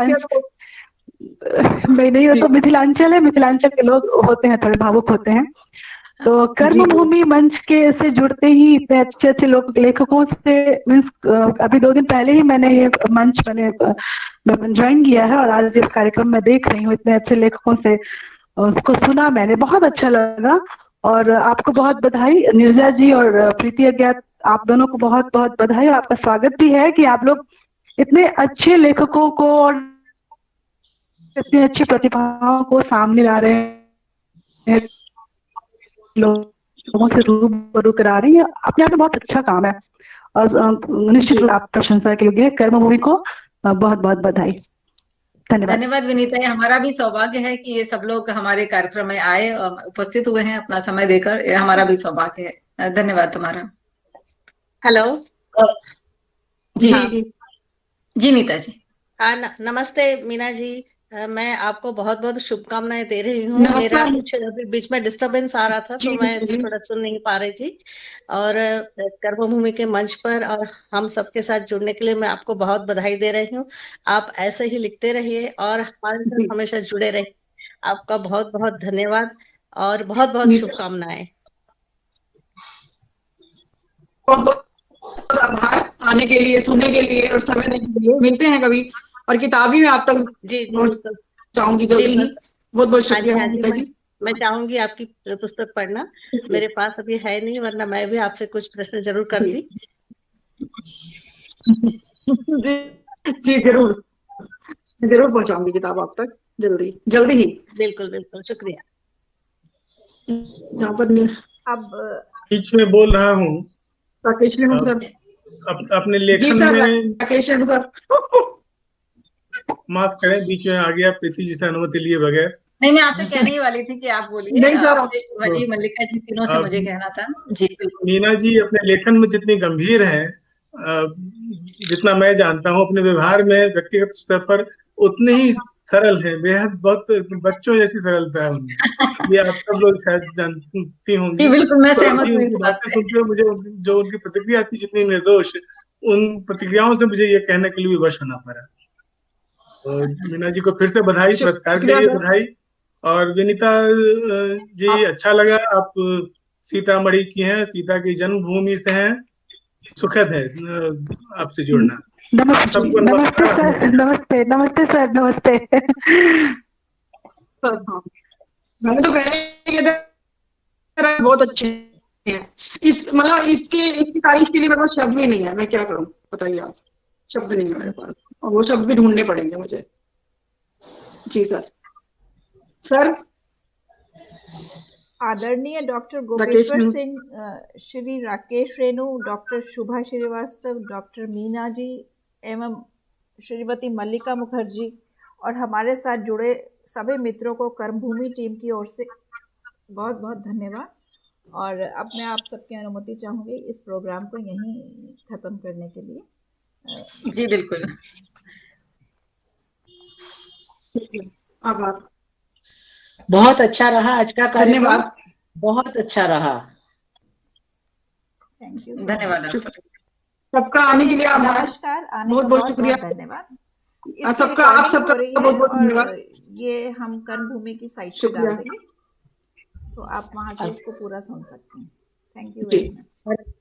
नहीं हो तो मिथिलांचल है, मिथिलांचल के लोग होते हैं थोड़े भावुक होते हैं। तो कर्मभूमि मंच के से जुड़ते ही इतने अच्छे अच्छे लोग लेखकों से मीन्स अभी 2 दिन पहले ही मैंने ये मंच ज्वाइन किया है और आज इस कार्यक्रम में देख रही हूँ, इतने अच्छे लेखकों से उसको सुना मैंने, बहुत अच्छा लगा। और आपको बहुत बधाई नीरजा जी और प्रीति अज्ञात, आप दोनों को बहुत बहुत बधाई। आपका स्वागत भी है कि आप लोग इतने अच्छे लेखकों को और इतनी अच्छी प्रतिभाओं को सामने ला रहे हैं, लोगों से रूबरू करा रही है, अपने आप में बहुत अच्छा काम है और निश्चित रूप से आप प्रशंसा के योग्य है। कर्मभूमि को बहुत बहुत बधाई। धन्यवाद विनीता, हमारा भी सौभाग्य है कि ये सब लोग हमारे कार्यक्रम में आए और उपस्थित हुए हैं अपना समय देकर, ये हमारा भी सौभाग्य है। धन्यवाद तुम्हारा। हेलो जी नीता जी। हाँ नमस्ते मीना जी, मैं आपको बहुत बहुत शुभकामनाएं दे रही हूँ। मेरा कुछ बीच में डिस्टरबेंस आ रहा था तो मैं थोड़ा सुन नहीं पा रही थी, और कर्मभूमि के मंच पर और हम सबके साथ जुड़ने के लिए मैं आपको बहुत बधाई दे रही हूँ। आप ऐसे ही लिखते रहिए और हमारे साथ हमेशा जुड़े रहिए। आपका बहुत बहुत धन्यवाद और बहुत बहुत शुभकामनाएं। आभार आने के लिए, सुनने के लिए और समय देने के लिए। मिलते हैं कभी और किताबी में आप तक चाहूंगी जल्दी ही। बहुत बहुत शुक्रिया जी। मैं चाहूंगी आपकी पुस्तक पढ़ना, मेरे पास अभी है नहीं, वरना मैं भी आपसे कुछ प्रश्न जरूर करती। जी जरूर पहुंचाऊंगी किताब आप तक जल्दी ही। बिल्कुल बिल्कुल, शुक्रिया। यहाँ पर अब बीच में बोल रहा हूँ राकेश अपने लेखन में माफ करें, बीच में आ गया प्रीति जी से अनुमति लिए बगैर। नहीं, मैं आपसे कहने ही वाली थी कि आप बोलिए। जी मल्लिका जी, तीनों से मुझे कहना था। जी बिल्कुल। मीना जी अपने लेखन में जितनी गंभीर है, जितना मैं जानता हूँ अपने व्यवहार में व्यक्तिगत स्तर पर उतने ही सरल है, बेहद बहुत बच्चों जैसी सरलता है उनमें। ये आप सब लोग शायद जानती होंगी। बिल्कुल, मैं सहमत हूँ इस बात से। सुनते हुए मुझे जो उनकी प्रतिक्रिया थी जितनी निर्दोष, उन प्रतिक्रियाओं से मुझे ये कहने के लिए भी वश होना पड़ा। तो मीना जी को फिर से बधाई, पुरस्कार के लिए बधाई। और विनीता जी, अच्छा लगा, आप सीतामढ़ी की हैं, सीता की जन्मभूमि से हैं, सुखद है आपसे जुड़ना। नमस्ते सर, नमस्ते। मैंने तो पहले ये बहुत अच्छे हैं। मतलब इसकी तारीफ के लिए मेरे पास शब्द भी नहीं है, मैं क्या करूं बताइए आप, शब्द नहीं है मेरे पास, और वो शब्द भी ढूंढने पड़ेंगे मुझे। जी सर। आदरणीय डॉक्टर गोपेश्वर सिंह, श्री राकेश रेणु, डॉक्टर शुभा श्रीवास्तव, डॉक्टर मीना जी एवं श्रीमती मल्लिका मुखर्जी और हमारे साथ जुड़े सभी मित्रों को कर्मभूमि टीम की ओर से बहुत बहुत धन्यवाद। और अब मैं आप सबकी अनुमति चाहूंगी इस प्रोग्राम को यहीं खत्म करने के लिए। जी बिल्कुल, आभार। बहुत अच्छा रहा आज का कार्यक्रम, धन्यवाद। बहुत अच्छा रहा। थैंक यू, धन्यवाद आप सबका आने के लिए आभार। नमस्कार, आने बहुत का बहुत बहुत शुक्रिया। बहुत धन्यवाद। सबका आप सबका बहुत बहुत धन्यवाद। ये हम कर्मभूमि की साइट पे डाल देंगे, तो आप वहां से इसको पूरा सुन सकते हैं। Thank you very much.